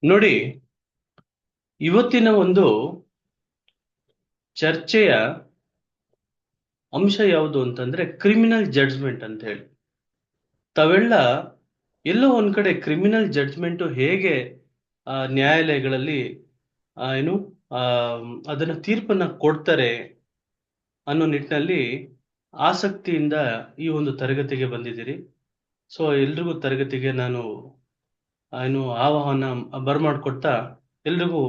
ನೋಡಿ, ಇವತ್ತಿನ ಒಂದು ಚರ್ಚೆಯ ಅಂಶ ಯಾವುದು ಅಂತಂದ್ರೆ ಕ್ರಿಮಿನಲ್ ಜಡ್ಜ್ಮೆಂಟ್ ಅಂತ ಹೇಳಿ. ತಾವೆಲ್ಲ ಎಲ್ಲೋ ಒಂದ್ ಕಡೆ ಕ್ರಿಮಿನಲ್ ಜಡ್ಜ್ಮೆಂಟ್ ಹೇಗೆ ನ್ಯಾಯಾಲಯಗಳಲ್ಲಿ ಏನು ಆ ಅದನ್ನ ತೀರ್ಪನ್ನ ಕೊಡ್ತಾರೆ ಅನ್ನೋ ನಿಟ್ಟಿನಲ್ಲಿ ಆಸಕ್ತಿಯಿಂದ ಈ ಒಂದು ತರಗತಿಗೆ ಬಂದಿದ್ದೀರಿ. ಸೊ ಎಲ್ರಿಗೂ ತರಗತಿಗೆ ನಾನು ಏನು ಆಹ್ವಾನ ಬರ್ಮಾಡ್ಕೊಡ್ತಾ ಎಲ್ರಿಗೂ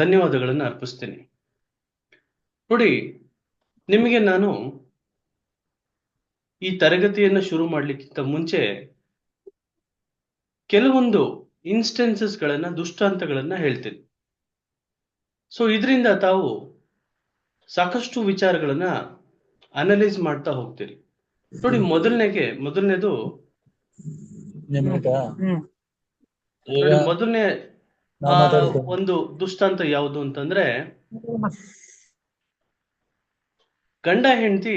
ಧನ್ಯವಾದಗಳನ್ನು ಅರ್ಪಿಸ್ತೀನಿ. ನೋಡಿ, ನಿಮಗೆ ನಾನು ಈ ತರಗತಿಯನ್ನು ಶುರು ಮಾಡ್ಲಿಕ್ಕಿಂತ ಮುಂಚೆ ಕೆಲವೊಂದು ಇನ್ಸ್ಟೆನ್ಸಸ್ಗಳನ್ನ ದೃಷ್ಟಾಂತಗಳನ್ನ ಹೇಳ್ತೀನಿ. ಸೊ ಇದರಿಂದ ತಾವು ಸಾಕಷ್ಟು ವಿಚಾರಗಳನ್ನ ಅನಲೈಸ್ ಮಾಡ್ತಾ ಹೋಗ್ತೀರಿ. ನೋಡಿ, ಮೊದಲನೇದು ನಿಮ್ಗ ಈಗ ನೋಡಿ, ಮೊದಲನೇ ನಾ ಮಾತಾಡ್ತೇನೆ. ಒಂದು ದೃಷ್ಟಾಂತ ಯಾವುದು ಅಂತಂದ್ರೆ, ಗಂಡ ಹೆಂಡತಿ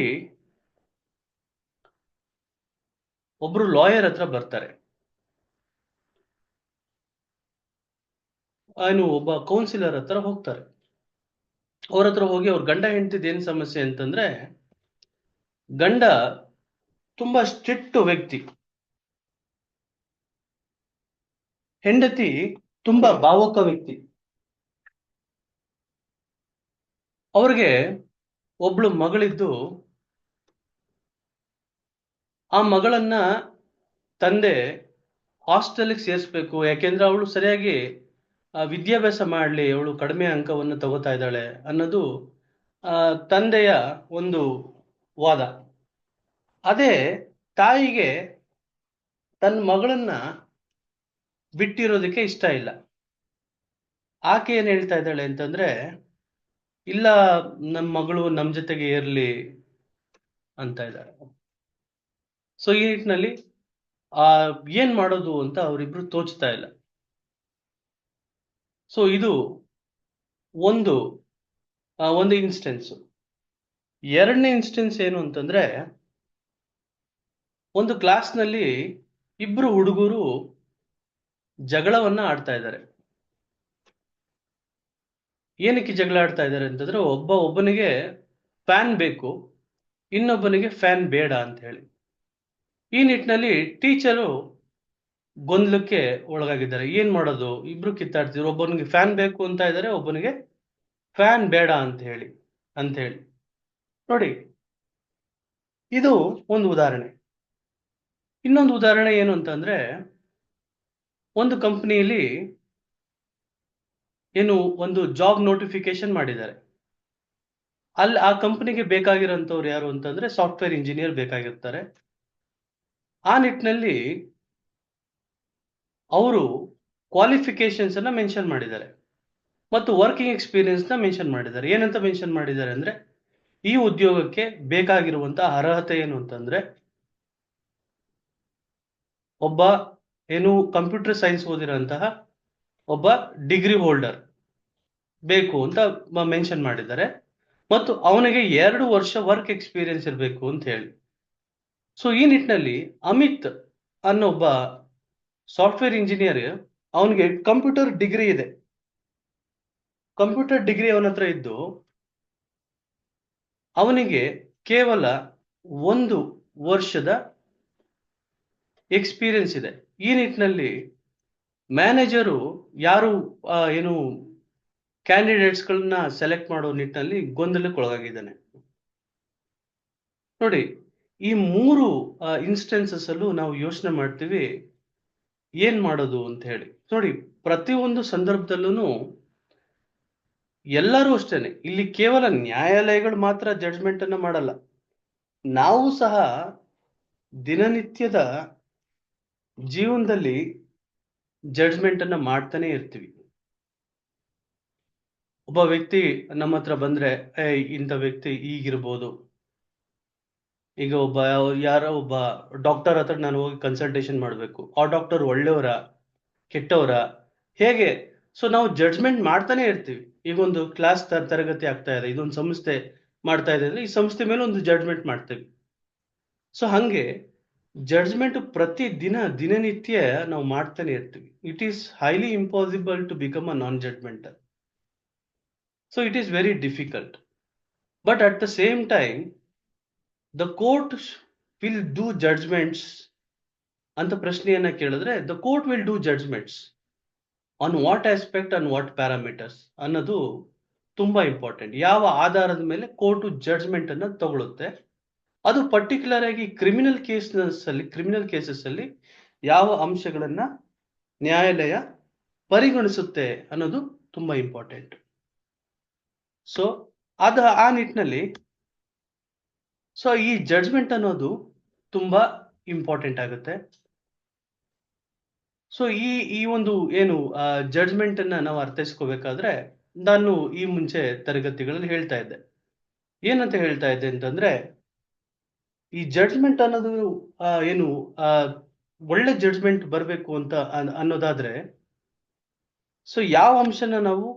ಒಬ್ರು ಲಾಯರ್ ಹತ್ರ ಬರ್ತಾರೆ. ಒಬ್ಬ ಕೌನ್ಸಿಲರ್ ಹತ್ರ ಹೋಗ್ತಾರೆ. ಅವ್ರ ಹತ್ರ ಹೋಗಿ ಅವ್ರ ಗಂಡ ಹೆಂಡತಿದ್ ಏನ್ ಸಮಸ್ಯೆ ಅಂತಂದ್ರೆ, ಗಂಡ ತುಂಬಾ ಸ್ಟ್ರಿಕ್ಟ್ ವ್ಯಕ್ತಿ, ಹೆಂಡತಿ ತುಂಬಾ ಭಾವುಕ ವ್ಯಕ್ತಿ. ಅವ್ರಿಗೆ ಒಬ್ಳು ಮಗಳಿದ್ದು, ಆ ಮಗಳನ್ನ ತಂದೆ ಹಾಸ್ಟೆಲ್ಗೆ ಸೇರಿಸ್ಬೇಕು, ಯಾಕೆಂದ್ರೆ ಅವಳು ಸರಿಯಾಗಿ ವಿದ್ಯಾಭ್ಯಾಸ ಮಾಡಲಿ, ಅವಳು ಕಡಿಮೆ ಅಂಕವನ್ನು ತಗೋತಾ ಇದ್ದಾಳೆ ಅನ್ನೋದು ತಂದೆಯ ಒಂದು ವಾದ. ಅದೇ ತಾಯಿಗೆ ತನ್ನ ಮಗಳನ್ನ ಬಿಟ್ಟಿರೋದಕ್ಕೆ ಇಷ್ಟ ಇಲ್ಲ. ಆಕೆ ಏನ್ ಹೇಳ್ತಾ ಇದ್ದಾಳೆ ಅಂತಂದ್ರೆ, ಇಲ್ಲ, ನಮ್ಮ ಮಗಳು ನಮ್ಮ ಜೊತೆಗೆ ಇರ್ಲಿ ಅಂತ ಇದ್ದಾಳೆ. ಸೊ ಈ ನಿಟ್ಟಿನಲ್ಲಿ ಆ ಏನ್ ಮಾಡೋದು ಅಂತ ಅವರಿಬ್ರು ತೋಚ್ತಾ ಇಲ್ಲ. ಸೊ ಇದು ಒಂದು ಒಂದು ಇನ್ಸ್ಟೆನ್ಸ್. ಎರಡನೇ ಇನ್ಸ್ಟೆನ್ಸ್ ಏನು ಅಂತಂದ್ರೆ, ಒಂದು ಕ್ಲಾಸ್ನಲ್ಲಿ ಇಬ್ರು ಹುಡುಗರು ಜಗಳವನ್ನ ಆಡ್ತಾ ಇದ್ದಾರೆ. ಏನಕ್ಕೆ ಜಗಳ ಆಡ್ತಾ ಇದ್ದಾರೆ ಅಂತಂದ್ರೆ, ಒಬ್ಬನಿಗೆ ಫ್ಯಾನ್ ಬೇಕು, ಇನ್ನೊಬ್ಬನಿಗೆ ಫ್ಯಾನ್ ಬೇಡ ಅಂತ ಹೇಳಿ. ಈ ನಿಟ್ಟಿನಲ್ಲಿ ಟೀಚರು ಗೊಂದಲಕ್ಕೆ ಒಳಗಾಗಿದ್ದಾರೆ. ಏನ್ ಮಾಡೋದು, ಇಬ್ರು ಕಿತ್ತಾಡ್ತಿದ್ರು. ಒಬ್ಬನಿಗೆ ಫ್ಯಾನ್ ಬೇಕು ಅಂತ ಇದ್ದಾರೆ, ಒಬ್ಬನಿಗೆ ಫ್ಯಾನ್ ಬೇಡ ಅಂತ ಹೇಳಿ ನೋಡಿ, ಇದು ಒಂದು ಉದಾಹರಣೆ. ಇನ್ನೊಂದು ಉದಾಹರಣೆ ಏನು ಅಂತಂದ್ರೆ, ಒಂದು ಕಂಪನಿಯಲ್ಲಿ ಒಂದು ಜಾಬ್ ನೋಟಿಫಿಕೇಶನ್ ಮಾಡಿದ್ದಾರೆ. ಅಲ್ಲಿ ಆ ಕಂಪನಿಗೆ ಬೇಕಾಗಿರೋಂಥವ್ರು ಯಾರು ಅಂತಂದ್ರೆ ಸಾಫ್ಟ್ವೇರ್ ಇಂಜಿನಿಯರ್ ಬೇಕಾಗಿರ್ತಾರೆ. ಆ ನಿಟ್ಟಿನಲ್ಲಿ ಅವರು ಕ್ವಾಲಿಫಿಕೇಶನ್ಸ್ ಅನ್ನ ಮೆನ್ಷನ್ ಮಾಡಿದ್ದಾರೆ ಮತ್ತು ವರ್ಕಿಂಗ್ ಎಕ್ಸ್ಪೀರಿಯನ್ಸ್ ನ ಮೆನ್ಷನ್ ಮಾಡಿದ್ದಾರೆ. ಏನಂತ ಮೆನ್ಷನ್ ಮಾಡಿದ್ದಾರೆ ಅಂದ್ರೆ, ಈ ಉದ್ಯೋಗಕ್ಕೆ ಬೇಕಾಗಿರುವಂತಹ ಅರ್ಹತೆ ಏನು ಅಂತಂದ್ರೆ, ಒಬ್ಬ ಕಂಪ್ಯೂಟರ್ ಸೈನ್ಸ್ ಓದಿರೋಂತಹ ಒಬ್ಬ ಡಿಗ್ರಿ ಹೋಲ್ಡರ್ ಬೇಕು ಅಂತ ಮೆನ್ಷನ್ ಮಾಡಿದ್ದಾರೆ, ಮತ್ತು ಅವನಿಗೆ 2 ವರ್ಷ ವರ್ಕ್ ಎಕ್ಸ್ಪೀರಿಯನ್ಸ್ ಇರಬೇಕು ಅಂತ ಹೇಳಿ. ಸೊ ಈ ನಿಟ್ಟಿನಲ್ಲಿ ಅಮಿತ್ ಅನ್ನೋ ಒಬ್ಬ ಸಾಫ್ಟ್ವೇರ್ ಇಂಜಿನಿಯರ್, ಅವನಿಗೆ ಕಂಪ್ಯೂಟರ್ ಡಿಗ್ರಿ ಇದೆ. ಕಂಪ್ಯೂಟರ್ ಡಿಗ್ರಿ ಅವನ ಹತ್ರ ಇದ್ದು, ಅವನಿಗೆ ಕೇವಲ 1 ವರ್ಷದ ಎಕ್ಸ್ಪೀರಿಯನ್ಸ್ ಇದೆ. ಈ ನಿಟ್ಟಿನಲ್ಲಿ ಮ್ಯಾನೇಜರು ಯಾರು ಕ್ಯಾಂಡಿಡೇಟ್ಸ್ಗಳನ್ನ ಸೆಲೆಕ್ಟ್ ಮಾಡೋ ನಿಟ್ಟಿನಲ್ಲಿ ಗೊಂದಲಕ್ಕೆ ಒಳಗಾಗಿದ್ದಾನೆ. ನೋಡಿ, ಈ 3 ಇನ್ಸ್ಟೆನ್ಸಸ್ ಅಲ್ಲೂ ನಾವು ಯೋಚನೆ ಮಾಡ್ತೀವಿ ಏನ್ ಮಾಡೋದು ಅಂತ ಹೇಳಿ. ನೋಡಿ, ಪ್ರತಿಯೊಂದು ಸಂದರ್ಭದಲ್ಲೂ ಎಲ್ಲರೂ ಅಷ್ಟೇನೆ, ಇಲ್ಲಿ ಕೇವಲ ನ್ಯಾಯಾಲಯಗಳು ಮಾತ್ರ ಜಡ್ಜ್ಮೆಂಟ್ ಅನ್ನ ಮಾಡಲ್ಲ. ನಾವು ಸಹ ದಿನನಿತ್ಯದ ಜೀವನದಲ್ಲಿ ಜಡ್ಜ್ಮೆಂಟ್ ಅನ್ನ ಮಾಡ್ತಾನೆ ಇರ್ತೀವಿ. ಒಬ್ಬ ವ್ಯಕ್ತಿ ನಮ್ಮ ಹತ್ರ ಬಂದ್ರೆ, ಇಂಥ ವ್ಯಕ್ತಿ ಈಗಿರ್ಬೋದು. ಈಗ ಯಾರೋ ಒಬ್ಬ ಡಾಕ್ಟರ್ ಹತ್ರ ನಾನು ಹೋಗಿ ಕನ್ಸಲ್ಟೇಷನ್ ಮಾಡಬೇಕು, ಆ ಡಾಕ್ಟರ್ ಒಳ್ಳೆಯವರ ಕೆಟ್ಟವರ ಹೇಗೆ? ಸೊ ನಾವು ಜಡ್ಜ್ಮೆಂಟ್ ಮಾಡ್ತಾನೆ ಇರ್ತೀವಿ. ಈಗ ಒಂದು ಕ್ಲಾಸ್ ತರಗತಿ ಆಗ್ತಾ ಇದೆ, ಇದೊಂದು ಸಂಸ್ಥೆ ಮಾಡ್ತಾ ಇದೆ ಅಂದ್ರೆ ಈ ಸಂಸ್ಥೆ ಮೇಲೆ ಒಂದು ಜಡ್ಜ್ಮೆಂಟ್ ಮಾಡ್ತೇವೆ. ಸೊ ಹಂಗೆ ಜಡ್ಜ್ಮೆಂಟ್ ಪ್ರತಿ ದಿನನಿತ್ಯ ನಾವು ಮಾಡ್ತಾನೆ ಇರ್ತೀವಿ. It is highly impossible to become a non judgmental. So it is very difficult. But at the same time the court will do judgments ಅಂತ ಪ್ರಶ್ನೆಯನ್ನ ಕೇಳಿದ್ರೆ, the court will do judgments on what aspect and what parameters ಅನ್ನೋದು ತುಂಬಾ important. ಯಾವ ಆಧಾರದ ಮೇಲೆ court judgment ಅನ್ನ ತಗೊಳುತ್ತೆ, ಅದು ಪರ್ಟಿಕ್ಯುಲರ್ ಆಗಿ ಕ್ರಿಮಿನಲ್ ಕೇಸಸ್ ಅಲ್ಲಿ ಯಾವ ಅಂಶಗಳನ್ನ ನ್ಯಾಯಾಲಯ ಪರಿಗಣಿಸುತ್ತೆ ಅನ್ನೋದು ತುಂಬಾ ಇಂಪಾರ್ಟೆಂಟ್. ಸೊ ಆ ನಿಟ್ಟಿನಲ್ಲಿ ಸೊ ಈ ಜಡ್ಜ್ಮೆಂಟ್ ಅನ್ನೋದು ತುಂಬಾ ಇಂಪಾರ್ಟೆಂಟ್ ಆಗುತ್ತೆ. ಸೊ ಈ ಒಂದು ಏನು ಜಡ್ಜ್ಮೆಂಟ್ ಅನ್ನ ನಾವು ಅರ್ಥೈಸ್ಕೋಬೇಕಾದ್ರೆ, ನಾನು ಈ ಮುಂಚೆ ತರಗತಿಗಳಲ್ಲಿ ಹೇಳ್ತಾ ಇದ್ದೆ. ಏನಂತ ಹೇಳ್ತಾ ಇದ್ದೆ ಅಂತಂದ್ರೆ, ಈ ಜಡ್ಜ್ಮೆಂಟ್ ಅನ್ನೋದು ಏನು ಒಳ್ಳೆ ಜಡ್ಜ್ಮೆಂಟ್ ಬರಬೇಕು ಅಂತ ಅನ್ನೋದಾದ್ರೆ, ಸೊ ಯಾವ ಅಂಶನ ನಾವು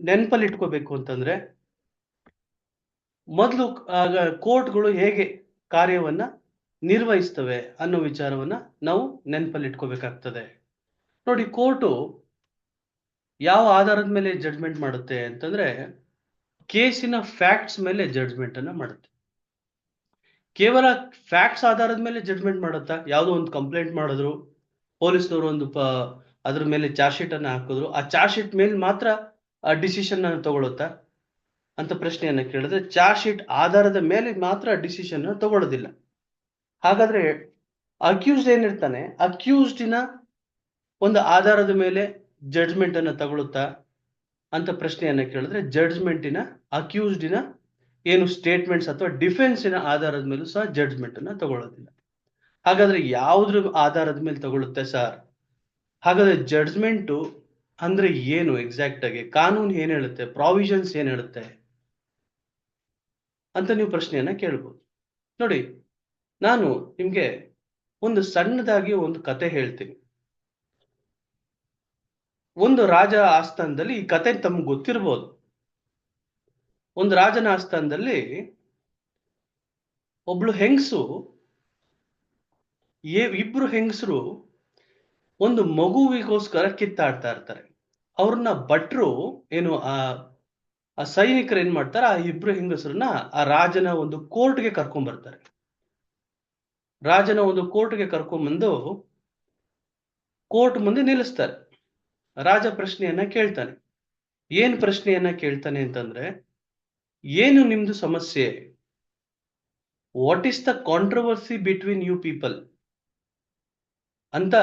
ನೆನಪಲ್ಲಿ ಇಟ್ಕೋಬೇಕು ಅಂತಂದ್ರೆ, ಮೊದಲು ಕೋರ್ಟ್ಗಳು ಹೇಗೆ ಕಾರ್ಯವನ್ನ ನಿರ್ವಹಿಸ್ತವೆ ಅನ್ನೋ ವಿಚಾರವನ್ನ ನಾವು ನೆನಪಲ್ಲಿ ಇಟ್ಕೋಬೇಕಾಗ್ತದೆ. ನೋಡಿ, ಕೋರ್ಟು ಯಾವ ಆಧಾರದ ಮೇಲೆ ಜಡ್ಜ್ಮೆಂಟ್ ಮಾಡುತ್ತೆ ಅಂತಂದ್ರೆ, ಕೇಸಿನ ಫ್ಯಾಕ್ಟ್ಸ್ ಮೇಲೆ ಜಡ್ಜ್ಮೆಂಟ್ ಅನ್ನ ಮಾಡುತ್ತೆ. ಕೇವಲ ಫ್ಯಾಕ್ಟ್ಸ್ ಆಧಾರದ ಮೇಲೆ ಜಡ್ಜ್ಮೆಂಟ್ ಮಾಡುತ್ತಾ? ಯಾವುದೋ ಒಂದು ಕಂಪ್ಲೇಂಟ್ ಮಾಡಿದ್ರು, ಪೊಲೀಸ್ನವರು ಒಂದು ಅದ್ರ ಮೇಲೆ ಚಾರ್ಜ್ ಶೀಟ್ ಅನ್ನ ಹಾಕಿದ್ರು, ಆ ಚಾರ್ಜ್ ಶೀಟ್ ಮೇಲೆ ಮಾತ್ರ ಆ ಡಿಸಿಷನ್ ಅನ್ನು ತಗೊಳುತ್ತಾ ಅಂತ ಪ್ರಶ್ನೆಯನ್ನ ಕೇಳಿದ್ರೆ, ಚಾರ್ಜ್ ಶೀಟ್ ಆಧಾರದ ಮೇಲೆ ಮಾತ್ರ ಡಿಸಿಷನ್ ತಗೊಳ್ಳೋದಿಲ್ಲ. ಹಾಗಾದ್ರೆ ಅಕ್ಯೂಸ್ಡ್ ಏನಿರ್ತಾನೆ, ಅಕ್ಯೂಸ್ಡಿನ ಒಂದು ಆಧಾರದ ಮೇಲೆ ಜಡ್ಜ್ಮೆಂಟ್ ಅನ್ನ ತಗೊಳುತ್ತಾ ಅಂತ ಪ್ರಶ್ನೆಯನ್ನ ಕೇಳಿದ್ರೆ, ಜಡ್ಜ್ಮೆಂಟಿನ ಅಕ್ಯೂಸ್ಡಿನ ಏನು ಸ್ಟೇಟ್ಮೆಂಟ್ಸ್ ಅಥವಾ ಡಿಫೆನ್ಸಿನ ಆಧಾರದ ಮೇಲೂ ಸಹ ಜಡ್ಜ್ಮೆಂಟ್ ಅನ್ನ ತಗೊಳ್ಳೋದಿಲ್ಲ. ಹಾಗಾದ್ರೆ ಯಾವುದ್ರ ಆಧಾರದ ಮೇಲೆ ತಗೊಳುತ್ತೆ ಸರ್? ಹಾಗಾದ್ರೆ ಜಡ್ಜ್ಮೆಂಟ್ ಅಂದ್ರೆ ಏನು ಎಕ್ಸಾಕ್ಟ್ ಆಗಿ? ಕಾನೂನು ಏನ್ ಹೇಳುತ್ತೆ, ಪ್ರಾವಿಷನ್ಸ್ ಏನ್ ಹೇಳುತ್ತೆ ಅಂತ ನೀವು ಪ್ರಶ್ನೆಯನ್ನ ಕೇಳ್ಬೋದು. ನೋಡಿ, ನಾನು ನಿಮ್ಗೆ ಒಂದು ಸಣ್ಣದಾಗಿ ಒಂದು ಕತೆ ಹೇಳ್ತೀನಿ. ಒಂದು ರಾಜ ಆಸ್ಥಾನದಲ್ಲಿ, ಈ ಕತೆ ತಮ್ಗೆ ಗೊತ್ತಿರ್ಬೋದು. ಒಂದು ರಾಜನ ಆಸ್ಥಾನದಲ್ಲಿ ಒಬ್ಳು ಹೆಂಗಸು, ಇಬ್ರು ಹೆಂಗಸರು ಒಂದು ಮಗುವಿಗೋಸ್ಕರ ಕಿತ್ತಾಡ್ತಾ ಇರ್ತಾರೆ. ಅವ್ರನ್ನ ಭಟ್ರು ಏನು ಆ ಸೈನಿಕರು ಏನ್ ಮಾಡ್ತಾರೆ, ಆ ಇಬ್ರು ಹೆಂಗಸರನ್ನ ಆ ರಾಜನ ಒಂದು ಕೋರ್ಟ್ಗೆ ಕರ್ಕೊಂಡ್ ಬರ್ತಾರೆ. ರಾಜನ ಒಂದು ಕೋರ್ಟ್ಗೆ ಕರ್ಕೊಂಡ್ಬಂದು ಕೋರ್ಟ್ ಮುಂದೆ ನಿಲ್ಲಿಸ್ತಾರೆ. ರಾಜ ಪ್ರಶ್ನೆಯನ್ನ ಕೇಳ್ತಾನೆ. ಏನ್ ಪ್ರಶ್ನೆಯನ್ನ ಕೇಳ್ತಾನೆ ಅಂತಂದ್ರೆ, ಏನು ನಿಮ್ದು ಸಮಸ್ಯೆ? What is the controversy between you people ಅಂತ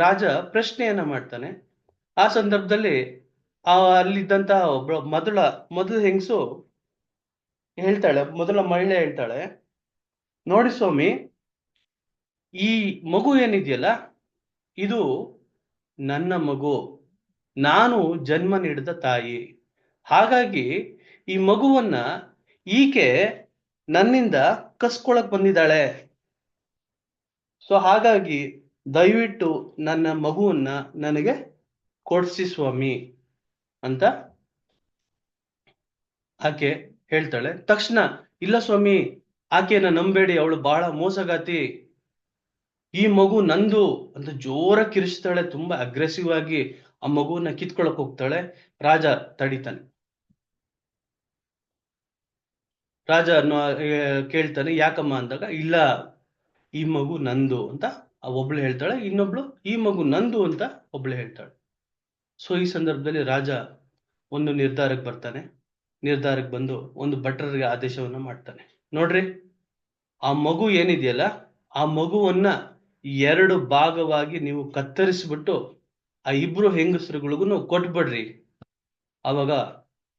ರಾಜ ಪ್ರಶ್ನೆಯನ್ನ ಮಾಡ್ತಾನೆ. ಆ ಸಂದರ್ಭದಲ್ಲಿ ಅಲ್ಲಿದ್ದಂತಹ ಒಬ್ಬ ಮೊದಲ ಹೆಂಗಸು ಹೇಳ್ತಾಳೆ, ಮೊದಲ ಮಹಿಳೆ ಹೇಳ್ತಾಳೆ, ನೋಡಿ ಸ್ವಾಮಿ, ಈ ಮಗು ಏನಿದೆಯಲ್ಲ, ಇದು ನನ್ನ ಮಗು, ನಾನು ಜನ್ಮ ನೀಡಿದ ತಾಯಿ. ಹಾಗಾಗಿ ಈ ಮಗುವನ್ನ ಈಕೆ ನನ್ನಿಂದ ಕಸ್ಕೊಳಕ್ ಬಂದಿದ್ದಾಳೆ. ಸೊ ಹಾಗಾಗಿ ದಯವಿಟ್ಟು ನನ್ನ ಮಗುವನ್ನ ನನಗೆ ಕೊಡ್ಸಿ ಸ್ವಾಮಿ ಅಂತ ಆಕೆ ಹೇಳ್ತಾಳೆ. ತಕ್ಷಣ, ಇಲ್ಲ ಸ್ವಾಮಿ, ಆಕೆನ ನಂಬೇಡಿ, ಅವಳು ಬಹಳ ಮೋಸಗಾತಿ, ಈ ಮಗು ನಂದು ಅಂತ ಜೋರ ಕಿರಿಸ್ತಾಳೆ. ತುಂಬಾ ಅಗ್ರೆಸಿವ್ ಆಗಿ ಆ ಮಗುವನ್ನ ಕಿತ್ಕೊಳಕ್ ಹೋಗ್ತಾಳೆ. ರಾಜ ತಡಿತಾನೆ. ರಾಜ ಕೇಳ್ತಾನೆ, ಯಾಕಮ್ಮ ಅಂದಾಗ, ಇಲ್ಲ, ಈ ಮಗು ನಂದು ಅಂತ ಒಬ್ಳು ಹೇಳ್ತಾಳೆ. ಇನ್ನೊಬ್ಳು, ಈ ಮಗು ನಂದು ಅಂತ ಒಬ್ಳು ಹೇಳ್ತಾಳೆ. ಸೊ ಈ ಸಂದರ್ಭದಲ್ಲಿ ರಾಜ ಒಂದು ನಿರ್ಧಾರಕ್ಕೆ ಬರ್ತಾನೆ. ನಿರ್ಧಾರಕ್ಕೆ ಬಂದು ಒಂದು ಭಟ್ರರಿಗೆ ಆದೇಶವನ್ನ ಮಾಡ್ತಾನೆ. ನೋಡ್ರಿ, ಆ ಮಗು ಏನಿದೆಯಲ್ಲ, ಆ ಮಗುವನ್ನ 2 ಭಾಗವಾಗಿ ನೀವು ಕತ್ತರಿಸ್ಬಿಟ್ಟು ಆ ಇಬ್ರು ಹೆಂಗಸರುಗಳಿಗೂ ಕೊಟ್ಬಿಡ್ರಿ, ಅವಾಗ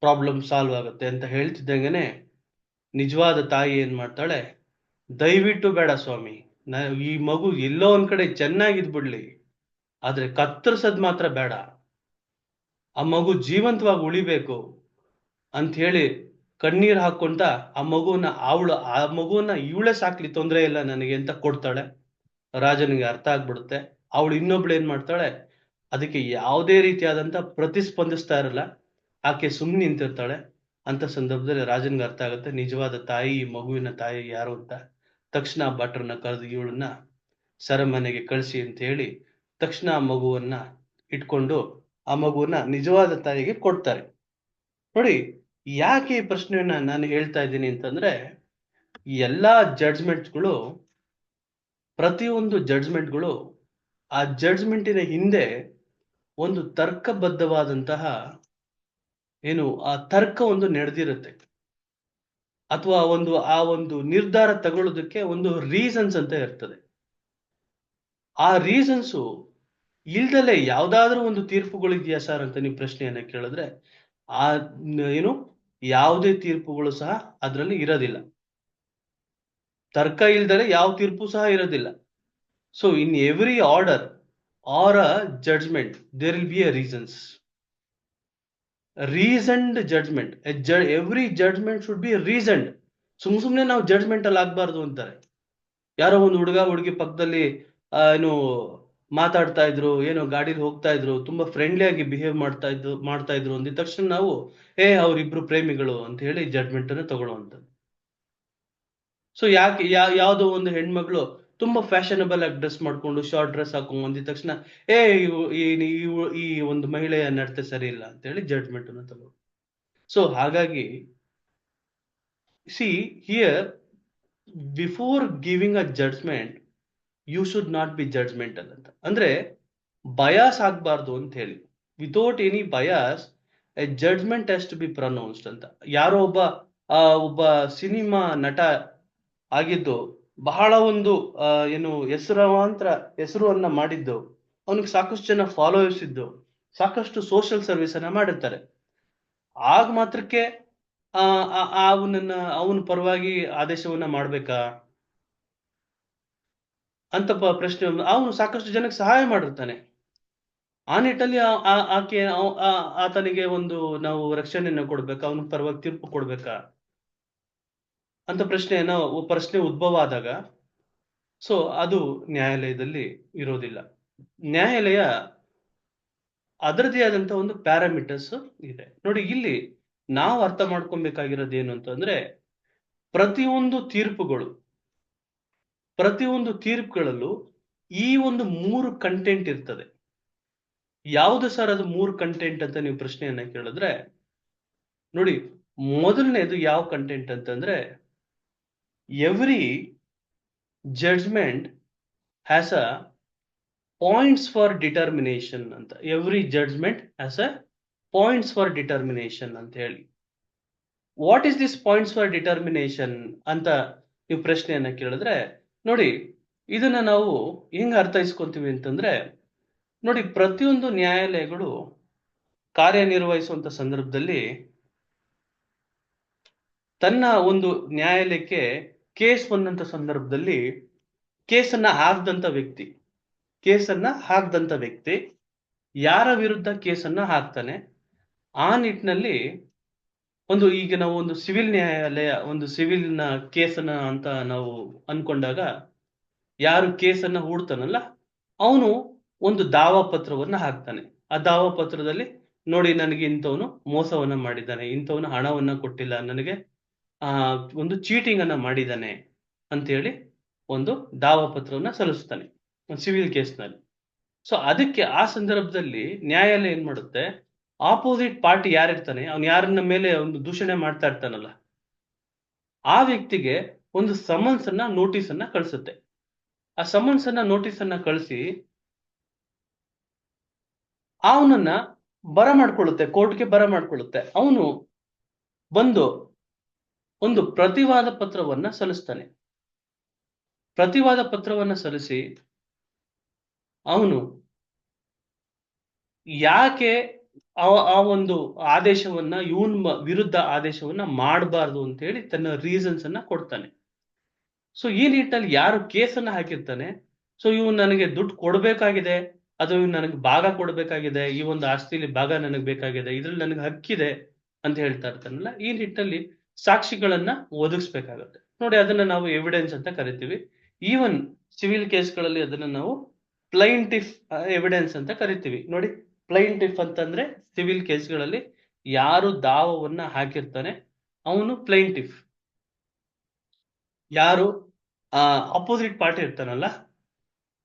ಪ್ರಾಬ್ಲಮ್ ಸಾಲ್ವ್ ಆಗುತ್ತೆ ಅಂತ ಹೇಳ್ತಿದ್ದಂಗೆನೆ ನಿಜವಾದ ತಾಯಿ ಏನ್ ಮಾಡ್ತಾಳೆ, ದಯವಿಟ್ಟು ಬೇಡ ಸ್ವಾಮಿ, ಈ ಮಗು ಎಲ್ಲೋ ಒಂದ್ ಕಡೆ ಚೆನ್ನಾಗಿದ್ಬಿಡ್ಲಿ, ಆದ್ರೆ ಕತ್ತರಿಸೋದ್ ಮಾತ್ರ ಬೇಡ, ಆ ಮಗು ಜೀವಂತವಾಗಿ ಉಳಿಬೇಕು ಅಂತ ಹೇಳಿ ಕಣ್ಣೀರ್ ಹಾಕೊಂತ ಆ ಮಗುವನ್ನ ಇವಳೆ ಸಾಕ್ಲಿ, ತೊಂದರೆ ಇಲ್ಲ ನನಗೆ ಅಂತ ಕೊಡ್ತಾಳೆ. ರಾಜನಿಗೆ ಅರ್ಥ ಆಗ್ಬಿಡುತ್ತೆ. ಅವಳು ಇನ್ನೊಬ್ಳು ಏನ್ ಮಾಡ್ತಾಳೆ, ಅದಕ್ಕೆ ಯಾವುದೇ ರೀತಿಯಾದಂತ ಪ್ರತಿಸ್ಪಂದಿಸ್ತಾ ಇರಲ್ಲ, ಆಕೆ ಸುಮ್ಮನೆ ನಿಂತಿರ್ತಾಳೆ. ಅಂತ ಸಂದರ್ಭದಲ್ಲಿ ರಾಜನಿಗೆ ಅರ್ಥ ಆಗುತ್ತೆ, ನಿಜವಾದ ತಾಯಿ, ಮಗುವಿನ ತಾಯಿ ಯಾರು ಅಂತ. ತಕ್ಷಣ ಭಟ್ರನ್ನ ಕರೆದು ಇವಳನ್ನ ಸೆರೆಮನೆಗೆ ಕಳಿಸಿ ಅಂತ ಹೇಳಿ ತಕ್ಷಣ ಆ ಮಗುವನ್ನ ಇಟ್ಕೊಂಡು ಆ ಮಗುವನ್ನ ನಿಜವಾದ ತಾಯಿಗೆ ಕೊಡ್ತಾರೆ. ನೋಡಿ, ಯಾಕೆ ಈ ಪ್ರಶ್ನೆಯನ್ನ ನಾನು ಹೇಳ್ತಾ ಇದ್ದೀನಿ ಅಂತಂದ್ರೆ, ಈ ಎಲ್ಲಾ ಜಡ್ಜ್ಮೆಂಟ್ಗಳು, ಪ್ರತಿಯೊಂದು ಜಡ್ಜ್ಮೆಂಟ್ಗಳು, ಆ ಜಡ್ಜ್ಮೆಂಟಿನ ಹಿಂದೆ ಒಂದು ತರ್ಕಬದ್ಧವಾದಂತಹ ಆ ತರ್ಕ ಒಂದು ನಡೆದಿರುತ್ತೆ, ಅಥವಾ ಆ ಒಂದು ನಿರ್ಧಾರ ತಗೊಳ್ಳೋದಕ್ಕೆ ಒಂದು ರೀಸನ್ಸ್ ಅಂತ ಇರ್ತದೆ. ಆ ರೀಸನ್ಸು ಇಲ್ದಲೆ ಯಾವ್ದಾದ್ರೂ ಒಂದು ತೀರ್ಪುಗಳಿದೆಯಾ ಸರ್ ಅಂತ ನೀವು ಪ್ರಶ್ನೆಯನ್ನ ಕೇಳಿದ್ರೆ, ಆ ಯಾವುದೇ ತೀರ್ಪುಗಳು ಸಹ ಅದರಲ್ಲಿ ಇರೋದಿಲ್ಲ. ತರ್ಕ ಇಲ್ದಲೆ ಯಾವ ತೀರ್ಪು ಸಹ ಇರೋದಿಲ್ಲ. So in every order or a judgement there will be a reasons. Reasoned judgement, every judgement should be reasoned. ಸುಮ್ನೆ ನಾವು ಜಡ್ಜ್ಮೆಂಟ್ ಅಲ್ಲಿ ಆಗ್ಬಾರ್ದು ಅಂತಾರೆ. ಯಾರೋ ಒಂದು ಹುಡುಗ ಹುಡುಗಿ ಪಕ್ಕದಲ್ಲಿ ಮಾತಾಡ್ತಾ ಇದ್ರು, ಗಾಡಿಲಿ ಹೋಗ್ತಾ ಇದ್ರು, ತುಂಬಾ ಫ್ರೆಂಡ್ಲಿ ಆಗಿ ಬಿಹೇವ್ ಮಾಡ್ತಾ ಇದ್ರು ಅಂದಿದ ತಕ್ಷಣ ನಾವು ಅವ್ರಿಬ್ರು ಪ್ರೇಮಿಗಳು ಅಂತ ಹೇಳಿ ಜಡ್ಜ್ಮೆಂಟ್ ಅನ್ನು ತಗೊಳ್ಳುವಂಥದ್ದು. ಸೊ ಯಾಕೆ ಯಾವ್ದೋ ಒಂದು ಹೆಣ್ಮಗಳು ತುಂಬಾ ಫ್ಯಾಷನಬಲ್ ಆಗಿ ಡ್ರೆಸ್ ಮಾಡ್ಕೊಂಡು ಶಾರ್ಟ್ ಡ್ರೆಸ್ ಹಾಕೊಂಡು ಅಂದಿದ ತಕ್ಷಣ ಈ ಒಂದು ಮಹಿಳೆಯ ನಡತೆ ಸರಿ ಇಲ್ಲ ಅಂತ ಹೇಳಿ ಜಡ್ಜ್ಮೆಂಟ್ ಅನ್ನು ತಗೊಳ್ಳೋದು. ಸೊ ಹಾಗಾಗಿ see here, before giving a judgment you should not be judgmental ಅಂತ. ಅಂದ್ರೆ ಬಯಾಸ್ ಆಗ್ಬಾರ್ದು ಅಂತ ಹೇಳಿ. Without any bias a judgment has to be pronounced ಅಂತ. ಯಾರೋ ಒಬ್ಬ ಸಿನಿಮಾ ನಟ ಆಗಿದ್ದು, ಬಹಳ ಒಂದು ಹೆಸರನ್ನ ಮಾಡಿದ್ದು, ಅವನಿಗೆ ಸಾಕಷ್ಟು ಜನ ಫಾಲೋವರ್ಸ್ ಇದ್ದು, ಸಾಕಷ್ಟು ಸೋಷಿಯಲ್ ಸರ್ವಿಸ್ ಅನ್ನ ಮಾಡಿರ್ತಾರೆ. ಆಗ ಮಾತ್ರಕ್ಕೆ ಅವನ ಪರವಾಗಿ ಆದೇಶವನ್ನ ಮಾಡ್ಬೇಕಾ ಅಂತ ಪ್ರಶ್ನೆ. ಅವನು ಸಾಕಷ್ಟು ಜನಕ್ಕೆ ಸಹಾಯ ಮಾಡಿರ್ತಾನೆ. ಆ ನಿಟ್ಟಲ್ಲಿ ಆತನಿಗೆ ಒಂದು ನಾವು ರಕ್ಷಣೆಯನ್ನು ಕೊಡ್ಬೇಕಾ, ಅವನ ಪರವಾಗಿ ತೀರ್ಪು ಕೊಡ್ಬೇಕಾ ಅಂತ ಪ್ರಶ್ನೆ ಉದ್ಭವ ಆದಾಗ, ಸೊ ಅದು ನ್ಯಾಯಾಲಯದಲ್ಲಿ ಇರೋದಿಲ್ಲ. ನ್ಯಾಯಾಲಯ ಅದರದೇ ಆದಂತ ಒಂದು ಪ್ಯಾರಾಮೀಟರ್ಸ್ ಇದೆ. ನೋಡಿ, ಇಲ್ಲಿ ನಾವು ಅರ್ಥ ಮಾಡ್ಕೊಬೇಕಾಗಿರೋದು ಏನು ಅಂತಂದ್ರೆ, ಪ್ರತಿಯೊಂದು ತೀರ್ಪುಗಳಲ್ಲೂ ಈ ಒಂದು 3 ಕಂಟೆಂಟ್ ಇರ್ತದೆ. ಯಾವುದು ಸರ್ ಅದು 3 ಕಂಟೆಂಟ್ ಅಂತ ನೀವು ಪ್ರಶ್ನೆಯನ್ನ ಕೇಳಿದ್ರೆ, ನೋಡಿ, ಮೊದಲನೇದು ಯಾವ ಕಂಟೆಂಟ್ ಅಂತಂದ್ರೆ, every judgement has a points for determination ಅಂತ. Every judgement has a points for determination ಅಂತ ಹೇಳಿ. What is this points for determination ಅಂತ ನೀವು ಪ್ರಶ್ನೆಯನ್ನ ಕೇಳಿದ್ರೆ, ನೋಡಿ, ಇದನ್ನ ನಾವು ಹೆಂಗ್ ಅರ್ಥೈಸ್ಕೊಂತೀವಿ ಅಂತಂದ್ರೆ, ನೋಡಿ, ಪ್ರತಿಯೊಂದು ನ್ಯಾಯಾಲಯಗಳು ಕಾರ್ಯನಿರ್ವಹಿಸುವಂತ ಸಂದರ್ಭದಲ್ಲಿ ತನ್ನ ಒಂದು ನ್ಯಾಯಾಲಯಕ್ಕೆ ಕೇಸ್ ಬಂದಂತ ಸಂದರ್ಭದಲ್ಲಿ ಕೇಸನ್ನ ಹಾಕ್ದಂತ ವ್ಯಕ್ತಿ ಯಾರ ವಿರುದ್ಧ ಕೇಸನ್ನ ಹಾಕ್ತಾನೆ, ಆ ನಿಟ್ಟಿನಲ್ಲಿ ಈಗ ನಾವು ಒಂದು ಸಿವಿಲ್ ನ್ಯಾಯಾಲಯ, ಒಂದು ಸಿವಿಲ್ ನ ಕೇಸನ್ನ ಅಂತ ನಾವು ಅನ್ಕೊಂಡಾಗ, ಯಾರು ಕೇಸನ್ನ ಹೂಡ್ತಾನಲ್ಲ ಅವನು ಒಂದು ದಾವಾ ಪತ್ರವನ್ನ ಹಾಕ್ತಾನೆ. ಆ ದಾವಾ ಪತ್ರದಲ್ಲಿ, ನೋಡಿ, ನನಗೆ ಇಂಥವನು ಮೋಸವನ್ನ ಮಾಡಿದ್ದಾನೆ, ಇಂಥವನು ಹಣವನ್ನ ಕೊಟ್ಟಿಲ್ಲ, ನನಗೆ ಒಂದು ಚೀಟಿಂಗ್ ಅನ್ನ ಮಾಡಿದ್ದಾನೆ ಅಂತ ಹೇಳಿ ಒಂದು ದಾವಾ ಪತ್ರವನ್ನ ಸಲ್ಲಿಸ್ತಾನೆ ಒಂದು ಸಿವಿಲ್ ಕೇಸ್ನಲ್ಲಿ. ಸೊ ಅದಕ್ಕೆ ಆ ಸಂದರ್ಭದಲ್ಲಿ ನ್ಯಾಯಾಲಯ ಏನ್ ಮಾಡುತ್ತೆ, ಆಪೋಸಿಟ್ ಪಾರ್ಟಿ ಯಾರಿರ್ತಾನೆ, ಅವ್ನು ಯಾರನ್ನ ಮೇಲೆ ಒಂದು ದೂಷಣೆ ಮಾಡ್ತಾ ಇರ್ತಾನಲ್ಲ, ಆ ವ್ಯಕ್ತಿಗೆ ಒಂದು ಸಮನ್ಸ್ ಅನ್ನ, ನೋಟಿಸ್ ಅನ್ನ ಕಳಿಸುತ್ತೆ. ಆ ಸಮನ್ಸ್ ಅನ್ನ, ನೋಟಿಸ್ ಅನ್ನ ಕಳಿಸಿ ಅವನನ್ನ ಕೋರ್ಟ್ಗೆ ಬರಮಾಡ್ಕೊಳ್ಳುತ್ತೆ. ಅವನು ಬಂದು ಒಂದು ಪ್ರತಿವಾದ ಪತ್ರವನ್ನ ಸಲ್ಲಿಸ್ತಾನೆ. ಪ್ರತಿವಾದ ಪತ್ರವನ್ನ ಸಲ್ಲಿಸಿ ಅವನು ಯಾಕೆ ಆ ಒಂದು ಆದೇಶವನ್ನ, ಇವನ್ ವಿರುದ್ಧ ಆದೇಶವನ್ನ ಮಾಡಬಾರ್ದು ಅಂತ ಹೇಳಿ ತನ್ನ ರೀಸನ್ಸ್ ಅನ್ನ ಕೊಡ್ತಾನೆ. ಸೊ ಈ ನಿಟ್ಟಿನಲ್ಲಿ ಯಾರು ಕೇಸನ್ನ ಹಾಕಿರ್ತಾನೆ, ಸೊ ಇವನು ನನಗೆ ದುಡ್ಡು ಕೊಡ್ಬೇಕಾಗಿದೆ, ಅಥವಾ ಇವ್ ನನಗೆ ಭಾಗ ಕೊಡ್ಬೇಕಾಗಿದೆ, ಈ ಒಂದು ಆಸ್ತಿಲಿ ಭಾಗ ನನಗೆ ಬೇಕಾಗಿದೆ, ಇದ್ರಲ್ಲಿ ನನಗೆ ಹಕ್ಕಿದೆ ಅಂತ ಹೇಳ್ತಾ ಇರ್ತಾನಲ್ಲ, ಈ ನಿಟ್ಟಿನಲ್ಲಿ ಸಾಕ್ಷಿಗಳನ್ನ ಒದಗಿಸ್ಬೇಕಾಗತ್ತೆ. ನೋಡಿ, ಅದನ್ನ ನಾವು ಎವಿಡೆನ್ಸ್ ಅಂತ ಕರಿತೀವಿ. ಈವನ್ ಸಿವಿಲ್ ಕೇಸ್ಗಳಲ್ಲಿ ಅದನ್ನ ನಾವು ಪ್ಲೈಂಟಿಫ್ ಎವಿಡೆನ್ಸ್ ಅಂತ ಕರಿತೀವಿ. ನೋಡಿ, ಪ್ಲೈಂಟಿಫ್ ಅಂತಂದ್ರೆ ಸಿವಿಲ್ ಕೇಸ್ಗಳಲ್ಲಿ ಯಾರು ದಾವವನ್ನ ಹಾಕಿರ್ತಾನೆ ಅವನು ಪ್ಲೈಂಟಿಫ್. ಯಾರು ಅಪೋಸಿಟ್ ಪಾರ್ಟಿ ಇರ್ತಾನಲ್ಲ,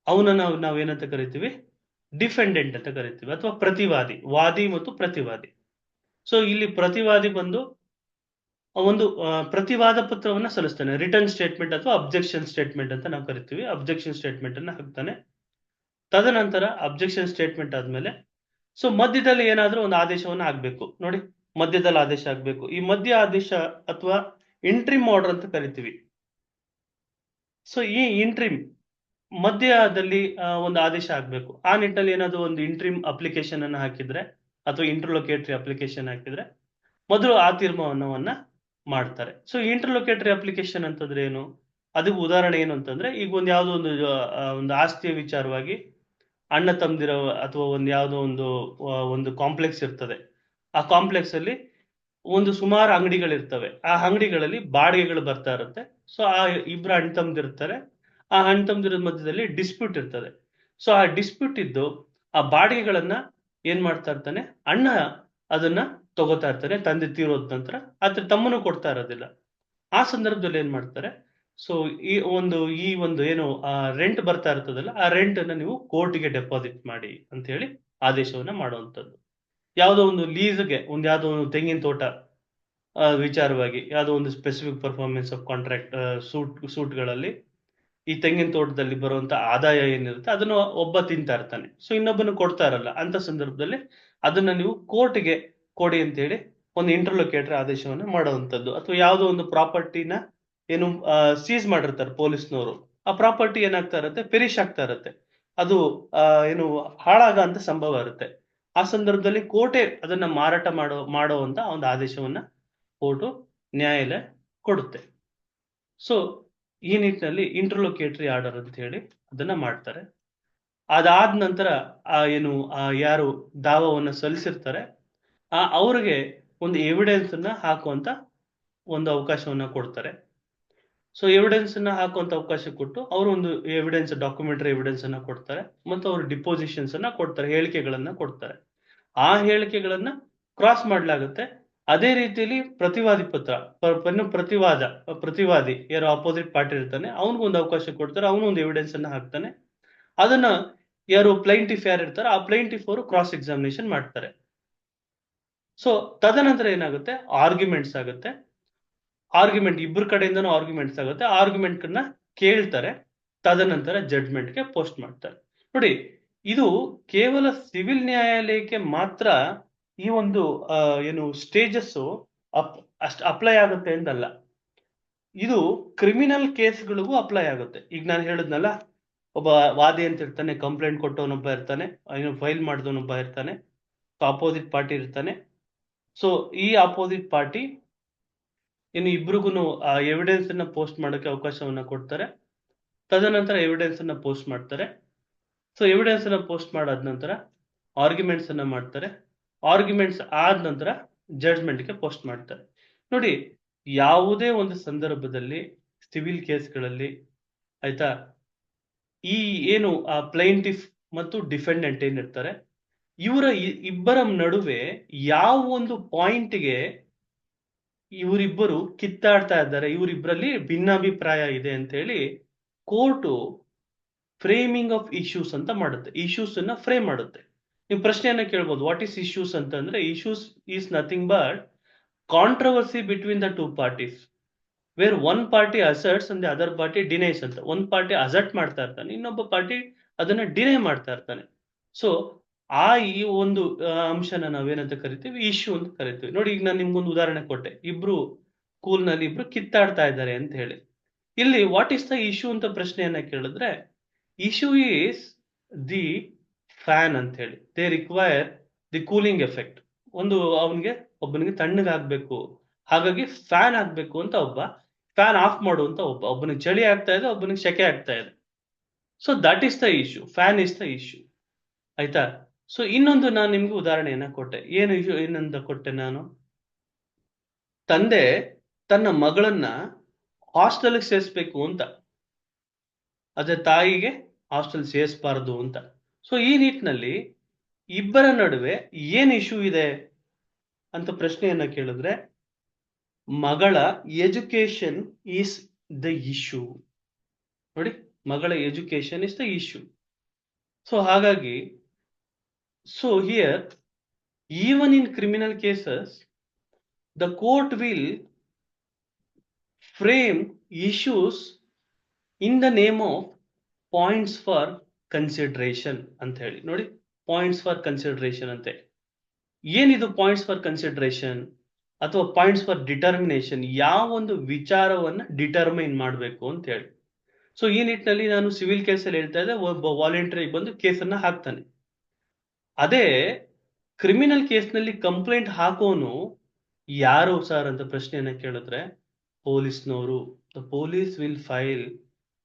ಅವನನ್ನ ನಾವೇನಂತ ಕರಿತೀವಿ, ಡಿಫೆಂಡೆಂಟ್ ಅಂತ ಕರಿತೀವಿ, ಅಥವಾ ಪ್ರತಿವಾದಿ, ವಾದಿ ಮತ್ತು ಪ್ರತಿವಾದಿ. ಸೊ ಇಲ್ಲಿ ಪ್ರತಿವಾದಿ ಬಂದು ಒಂದು ಪ್ರತಿವಾದ ಪತ್ರವನ್ನ ಸಲ್ಲಿಸ್ತಾನೆ, ರಿಟರ್ನ್ ಸ್ಟೇಟ್ಮೆಂಟ್ ಅಥವಾ ಅಬ್ಜೆಕ್ಷನ್ ಸ್ಟೇಟ್ಮೆಂಟ್ ಅಂತ ನಾವು ಕರಿತೀವಿ. ಅಬ್ಜೆಕ್ಷನ್ ಸ್ಟೇಟ್ಮೆಂಟ್ ಅನ್ನ ಹಾಕ್ತಾನೆ. ತದನಂತರ ಅಬ್ಜೆಕ್ಷನ್ ಸ್ಟೇಟ್ಮೆಂಟ್ ಆದ್ಮೇಲೆ ಸೊ ಮಧ್ಯದಲ್ಲಿ ಏನಾದ್ರೂ ಒಂದು ಆದೇಶವನ್ನ ಆಗ್ಬೇಕು ನೋಡಿ, ಮಧ್ಯದಲ್ಲಿ ಆದೇಶ ಆಗ್ಬೇಕು. ಈ ಮಧ್ಯ ಆದೇಶ ಅಥವಾ ಇಂಟ್ರಿಮ್ ಆರ್ಡರ್ ಅಂತ ಕರಿತೀವಿ. ಸೊ ಈ ಇಂಟ್ರಿಮ್ ಮಧ್ಯದಲ್ಲಿ ಒಂದು ಆದೇಶ ಆಗ್ಬೇಕು. ಆ ನಿಟ್ಟಿನಲ್ಲಿ ಏನಾದ್ರು ಒಂದು ಇಂಟ್ರಿಮ್ ಅಪ್ಲಿಕೇಶನ್ ಅನ್ನ ಹಾಕಿದ್ರೆ ಅಥವಾ ಇಂಟರ್ಲೊಕೇಟರಿ ಅಪ್ಲಿಕೇಶನ್ ಹಾಕಿದ್ರೆ ಮೊದಲು ಆ ತೀರ್ಮಾನವನ್ನ ಮಾಡ್ತಾರೆ. ಸೊ ಇಂಟರ್ಲೊಕೇಟರಿ ಅಪ್ಲಿಕೇಶನ್ ಅಂತಂದ್ರೆ ಏನು, ಅದಕ್ಕೆ ಉದಾಹರಣೆ ಏನು ಅಂತಂದ್ರೆ, ಈಗ ಒಂದು ಯಾವುದೋ ಒಂದು ಆಸ್ತಿಯ ವಿಚಾರವಾಗಿ ಅಣ್ಣ ತಮ್ಮದಿರೋ ಅಥವಾ ಒಂದು ಯಾವುದೋ ಒಂದು ಕಾಂಪ್ಲೆಕ್ಸ್ ಇರ್ತದೆ. ಆ ಕಾಂಪ್ಲೆಕ್ಸ್ ಅಲ್ಲಿ ಒಂದು ಸುಮಾರು ಅಂಗಡಿಗಳಿರ್ತವೆ. ಆ ಅಂಗಡಿಗಳಲ್ಲಿ ಬಾಡಿಗೆಗಳು ಬರ್ತಾ ಇರುತ್ತೆ. ಸೊ ಆ ಇಬ್ರು ಅಣ್ಣ ತಮ್ಮದಿರ್ತಾರೆ. ಆ ಅಣ್ಣ ತಮ್ಮದಿರ ಮಧ್ಯದಲ್ಲಿ ಡಿಸ್ಪ್ಯೂಟ್ ಇರ್ತದೆ. ಸೊ ಆ ಡಿಸ್ಪ್ಯೂಟ್ ಇದ್ದು ಆ ಬಾಡಿಗೆಗಳನ್ನ ಏನ್ ಮಾಡ್ತಾ ಇರ್ತಾನೆ, ಅಣ್ಣ ಅದನ್ನ ತಗೋತಾ ಇರ್ತಾನೆ ತಂದೆ ತೀರೋದ ನಂತರ. ಆದ್ರೆ ತಮ್ಮನು ಕೊಡ್ತಾ ಇರೋದಿಲ್ಲ. ಆ ಸಂದರ್ಭದಲ್ಲಿ ಏನ್ ಮಾಡ್ತಾರೆ, ಸೊ ಈ ಒಂದು ಏನು ರೆಂಟ್ ಬರ್ತಾ ಇರ್ತದಲ್ಲ, ಆ ರೆಂಟ್ ಅನ್ನ ನೀವು ಕೋರ್ಟ್ಗೆ ಡೆಪಾಸಿಟ್ ಮಾಡಿ ಅಂತ ಹೇಳಿ ಆದೇಶವನ್ನ ಮಾಡುವಂಥದ್ದು. ಯಾವುದೋ ಒಂದು ಲೀಸ್ಗೆ ಯಾವ್ದೋ ಒಂದು ತೆಂಗಿನ ತೋಟ ವಿಚಾರವಾಗಿ ಯಾವುದೋ ಒಂದು ಸ್ಪೆಸಿಫಿಕ್ ಪರ್ಫಾರ್ಮೆನ್ಸ್ ಆಫ್ ಕಾಂಟ್ರಾಕ್ಟ್ ಸೂಟ್ಗಳಲ್ಲಿ ಈ ತೆಂಗಿನ ತೋಟದಲ್ಲಿ ಬರುವಂತ ಆದಾಯ ಏನಿರುತ್ತೆ ಅದನ್ನು ಒಬ್ಬ ತಿಂತಾ ಇರ್ತಾನೆ. ಸೊ ಇನ್ನೊಬ್ಬನು ಕೊಡ್ತಾ ಇರಲ್ಲ. ಅಂತ ಸಂದರ್ಭದಲ್ಲಿ ಅದನ್ನ ನೀವು ಕೋರ್ಟ್ಗೆ ಕೊಡಿ ಅಂತ ಹೇಳಿ ಒಂದು ಇಂಟರ್ಲೊಕೇಟರ್ ಆದೇಶವನ್ನ ಮಾಡುವಂಥದ್ದು. ಅಥವಾ ಯಾವುದೋ ಒಂದು ಪ್ರಾಪರ್ಟಿನ ಏನು ಸೀಸ್ ಮಾಡಿರ್ತಾರೆ ಪೊಲೀಸ್ನವರು, ಆ ಪ್ರಾಪರ್ಟಿ ಏನಾಗ್ತಾ ಇರುತ್ತೆ, ಪೆರಿಶ್ ಆಗ್ತಾ ಇರುತ್ತೆ. ಅದು ಏನು ಹಾಳಾಗಂತ ಸಂಭವ ಇರುತ್ತೆ. ಆ ಸಂದರ್ಭದಲ್ಲಿ ಕೋರ್ಟೆ ಅದನ್ನ ಮಾರಾಟ ಮಾಡುವಂತ ಒಂದು ಆದೇಶವನ್ನ ಕೋರ್ಟು, ನ್ಯಾಯಾಲಯ ಕೊಡುತ್ತೆ. ಸೊ ಈ ನಿಟ್ಟಿನಲ್ಲಿ ಇಂಟರ್ಲೊಕೇಟರಿ ಆರ್ಡರ್ ಅಂತ ಹೇಳಿ ಅದನ್ನ ಮಾಡ್ತಾರೆ. ಅದಾದ ನಂತರ ಯಾರು ದಾವವನ್ನ ಸಲ್ಲಿಸಿರ್ತಾರೆ ಅವ್ರಿಗೆ ಒಂದು ಎವಿಡೆನ್ಸ್ ಅನ್ನ ಹಾಕುವಂತ ಒಂದು ಅವಕಾಶವನ್ನ ಕೊಡ್ತಾರೆ. ಸೊ ಎವಿಡೆನ್ಸ್ ಅನ್ನ ಹಾಕುವಂತ ಅವಕಾಶ ಕೊಟ್ಟು ಅವರು ಒಂದು ಎವಿಡೆನ್ಸ್, ಡಾಕ್ಯುಮೆಂಟರಿ ಎವಿಡೆನ್ಸ್ ಅನ್ನ ಕೊಡ್ತಾರೆ ಮತ್ತು ಅವರು ಡಿಪೋಸಿಷನ್ಸ್ ಅನ್ನ ಕೊಡ್ತಾರೆ, ಹೇಳಿಕೆಗಳನ್ನ ಕೊಡ್ತಾರೆ. ಆ ಹೇಳಿಕೆಗಳನ್ನ ಕ್ರಾಸ್ ಮಾಡ್ಲಾಗುತ್ತೆ. ಅದೇ ರೀತಿಯಲ್ಲಿ ಪ್ರತಿವಾದಿ ಪತ್ರ, ಪ್ರತಿವಾದಿ ಯಾರು ಅಪೋಸಿಟ್ ಪಾರ್ಟಿ ಇರ್ತಾನೆ ಅವನಿಗೆ ಒಂದು ಅವಕಾಶ ಕೊಡ್ತಾರೆ. ಅವನು ಒಂದು ಎವಿಡೆನ್ಸ್ ಅನ್ನ ಹಾಕ್ತಾನೆ. ಅದನ್ನ ಯಾರು ಪ್ಲೈಂಟಿಫ್ ಯಾರು ಇರ್ತಾರೆ ಆ ಪ್ಲೈಂಟಿಫ್ ಅವರು ಕ್ರಾಸ್ ಎಕ್ಸಾಮಿನೇಷನ್ ಮಾಡ್ತಾರೆ. ಸೊ ತದನಂತರ ಏನಾಗುತ್ತೆ, ಆರ್ಗ್ಯುಮೆಂಟ್ಸ್ ಆಗುತ್ತೆ. ಆರ್ಗ್ಯುಮೆಂಟ್ ಇಬ್ಬರ ಕಡೆಯಿಂದನೂ ಆರ್ಗ್ಯುಮೆಂಟ್ಸ್ ಆಗುತ್ತೆ. ಆರ್ಗ್ಯುಮೆಂಟ್ ಅನ್ನ ಕೇಳ್ತಾರೆ. ತದನಂತರ ಜಡ್ಜ್ಮೆಂಟ್ಗೆ ಪೋಸ್ಟ್ ಮಾಡ್ತಾರೆ. ನೋಡಿ, ಇದು ಕೇವಲ ಸಿವಿಲ್ ನ್ಯಾಯಾಲಯಕ್ಕೆ ಮಾತ್ರ ಈ ಒಂದು ಸ್ಟೇಜಸ್ ಅಪ್ಲೈ ಆಗುತ್ತೆ ಎಂದಲ್ಲ, ಇದು ಕ್ರಿಮಿನಲ್ ಕೇಸ್ಗಳಿಗೂ ಅಪ್ಲೈ ಆಗುತ್ತೆ. ಈಗ ನಾನು ಹೇಳಿದ್ನಲ್ಲ, ಒಬ್ಬ ವಾದಿ ಅಂತ ಇರ್ತಾನೆ, ಕಂಪ್ಲೇಂಟ್ ಕೊಟ್ಟವನೊಬ್ಬ ಇರ್ತಾನೆ, ಫೈಲ್ ಮಾಡಿದವನೊಬ್ಬ ಇರ್ತಾನೆ, ಅಪೋಸಿಟ್ ಪಾರ್ಟಿ ಇರ್ತಾನೆ. ಸೊ ಈ ಅಪೋಸಿಟ್ ಪಾರ್ಟಿ ಇಬ್ರಿಗೂ ಎವಿಡೆನ್ಸ್ ಅನ್ನ ಪೋಸ್ಟ್ ಮಾಡೋಕೆ ಅವಕಾಶವನ್ನ ಕೊಡ್ತಾರೆ. ತದನಂತರ ಎವಿಡೆನ್ಸ್ ಅನ್ನ ಪೋಸ್ಟ್ ಮಾಡ್ತಾರೆ. ಸೊ ಎವಿಡೆನ್ಸ್ ಅನ್ನ ಪೋಸ್ಟ್ ಮಾಡಾದ ನಂತರ ಆರ್ಗ್ಯುಮೆಂಟ್ಸ್ ಅನ್ನ ಮಾಡ್ತಾರೆ. ಆರ್ಗ್ಯುಮೆಂಟ್ಸ್ ಆದ ನಂತರ ಜಡ್ಜ್ಮೆಂಟ್ಗೆ ಪೋಸ್ಟ್ ಮಾಡ್ತಾರೆ. ನೋಡಿ, ಯಾವುದೇ ಒಂದು ಸಂದರ್ಭದಲ್ಲಿ ಸಿವಿಲ್ ಕೇಸ್ಗಳಲ್ಲಿ ಆಯ್ತಾ, ಈ ಪ್ಲೈಂಟಿಫ್ ಮತ್ತು ಡಿಫೆಂಡೆಂಟ್ ಏನಿರ್ತಾರೆ ಇವರ ಇಬ್ಬರ ನಡುವೆ ಯಾವ ಒಂದು ಪಾಯಿಂಟ್ಗೆ ಇವರಿಬ್ಬರು ಕಿತ್ತಾಡ್ತಾ ಇದ್ದಾರೆ, ಇವರಿಬ್ಬರಲ್ಲಿ ಭಿನ್ನಾಭಿಪ್ರಾಯ ಇದೆ ಅಂತ ಹೇಳಿ ಕೋರ್ಟು ಫ್ರೇಮಿಂಗ್ ಆಫ್ ಇಶ್ಯೂಸ್ ಅಂತ ಮಾಡುತ್ತೆ. ಇಶ್ಯೂಸ್ ಅನ್ನ ಫ್ರೇಮ್ ಮಾಡುತ್ತೆ. ನೀವು ಪ್ರಶ್ನೆಯನ್ನ ಕೇಳ್ಬೋದು, ವಾಟ್ ಈಸ್ ಇಶ್ಯೂಸ್ ಅಂತಂದ್ರೆ, issues is nothing but controversy between the two parties where one party asserts and the other party denies ಅಂತ. ಒಂದ್ ಪಾರ್ಟಿ ಅಸರ್ಟ್ ಮಾಡ್ತಾ ಇರ್ತಾನೆ, ಇನ್ನೊಬ್ಬ ಪಾರ್ಟಿ ಅದನ್ನ ಡಿನೈ ಮಾಡ್ತಾ ಇರ್ತಾನೆ. ಸೊ ಈ ಒಂದು ಅಂಶನ ನಾವೇನಂತ ಕರಿತೀವಿ, ಇಶ್ಯೂ ಅಂತ ಕರಿತೀವಿ. ನೋಡಿ, ಈಗ ನಾನು ನಿಮ್ಗೊಂದು ಉದಾಹರಣೆ ಕೊಟ್ಟೆ, ಕೂಲ್ನಲ್ಲಿ ಇಬ್ರು ಕಿತ್ತಾಡ್ತಾ ಇದ್ದಾರೆ ಅಂತ ಹೇಳಿ. ಇಲ್ಲಿ ವಾಟ್ ಈಸ್ ದ ಇಶ್ಯೂ ಅಂತ ಪ್ರಶ್ನೆಯನ್ನ ಕೇಳಿದ್ರೆ, ಇಶ್ಯೂ ಈಸ್ ದಿ ಫ್ಯಾನ್ ಅಂತ ಹೇಳಿ. They require the cooling effect. ಒಬ್ಬನಿಗೆ ತಣ್ಣಗಾಗ್ಬೇಕು, ಹಾಗಾಗಿ ಫ್ಯಾನ್ ಆಗ್ಬೇಕು ಅಂತ ಫ್ಯಾನ್ ಆಫ್ ಮಾಡುವಂತ ಒಬ್ಬನಿಗೆ ಚಳಿ ಆಗ್ತಾ ಇದೆ, ಒಬ್ಬನಿಗೆ ಸೆಕೆ ಆಗ್ತಾ ಇದೆ. So that is the issue, fan is the issue. ಆಯ್ತಾ? ಸೊ ಇನ್ನೊಂದು ನಾನು ನಿಮ್ಗೆ ಉದಾಹರಣೆಯನ್ನ ಕೊಟ್ಟೆ. ಏನಂತ ಕೊಟ್ಟೆ ನಾನು, ತಂದೆ ತನ್ನ ಮಗಳನ್ನ ಹಾಸ್ಟೆಲ್ಗೆ ಸೇರಿಸ್ಬೇಕು ಅಂತ, ಅದೇ ತಾಯಿಗೆ ಹಾಸ್ಟೆಲ್ ಸೇರಿಸಬಾರದು ಅಂತ. ಸೊ ಈ ನಿಟ್ಟಿನಲ್ಲಿ ಇಬ್ಬರ ನಡುವೆ ಏನ್ ಇಶ್ಯೂ ಇದೆ ಅಂತ ಪ್ರಶ್ನೆಯನ್ನ ಕೇಳಿದ್ರೆ, ಮಗಳ ಎಜುಕೇಶನ್ ಈಸ್ ದ ಇಶ್ಯೂ. ನೋಡಿ, ಮಗಳ education is the issue. So ಹಾಗಾಗಿ, so here even in criminal cases, the court will frame issues in the name of points for consideration ಅಂತ ಹೇಳಿ. ನೋಡಿ, ಪಾಯಿಂಟ್ಸ್ ಫಾರ್ ಕನ್ಸಿಡರೇಷನ್ ಅಂತೆ. ಏನಿದು ಪಾಯಿಂಟ್ಸ್ ಫಾರ್ ಕನ್ಸಿಡರೇಷನ್ ಅಥವಾ points for determination? ಯಾವ ಒಂದು ವಿಚಾರವನ್ನ ಡಿಟರ್ಮೈನ್ ಮಾಡಬೇಕು ಅಂತ ಹೇಳಿ. ಸೊ ಈ ನಿಟ್ಟಿನಲ್ಲಿ ನಾನು ಸಿವಿಲ್ ಕೇಸಲ್ಲಿ ಹೇಳ್ತಾ ಇದ್ದೆ, ಒಬ್ಬ ವಾಲಂಟರಿ ಬಂದು ಕೇಸನ್ನ ಹಾಕ್ತಾನೆ. ಅದೇ ಕ್ರಿಮಿನಲ್ ಕೇಸ್ನಲ್ಲಿ ಕಂಪ್ಲೇಂಟ್ ಹಾಕೋನು ಯಾರು ಸರ್ ಅಂತ ಪ್ರಶ್ನೆಯನ್ನ ಕೇಳಿದ್ರೆ, ಪೊಲೀಸ್ನವರು. The police will file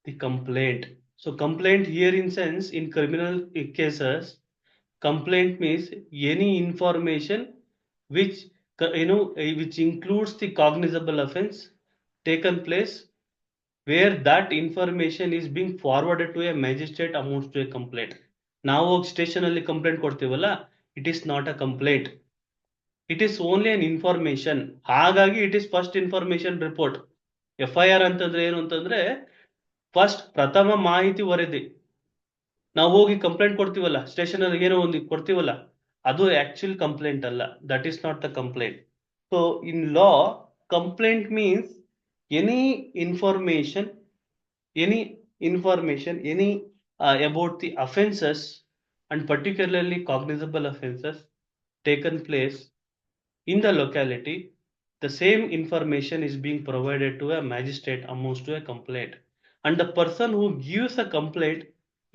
the complaint. So complaint here in sense, in criminal cases, complaint means any information which which includes the cognizable offense taken place, where that information is being forwarded to a magistrate amounts to a complaint. ನಾವು ಹೋಗಿ station ಅಲ್ಲಿ complaint ಕೊಡ್ತೀವಲ್ಲ, it is not a complaint, it is only an information. ಹಾಗಾಗಿ it is first information report. FIR ಅಂತಂದ್ರೆ ಏನು ಅಂತಂದ್ರೆ, first ಪ್ರಥಮ ಮಾಹಿತಿ ವರದಿ. ನಾವು ಹೋಗಿ ಕಂಪ್ಲೇಂಟ್ ಕೊಡ್ತೀವಲ್ಲ ಸ್ಟೇಷನ್ ಅಲ್ಲಿ, ಏನೋ ಒಂದು ಕೊಡ್ತೀವಲ್ಲ, ಅದು ಆಕ್ಚುಲ್ ಕಂಪ್ಲೇಂಟ್ ಅಲ್ಲ. That is not the complaint. So in law, complaint means any information about the offenses, and particularly cognizable offenses taken place in the locality. The same information is being provided to a magistrate amounts to a complaint. And the person who gives a complaint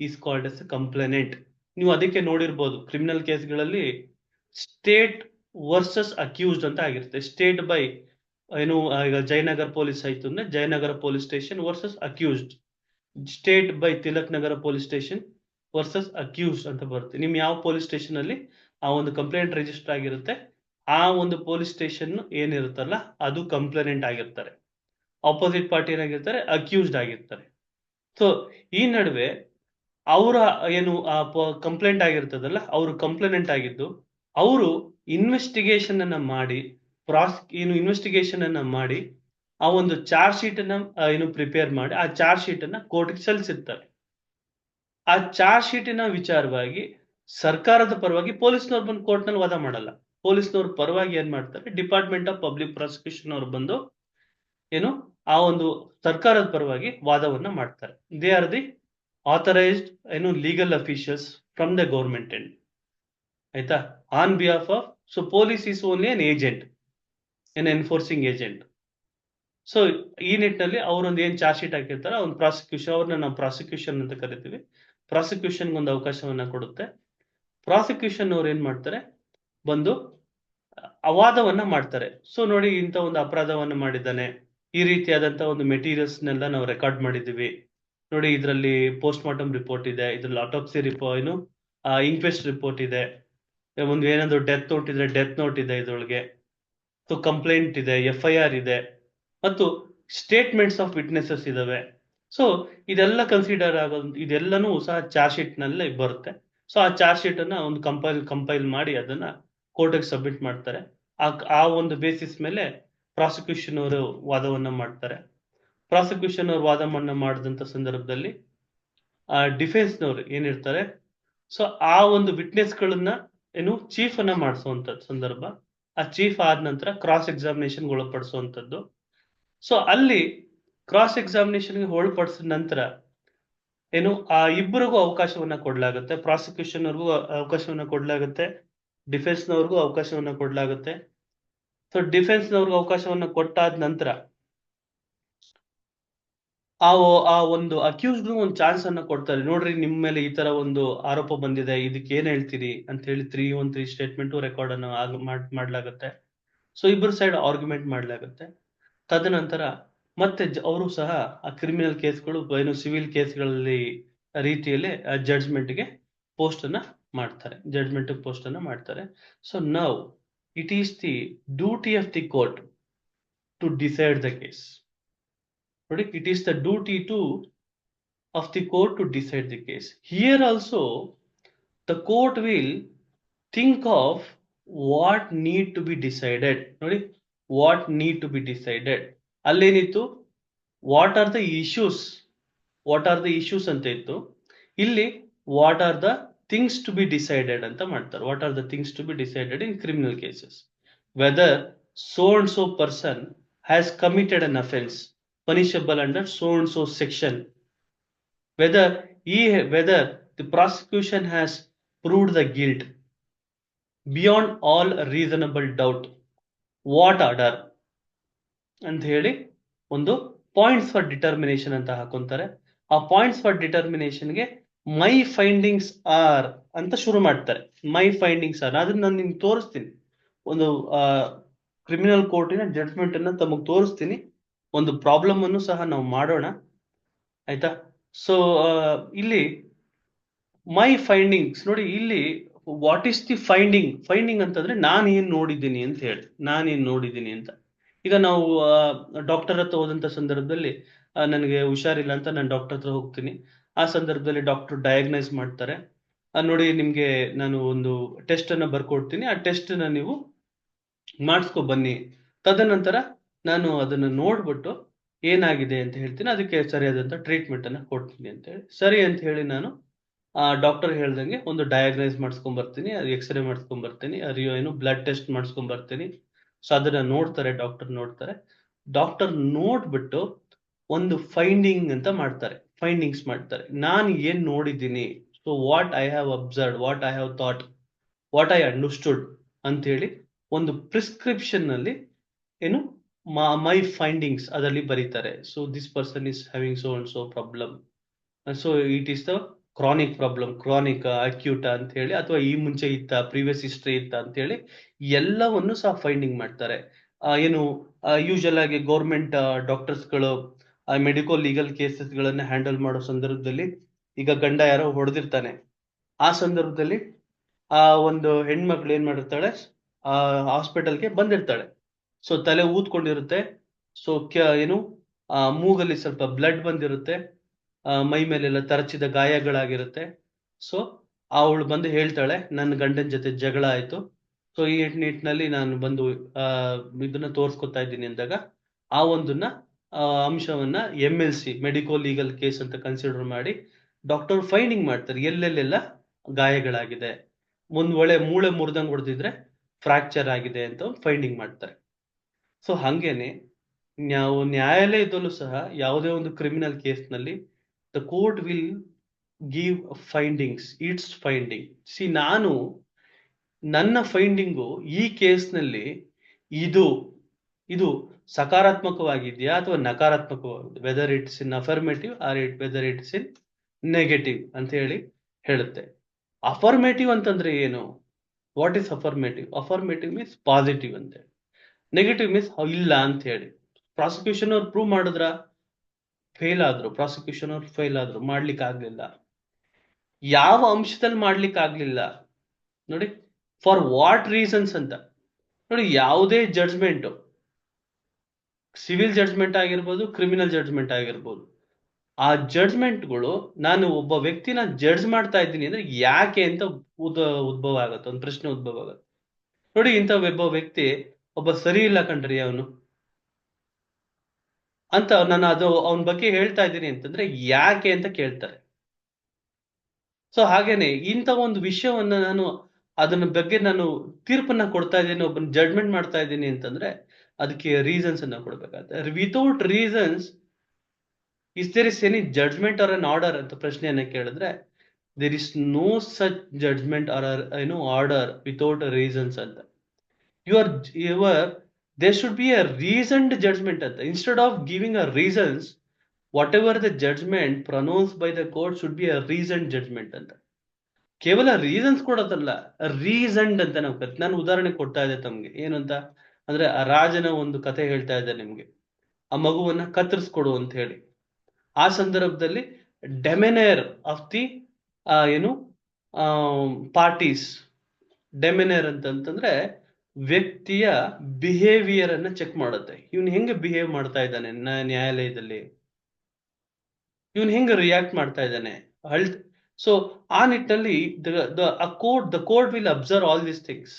is called as a complainant. ನೀವು ಅದಕ್ಕೆ ನೋಡಿರ್ಬೋದು, criminal ಕೇಸ್ಗಳಲ್ಲಿ state versus accused ಅಂತ ಆಗಿರುತ್ತೆ. State by ಏನು, ಈಗ Jayanagar police ಆಯ್ತು ಅಂದ್ರೆ Jayanagar police station versus accused, state by Tilak Nagar police station versus accused ಅಂತ ಬರುತ್ತೆ. ನಿಮ್ ಯಾವ ಪೊಲೀಸ್ ಸ್ಟೇಷನ್ ಅಲ್ಲಿ ಆ ಒಂದು ಕಂಪ್ಲೇಂಟ್ ರಿಜಿಸ್ಟರ್ ಆಗಿರುತ್ತೆ, ಆ ಒಂದು ಪೊಲೀಸ್ ಸ್ಟೇಷನ್ ಏನಿರುತ್ತಲ್ಲ ಅದು ಕಂಪ್ಲೇನೆಂಟ್ ಆಗಿರ್ತಾರೆ. ಆಪೋಸಿಟ್ ಪಾರ್ಟಿ ಏನಾಗಿರ್ತಾರೆ, ಅಕ್ಯೂಸ್ಡ್ ಆಗಿರ್ತಾರೆ. ಸೊ ಈ ನಡುವೆ ಅವರ ಏನು ಕಂಪ್ಲೇಂಟ್ ಆಗಿರ್ತದಲ್ಲ, ಅವರು ಕಂಪ್ಲೇನೆಂಟ್ ಆಗಿದ್ದು, ಅವರು ಇನ್ವೆಸ್ಟಿಗೇಷನ್ ಅನ್ನ ಮಾಡಿ, ಇನ್ವೆಸ್ಟಿಗೇಷನ್ ಅನ್ನ ಮಾಡಿ ಆ ಒಂದು ಚಾರ್ಜ್ ಶೀಟ್ ಅನ್ನ ಏನು ಪ್ರಿಪೇರ್ ಮಾಡಿ ಆ ಚಾರ್ಜ್ ಶೀಟ್ ಅನ್ನ ಕೋರ್ಟ್ಗೆ ಸಲ್ಲಿಸಿರ್ತಾರೆ. ಆ ಚಾರ್ಜ್ ಶೀಟಿನ ವಿಚಾರವಾಗಿ ಸರ್ಕಾರದ ಪರವಾಗಿ ಪೊಲೀಸ್ನವ್ರು ಬಂದು ಕೋರ್ಟ್ ನಲ್ಲಿ ವಾದ ಮಾಡಲ್ಲ. ಪೊಲೀಸ್ನವ್ರ ಪರವಾಗಿ ಏನ್ ಮಾಡ್ತಾರೆ, ಡಿಪಾರ್ಟ್ಮೆಂಟ್ ಆಫ್ ಪಬ್ಲಿಕ್ ಪ್ರಾಸಿಕ್ಯೂಷನ್ ಅವರು ಬಂದು ಏನು ಆ ಒಂದು ಸರ್ಕಾರದ ಪರವಾಗಿ ವಾದವನ್ನ ಮಾಡ್ತಾರೆ. They are the authorised legal officials from the government end. ಆಯ್ತಾ, on behalf of. So police is only an agent, an enforcing agent. So ಈ ನಿಟ್ಟಿನಲ್ಲಿ ಅವರೊಂದು ಏನ್ ಚಾರ್ಜ್ ಶೀಟ್ ಹಾಕಿರ್ತಾರೆ, ಒಂದು ಪ್ರಾಸಿಕ್ಯೂಷನ್, ಅವ್ರನ್ನ ನಾವು ಪ್ರಾಸಿಕ್ಯೂಷನ್ ಅಂತ ಕರಿತೀವಿ. ಪ್ರಾಸಿಕ್ಯೂಷನ್ ಒಂದು ಅವಕಾಶವನ್ನ ಕೊಡುತ್ತೆ. ಪ್ರಾಸಿಕ್ಯೂಷನ್ ಅವ್ರು ಏನ್ ಮಾಡ್ತಾರೆ, ಬಂದು ವಾದವನ್ನ ಮಾಡ್ತಾರೆ. ಸೊ ನೋಡಿ, ಇಂಥ ಒಂದು ಅಪರಾಧವನ್ನ ಮಾಡಿದ್ದಾನೆ, ಈ ರೀತಿಯಾದಂತ ಒಂದು ಮೆಟೀರಿಯಲ್ಸ್ ನೆಲ್ಲ ನಾವು ರೆಕಾರ್ಡ್ ಮಾಡಿದೀವಿ ನೋಡಿ, ಇದರಲ್ಲಿ ಪೋಸ್ಟ್ ಮಾರ್ಟಮ್ ರಿಪೋರ್ಟ್ ಇದೆ, ಇದ್ರಲ್ಲಿ ಆಟೋಪ್ಸಿ ರಿಪೋರ್ಟ್, ಇನ್ಕ್ವೆಸ್ಟ್ ರಿಪೋರ್ಟ್ ಇದೆ, ಒಂದು ಏನಾದ್ರು ಡೆತ್ ನೋಟ್ ಇದ್ರೆ ಡೆತ್ ನೋಟ್ ಇದೆ ಇದ್ರೊಳಗೆ, ಸೊ ಕಂಪ್ಲೇಂಟ್ ಇದೆ, FIR ಇದೆ, ಮತ್ತು ಸ್ಟೇಟ್ಮೆಂಟ್ಸ್ ಆಫ್ ವಿಟ್ನೆಸಸ್ ಇದಾವೆ. ಸೊ ಇದೆಲ್ಲ ಕನ್ಸಿಡರ್ ಆಗೋದು, ಇದೆಲ್ಲನೂ ಸಹ ಚಾರ್ಜ್ ಶೀಟ್ ನಲ್ಲಿ ಬರುತ್ತೆ. ಸೊ ಆ ಚಾರ್ಜ್ ಶೀಟ್ ಅನ್ನ ಒಂದು ಕಂಪೈಲ್ ಮಾಡಿ ಅದನ್ನ ಕೋರ್ಟ್ಗೆ ಸಬ್ಮಿಟ್ ಮಾಡ್ತಾರೆ. ಆ ಒಂದು ಬೇಸಿಸ್ ಮೇಲೆ ಪ್ರಾಸಿಕ್ಯೂಷನ್ ಅವರು ವಾದವನ್ನ ಮಾಡ್ತಾರೆ. ಪ್ರಾಸಿಕ್ಯೂಷನ್ ಅವ್ರು ವಾದವನ್ನ ಮಾಡಿದಂತ ಸಂದರ್ಭದಲ್ಲಿ ಡಿಫೆನ್ಸ್ನವ್ರು ಏನಿರ್ತಾರೆ, ಸೊ ಆ ಒಂದು ವಿಟ್ನೆಸ್ಗಳನ್ನ ಚೀಫ್ ಅನ್ನ ಮಾಡಿಸುವಂತ ಸಂದರ್ಭ. ಆ ಚೀಫ್ ಆದ ನಂತರ ಕ್ರಾಸ್ ಎಕ್ಸಾಮಿನೇಷನ್ ಒಳಪಡಿಸುವಂತದ್ದು. ಸೊ ಅಲ್ಲಿ ಕ್ರಾಸ್ ಎಕ್ಸಾಮಿನೇಷನ್ಗೆ ಒಳಪಡಿಸಿದ ನಂತರ ಆ ಇಬ್ಬರಿಗೂ ಅವಕಾಶವನ್ನ ಕೊಡ್ಲಾಗುತ್ತೆ. ಪ್ರಾಸಿಕ್ಯೂಷನ್ ಅವ್ರಿಗೂ ಅವಕಾಶವನ್ನ ಕೊಡ್ಲಾಗುತ್ತೆ, ಡಿಫೆನ್ಸ್ನವ್ರಿಗೂ ಅವಕಾಶವನ್ನ ಕೊಡ್ಲಾಗುತ್ತೆ. ಸೊ ಡಿಫೆನ್ಸ್ನವ್ರಿಗೂ ಅವಕಾಶವನ್ನ ಕೊಟ್ಟಾದ ನಂತರ ಆ ಒಂದು ಅಕ್ಯೂಸ್ಡ್ ಒಂದು ಚಾನ್ಸ್ ಅನ್ನ ಕೊಡ್ತಾರೆ. ನೋಡ್ರಿ, ನಿಮ್ ಮೇಲೆ ಈ ತರ ಒಂದು ಆರೋಪ ಬಂದಿದೆ, ಇದಕ್ಕೆ ಏನ್ ಹೇಳ್ತೀರಿ ಅಂತ ಹೇಳಿ 3 ಸ್ಟೇಟ್ಮೆಂಟ್ ರೆಕಾರ್ಡ್ ಅನ್ನು ಮಾಡ್ಲಾಗುತ್ತೆ. ಸೊ ಇಬ್ಬರು ಸೈಡ್ ಆರ್ಗ್ಯುಮೆಂಟ್ ಮಾಡ್ಲಾಗುತ್ತೆ. ತದನಂತರ ಮತ್ತೆ ಅವರು ಸಹ ಆ ಕ್ರಿಮಿನಲ್ ಕೇಸ್ಗಳು ಸಿವಿಲ್ ಕೇಸ್ಗಳಲ್ಲಿ ರೀತಿಯಲ್ಲಿ ಜಡ್ಜ್ಮೆಂಟ್ಗೆ ಪೋಸ್ಟ್ ಅನ್ನ ಮಾಡ್ತಾರೆ. So now it is the duty of the court to decide the case. ನೋಡಿ, it is the duty of the court to decide the case. Here also the court will think of what need to be decided. ನೋಡಿ, what need to be decided. ಅಲ್ಲೇನಿತ್ತು, what are the issues what are the issues ಅಂತ ಇತ್ತು. ಇಲ್ಲಿ what are the things to be decided ಅಂತ ಮಾಡ್ತಾರೆ. What are the things to be decided in criminal cases, whether so and so person has committed an offense punishable under so and so section, whether whether the prosecution has proved the guilt beyond all reasonable doubt, what order ಅಂತ ಹೇಳಿ ಒಂದು points for determination ಅಂತ ಹಾಕೊಂತಾರೆ. ಆ points for ಡಿಟರ್ಮಿನೇಷನ್ಗೆ my findings are ಅಂತ ಶುರು ಮಾಡ್ತಾರೆ. ಮೈ ಫೈಂಡಿಂಗ್ಸ್ ಆರ್ ಅದನ್ನ ನಾನು ನಿಮ್ಗೆ ತೋರಿಸ್ತೀನಿ. ಒಂದು ಕ್ರಿಮಿನಲ್ ಕೋರ್ಟಿನ ಜಡ್ಜ್ಮೆಂಟ್ ಅನ್ನ ತಮಗೆ ತೋರಿಸ್ತೀನಿ. ಒಂದು ಪ್ರಾಬ್ಲಮ್ ಅನ್ನು ಸಹ ನಾವು ಮಾಡೋಣ, ಆಯ್ತಾ? ಸೊ ಇಲ್ಲಿ ಮೈ ಫೈಂಡಿಂಗ್ಸ್ ನೋಡಿ, ಇಲ್ಲಿ ವಾಟ್ ಈಸ್ ದಿ ಫೈಂಡಿಂಗ್ ಅಂತಂದ್ರೆ ನಾನು ಏನ್ ನೋಡಿದ್ದೀನಿ ಅಂತ ಹೇಳಿ, ನಾನೇನ್ ನೋಡಿದ್ದೀನಿ ಅಂತ. ಈಗ ನಾವು ಡಾಕ್ಟರ್ ಹತ್ರ ಹೋದಂತ ಸಂದರ್ಭದಲ್ಲಿ ನನಗೆ ಹುಷಾರಿಲ್ಲ ಅಂತ ನಾನು ಡಾಕ್ಟರ್ ಹತ್ರ ಹೋಗ್ತೀನಿ. ಆ ಸಂದರ್ಭದಲ್ಲಿ ಡಾಕ್ಟರ್ ಡಯಾಗ್ನೈಸ್ ಮಾಡ್ತಾರೆ. ನೋಡಿ, ನಿಮ್ಗೆ ನಾನು ಒಂದು ಟೆಸ್ಟ್ ಅನ್ನ ಬರ್ಕೊಡ್ತೀನಿ, ಆ ಟೆಸ್ಟ್ ನ ನೀವು ಮಾಡಿಸ್ಕೊ ಬನ್ನಿ. ತದನಂತರ ನಾನು ಅದನ್ನ ನೋಡ್ಬಿಟ್ಟು ಏನಾಗಿದೆ ಅಂತ ಹೇಳ್ತೀನಿ, ಅದಕ್ಕೆ ಸರಿಯಾದಂತ ಟ್ರೀಟ್ಮೆಂಟ್ ಅನ್ನ ಕೊಡ್ತೀನಿ ಅಂತ ಹೇಳಿ, ಸರಿ ಅಂತ ಹೇಳಿ ನಾನು ಡಾಕ್ಟರ್ ಹೇಳ್ದಂಗೆ ಒಂದು ಡಯಾಗ್ನೈಸ್ ಮಾಡಿಸ್ಕೊಂಡ್ ಬರ್ತೀನಿ, ಅದು ಎಕ್ಸ್ರೇ ಮಾಡಿಸ್ಕೊಂಡ್ ಬರ್ತೀನಿ, ಏನು ಬ್ಲಡ್ ಟೆಸ್ಟ್ ಮಾಡಿಸ್ಕೊಂಡ್ ಬರ್ತೀನಿ. ಸೊ ಅದನ್ನ ನೋಡ್ತಾರೆ, ಡಾಕ್ಟರ್ ನೋಡ್ತಾರೆ. ಡಾಕ್ಟರ್ ನೋಡ್ಬಿಟ್ಟು ಒಂದು ಫೈಂಡಿಂಗ್ ಅಂತ ಮಾಡ್ತಾರೆ, ಫೈಂಡಿಂಗ್ಸ್ ಮಾಡ್ತಾರೆ. ನಾನು ಏನ್ ನೋಡಿದ್ದೀನಿ, so what I have observe, what I have thought, what I understood ಅಂತ ಹೇಳಿ ಒಂದು ಪ್ರಿಸ್ಕ್ರಿಪ್ಷನ್ ನಲ್ಲಿ ಏನು ಮೈ ಫೈಂಡಿಂಗ್ಸ್ ಅದರಲ್ಲಿ ಬರೀತಾರೆ. So this person is having so and so problem, so it is the chronic problem, chronic, acute ಅಂತ ಹೇಳಿ, ಅಥವಾ ಈ ಮುಂಚೆ ಇತ್ತ, ಪ್ರೀವಿಯಸ್ ಹಿಸ್ಟ್ರಿ ಇತ್ತ ಅಂತ ಹೇಳಿ ಎಲ್ಲವನ್ನು ಸಹ ಫೈಂಡಿಂಗ್ ಮಾಡ್ತಾರೆ. ಏನು ಯೂಶಲ್ ಆಗಿ ಗೌರ್ಮೆಂಟ್ ಡಾಕ್ಟರ್ಸ್ಗಳು ಮೆಡಿಕಲ್ ಲೀಗಲ್ ಕೇಸಸ್ ಗಳನ್ನ ಹ್ಯಾಂಡಲ್ ಮಾಡೋ ಸಂದರ್ಭದಲ್ಲಿ, ಈಗ ಗಂಡ ಯಾರೋ ಹೊಡೆದಿರ್ತಾನೆ, ಆ ಸಂದರ್ಭದಲ್ಲಿ ಒಂದು ಹೆಣ್ಮಕ್ಳು ಏನ್ ಮಾಡಿರ್ತಾಳೆ, ಹಾಸ್ಪಿಟಲ್ಗೆ ಬಂದಿರ್ತಾಳೆ. ಸೊ ತಲೆ ಊದ್ಕೊಂಡಿರುತ್ತೆ, ಸೊ ಏನು ಮೂಗಲ್ಲಿ ಸ್ವಲ್ಪ ಬ್ಲಡ್ ಬಂದಿರುತ್ತೆ, ಮೈ ಮೇಲೆಲ್ಲ ತರಚಿದ ಗಾಯಗಳಾಗಿರುತ್ತೆ. ಸೊ ಅವಳು ಬಂದು ಹೇಳ್ತಾಳೆ, ನನ್ನ ಗಂಡನ ಜೊತೆ ಜಗಳ ಆಯ್ತು, ಸೊ ಈ ನಿಟ್ಟಿನಲ್ಲಿ ನಾನು ಬಂದು ಇದನ್ನ ತೋರ್ಸ್ಕೊತಾ ಇದ್ದೀನಿ ಅಂದಾಗ, ಆ ಒಂದನ್ನ ಅಂಶವನ್ನ MLC ಮೆಡಿಕೋ ಲೀಗಲ್ ಕೇಸ್ ಅಂತ ಕನ್ಸಿಡರ್ ಮಾಡಿ ಡಾಕ್ಟರ್ ಫೈಂಡಿಂಗ್ ಮಾಡ್ತಾರೆ, ಎಲ್ಲೆಲ್ಲೆಲ್ಲ ಗಾಯಗಳಾಗಿದೆ. ಒಳ್ಳೆ ಮೂಳೆ ಮುರಿದಂಗ್ ಹೊಡೆದಿದ್ರೆ ಫ್ರಾಕ್ಚರ್ ಆಗಿದೆ ಅಂತ ಫೈಂಡಿಂಗ್ ಮಾಡ್ತಾರೆ. ಸೊ ಹಂಗೇನೆ ನಾವು ನ್ಯಾಯಾಲಯದಲ್ಲೂ ಸಹ ಯಾವುದೇ ಒಂದು ಕ್ರಿಮಿನಲ್ ಕೇಸ್ನಲ್ಲಿ the court will give findings, it's finding. See, ನಾನು ನನ್ನ ಫೈಂಡಿಂಗು ಈ ಕೇಸ್ನಲ್ಲಿ ಇದು ಇದು ಸಕಾರಾತ್ಮಕವಾಗಿದೆಯಾ ಅಥವಾ ನಕಾರಾತ್ಮಕವಾಗಿದೆ, whether it's in affirmative or whether it's in negative ಅಂತ ಹೇಳಿ ಹೇಳುತ್ತೆ. ಅಫರ್ಮೇಟಿವ್ ಅಂತಂದ್ರೆ ಏನು? What is affirmative? Affirmative means positive ಅಂತ ಹೇಳಿ, ನೆಗೆಟಿವ್ ಮೀನ್ಸ್ ಇಲ್ಲ ಅಂತ ಹೇಳಿ. ಪ್ರಾಸಿಕ್ಯೂಷನ್ ಅವ್ರು ಪ್ರೂವ್ ಮಾಡಿದ್ರ, ಫೇಲ್ ಆದ್ರು, ಪ್ರಾಸಿಕ್ಯೂಷನ್ ಅವ್ರು ಫೇಲ್ ಆದ್ರು, ಮಾಡ್ಲಿಕ್ಕೆ ಆಗ್ಲಿಲ್ಲ. ಯಾವ ಅಂಶದಲ್ಲಿ ಮಾಡ್ಲಿಕ್ಕೆ ಆಗ್ಲಿಲ್ಲ ನೋಡಿ, ಫಾರ್ ವಾಟ್ ರೀಸನ್ಸ್ ಅಂತ ನೋಡಿ. ಯಾವುದೇ ಜಡ್ಜ್ಮೆಂಟ್, ಸಿವಿಲ್ ಜಡ್ಜ್ಮೆಂಟ್ ಆಗಿರ್ಬೋದು, ಕ್ರಿಮಿನಲ್ ಜಡ್ಜ್ಮೆಂಟ್ ಆಗಿರ್ಬೋದು, ಆ ಜಡ್ಜ್ಮೆಂಟ್ಗಳು ನಾನು ಒಬ್ಬ ವ್ಯಕ್ತಿನ ಜಡ್ಜ್ ಮಾಡ್ತಾ ಇದ್ದೀನಿ ಅಂದ್ರೆ ಯಾಕೆ ಅಂತ ಉದ್ಭವ ಆಗತ್ತೆ, ಒಂದು ಪ್ರಶ್ನೆ ಉದ್ಭವ ಆಗತ್ತೆ. ನೋಡಿ, ಇಂಥ ಒಬ್ಬ ವ್ಯಕ್ತಿ ಒಬ್ಬ ಸರಿ ಇಲ್ಲ ಕಣ್ರಿ ಅವನು ಅಂತ ನಾನು ಅದು ಅವನ ಬಗ್ಗೆ ಹೇಳ್ತಾ ಇದ್ದೀನಿ ಅಂತಂದ್ರೆ ಯಾಕೆ ಅಂತ ಕೇಳ್ತಾರೆ. ಸೊ ಹಾಗೇನೆ ಇಂಥ ಒಂದು ವಿಷಯವನ್ನ ನಾನು ಅದನ್ನ ಬಗ್ಗೆ ನಾನು ತೀರ್ಪನ್ನ ಕೊಡ್ತಾ ಇದ್ದೀನಿ, ಒಬ್ಬನ ಜಡ್ಜ್ಮೆಂಟ್ ಮಾಡ್ತಾ ಇದ್ದೀನಿ ಅಂತಂದ್ರೆ ಅದಕ್ಕೆ ರೀಸನ್ಸ್ ಅನ್ನ ಕೊಡ್ಬೇಕಾಗುತ್ತೆ. Without reasons is there is any judgment or an order ಅಂತ ಪ್ರಶ್ನೆಯನ್ನ ಕೇಳಿದ್ರೆ, there is no such judgment or order without reasons ಅಂತ. there should be a reasoned judgment ಅಂತ. Instead of giving a reasons, whatever the judgment pronounced by the court should be a reasoned judgment ಅಂತ. ಕೇವಲ reasons ಕೊಡೋದಲ್ಲ, ರೀಸನ್ಡ್ ಅಂತ ನಾವು ಕರಿತೀವಿ. ನಾನು ಉದಾಹರಣೆ ಕೊಡ್ತಾ ಇದ್ದೆ ತಮ್ಗೆ, ಏನು ಅಂತ ಅಂದ್ರೆ, ಆ ರಾಜನ ಒಂದು ಕತೆ ಹೇಳ್ತಾ ಇದ್ದೆ ನಿಮ್ಗೆ, ಆ ಮಗುವನ್ನ ಕತ್ತರಿಸ್ಕೊಡು ಅಂತ ಹೇಳಿ. ಆ ಸಂದರ್ಭದಲ್ಲಿ ಡೆಮೆನೇರ್ ಆಫ್ ದಿ ಏನು ಪಾರ್ಟೀಸ್, ಡೆಮೆನೇರ್ ಅಂತಂದ್ರೆ ವ್ಯಕ್ತಿಯ ಬಿಹೇವಿಯರ್ ಅನ್ನ ಚೆಕ್ ಮಾಡುತ್ತೆ. ಇವನ್ ಹೆಂಗೆ ಬಿಹೇವ್ ಮಾಡ್ತಾ ಇದ್ದಾನೆ ನ್ಯಾಯಾಲಯದಲ್ಲಿ, ಇವನ್ ಹೆಂಗೆ ರಿಯಾಕ್ಟ್ ಮಾಡ್ತಾ ಇದ್ದಾನೆ. ಸೊ ಆ ನಿಟ್ಟಿನಲ್ಲಿ the court will observe all these things.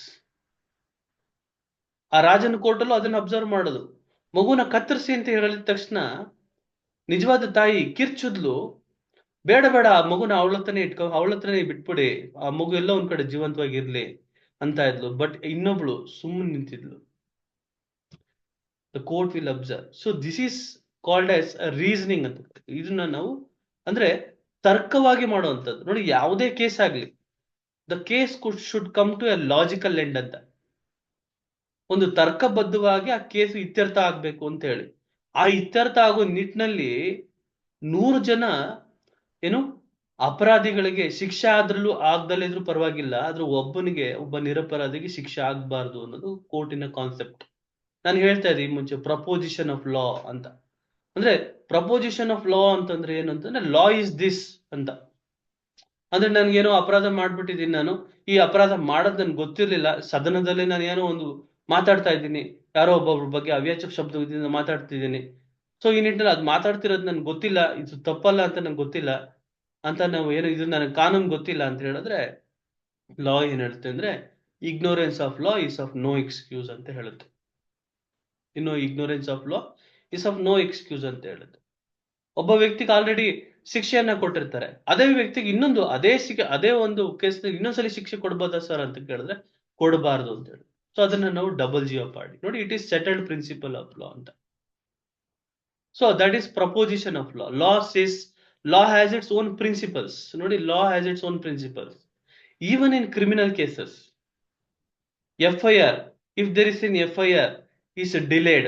ಆ ರಾಜನ ಕೋರ್ಟಲ್ಲೂ ಅದನ್ನ ಅಬ್ಸರ್ವ್ ಮಾಡೋದು. ಮಗುನ ಕತ್ತರಿಸಿ ಅಂತ ಹೇಳಿದ ತಕ್ಷಣ ನಿಜವಾದ ತಾಯಿ ಕಿರ್ಚುದ್ಲು, ಬೇಡ ಬೇಡ ಆ ಮಗುನ ಅವಳ ಹತ್ರನೇ ಬಿಟ್ಬಿಡಿ, ಆ ಮಗು ಎಲ್ಲ ಒಂದ್ ಕಡೆ ಜೀವಂತವಾಗಿರ್ಲಿ ಅಂತ ಇದ್ಲು. ಬಟ್ ಇನ್ನೊಬ್ಳು ಸುಮ್ಮನೆ ನಿಂತಿದ್ಲು. The court will observe. So this is called as reasoning ಅಂತ. ಇದನ್ನ ನಾವು ಅಂದ್ರೆ ತರ್ಕವಾಗಿ ಮಾಡುವಂಥದ್ದು. ನೋಡಿ, ಯಾವುದೇ ಕೇಸ್ ಆಗ್ಲಿ, the case should come to a logical end ಅಂತ. ಒಂದು ತರ್ಕಬದ್ಧವಾಗಿ ಆ ಕೇಸ್ ಇತ್ಯರ್ಥ ಆಗ್ಬೇಕು ಅಂತ ಹೇಳಿ. ಆ ಇತ್ಯರ್ಥ ಆಗೋ ನಿಟ್ಟಿನಲ್ಲಿ 100 ಜನ ಏನು ಅಪರಾಧಿಗಳಿಗೆ ಶಿಕ್ಷೆ ಆದ್ರಲ್ಲೂ ಆಗ್ದಲ್ಲಿದ್ರು ಪರವಾಗಿಲ್ಲ, ಆದ್ರೂ ಒಬ್ಬ ನಿರಪರಾಧಿಗೆ ಶಿಕ್ಷೆ ಆಗ್ಬಾರ್ದು ಅನ್ನೋದು ಕೋರ್ಟಿನ ಕಾನ್ಸೆಪ್ಟ್. ನಾನು ಹೇಳ್ತಾ ಇದ್ದೆ ಈ ಮುಂಚೆ ಪ್ರಪೋಸಿಷನ್ ಆಫ್ ಲಾ ಅಂತ. ಅಂದ್ರೆ ಪ್ರಪೋಸಿಷನ್ ಆಫ್ ಲಾ ಅಂತಂದ್ರೆ ಏನು ಅಂತಂದ್ರೆ ಲಾ ಇಸ್ ದಿಸ್ ಅಂತ. ಅಂದ್ರೆ ನನ್ಗೇನೋ ಅಪರಾಧ ಮಾಡ್ಬಿಟ್ಟಿದ್ದೀನಿ, ನಾನು ಈ ಅಪರಾಧ ಮಾಡೋದ್ ನನ್ಗೆ ಗೊತ್ತಿರ್ಲಿಲ್ಲ, ಸದನದಲ್ಲಿ ನಾನು ಏನೋ ಒಂದು ಮಾತಾಡ್ತಾ ಇದ್ದೀನಿ, ಯಾರೋ ಒಬ್ಬೊಬ್ರ ಬಗ್ಗೆ ಅವ್ಯಾಚ ಶಬ್ದದಿಂದ ಮಾತಾಡ್ತಿದ್ದೀನಿ. ಸೊ ಈ ನಿಟ್ಟಿನಲ್ಲಿ ಅದು ಮಾತಾಡ್ತಿರೋದು ನನ್ಗೆ ಗೊತ್ತಿಲ್ಲ, ಇದು ತಪ್ಪಲ್ಲ ಅಂತ ನಂಗೆ ಗೊತ್ತಿಲ್ಲ ಅಂತ ನಾವು ಏನು ಇದು ನನಗೆ ಕಾನೂನು ಗೊತ್ತಿಲ್ಲ ಅಂತ ಹೇಳಿದ್ರೆ, ಲಾ ಏನ್ ಹೇಳುತ್ತೆ ಅಂದ್ರೆ ignorance of law is of no excuse ಅಂತ ಹೇಳುತ್ತೆ. ಇನ್ನು ignorance of law is of no excuse ಅಂತ ಹೇಳುತ್ತೆ. ಒಬ್ಬ ವ್ಯಕ್ತಿಗೆ ಆಲ್ರೆಡಿ ಶಿಕ್ಷೆಯನ್ನ ಕೊಟ್ಟಿರ್ತಾರೆ, ಅದೇ ವ್ಯಕ್ತಿಗೆ ಇನ್ನೊಂದು ಅದೇ ಒಂದು ಕೇಸ್ ಇನ್ನೊಂದ್ಸಲಿ ಶಿಕ್ಷೆ ಕೊಡ್ಬೋದಾ ಸರ್ ಅಂತ ಕೇಳಿದ್ರೆ ಕೊಡಬಾರ್ದು ಅಂತ ಹೇಳಿ. ಸೊ ಅದನ್ನ ನಾವು ಡಬಲ್ ಜಿಯೋಪಾರ್ಡಿ. ನೋಡಿ, it is settled principle of law ಅಂತ. So that is proposition of law. Law has its own principles. ನೋಡಿ, law has its own principles. Even in criminal cases, FIR, if there is an FIR is delayed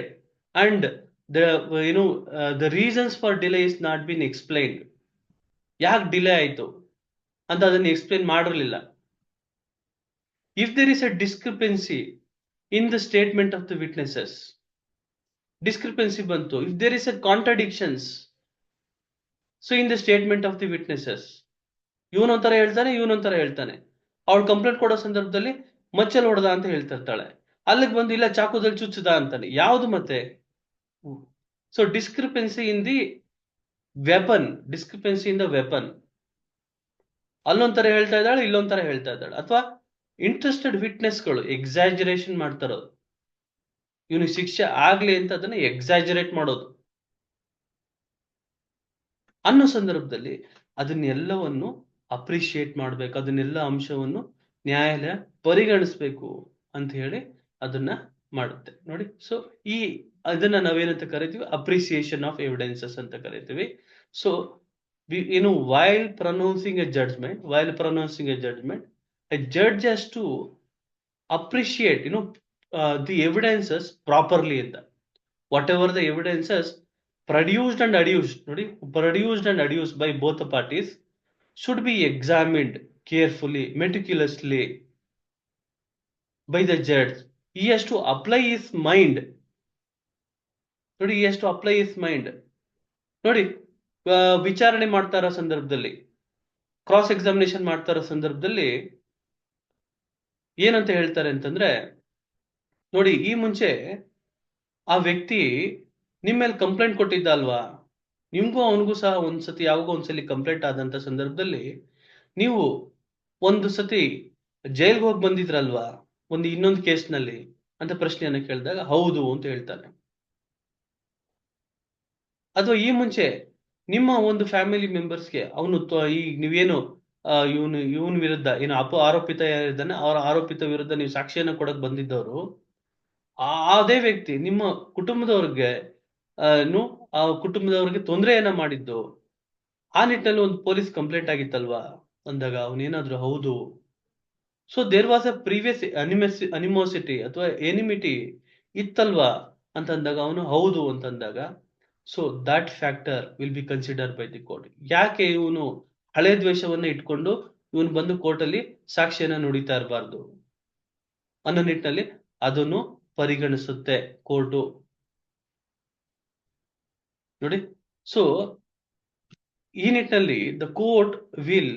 and the reasons for delay is not been explained, ಯಾಕೆ delay ಆಯ್ತು ಅಂತ ಅದನ್ನ explain ಮಾಡಿರಲಿಲ್ಲ. If there is a discrepancy in the statement of the witnesses, discrepancy ಬಂತು. If there is a contradictions, so in the statement of the witnesses, ಇವನೊಂಥರ ಹೇಳ್ತಾನೆ, ಅವಳು complaint ಕೊಡೋ ಸಂದರ್ಭದಲ್ಲಿ ಮಚ್ಚಲ್ ಹೊಡೆದ ಅಂತ ಹೇಳ್ತಿರ್ತಾಳೆ, ಅಲ್ಲಿಗೆ ಬಂದು ಇಲ್ಲ ಚಾಕುದಲ್ಲಿ ಚುಚ್ಚದ ಅಂತಾನೆ. ಯಾವ್ದು ಮತ್ತೆ? So discrepancy in the weapon, ಅಲ್ಲೊಂಥರ ಹೇಳ್ತಾ ಇದ್ದಾಳೆ, ಇಲ್ಲೊಂಥರ ಹೇಳ್ತಾ ಇದ್ದಾಳೆ. ಅಥವಾ ಇಂಟ್ರೆಸ್ಟೆಡ್ ವಿಟ್ನೆಸ್ಗಳು ಎಕ್ಸಾಜರೇಷನ್ ಮಾಡ್ತಾರೋದು, ಇವನಿಗೆ ಶಿಕ್ಷೆ ಆಗ್ಲಿ ಅಂತ ಅದನ್ನ ಎಕ್ಸಾಜರೇಟ್ ಮಾಡೋದು ಅನ್ನೋ ಸಂದರ್ಭದಲ್ಲಿ ಅದನ್ನೆಲ್ಲವನ್ನು ಅಪ್ರಿಶಿಯೇಟ್ ಮಾಡ್ಬೇಕು, ಅದನ್ನೆಲ್ಲ ಅಂಶವನ್ನು ನ್ಯಾಯಾಲಯ ಪರಿಗಣಿಸ್ಬೇಕು ಅಂತ ಹೇಳಿ ಅದನ್ನ ಮಾಡುತ್ತೆ. ನೋಡಿ, ಸೊ ಅದನ್ನ ನಾವೇನಂತ ಕರಿತೀವಿ? ಅಪ್ರಿಸಿಯೇಷನ್ ಆಫ್ ಎವಿಡೆನ್ಸಸ್ ಅಂತ ಕರಿತೀವಿ. So while pronouncing a judgment, a judge has to appreciate the evidences properly in that. Whatever the evidences produced and adduced by both the parties should be examined carefully, meticulously by the judge. He has to apply his mind. ನೋಡಿ, ವಿಚಾರಣೆ ಮಾಡ್ತಾ ಇರೋ ಸಂದರ್ಭದಲ್ಲಿ, cross examination ಮಾಡ್ತಾ ಇರೋ ಸಂದರ್ಭದಲ್ಲಿ ಏನಂತ ಹೇಳ್ತಾರೆ ಅಂತಂದ್ರೆ, ನೋಡಿ, ಈ ಮುಂಚೆ ಆ ವ್ಯಕ್ತಿ ನಿಮ್ಮ ಮೇಲೆ ಕಂಪ್ಲೇಂಟ್ ಕೊಟ್ಟಿದ್ದ ಅಲ್ವಾ, ನಿಮ್ಗೂ ಅವನಿಗೂ ಸಹ ಒಂದ್ಸತಿ ಯಾವಾಗೋ ಒಂದ್ಸಲಿ ಕಂಪ್ಲೇಂಟ್ ಆದಂತ ಸಂದರ್ಭದಲ್ಲಿ ನೀವು ಒಂದು ಸತಿ ಜೈಲ್ಗೆ ಹೋಗಿ ಬಂದಿದ್ರಲ್ವಾ ಇನ್ನೊಂದು ಕೇಸ್ನಲ್ಲಿ ಅಂತ ಪ್ರಶ್ನೆಯನ್ನ ಕೇಳಿದಾಗ ಹೌದು ಅಂತ ಹೇಳ್ತಾನೆ. ಅಥವಾ ಈ ಮುಂಚೆ ನಿಮ್ಮ ಒಂದು ಫ್ಯಾಮಿಲಿ ಮೆಂಬರ್ಸ್ಗೆ ಅವನು ನೀವೇನು ಇವನ್ ವಿರುದ್ಧ ಏನು ಆರೋಪಿತ ಯಾರಿದ್ದಾನೆ ಅವರ ಆರೋಪಿತ ವಿರುದ್ಧ ನೀವು ಸಾಕ್ಷಿಯನ್ನ ಕೊಡಕ್ ಬಂದಿದ್ದವರು, ಅದೇ ವ್ಯಕ್ತಿ ನಿಮ್ಮ ಕುಟುಂಬದವ್ರಿಗೆ ಆ ಕುಟುಂಬದವ್ರಿಗೆ ತೊಂದರೆಯನ್ನ ಮಾಡಿದ್ದು, ಆ ನಿಟ್ಟಿನಲ್ಲಿ ಒಂದು ಪೊಲೀಸ್ ಕಂಪ್ಲೇಂಟ್ ಆಗಿತ್ತಲ್ವಾ ಅಂದಾಗ ಅವನೇನಾದ್ರೂ ಹೌದು, so there was a previous animosity ಅಥವಾ ಎನಿಮಿಟಿ ಇತ್ತಲ್ವಾ ಅಂತಂದಾಗ ಅವನು ಹೌದು ಅಂತಂದಾಗ, so that factor will be consider by the court. ಯಾಕೆ ಇವನು ಹಳೆ ದ್ವೇಷವನ್ನ ಇಟ್ಕೊಂಡು ಇವನು ಬಂದು ಕೋರ್ಟಲ್ಲಿ ಸಾಕ್ಷಿಯನ್ನ ನುಡಿತಾ ಇರಬಾರ್ದು ಅನ್ನೋ ನಿಟ್ಟಿನಲ್ಲಿ ಅದನ್ನು ಪರಿಗಣಿಸುತ್ತೆ ಕೋರ್ಟು. ನೋಡಿ, ಸೊ ಈ ನಿಟ್ಟಿನಲ್ಲಿ ದ ಕೋರ್ಟ್ ವಿಲ್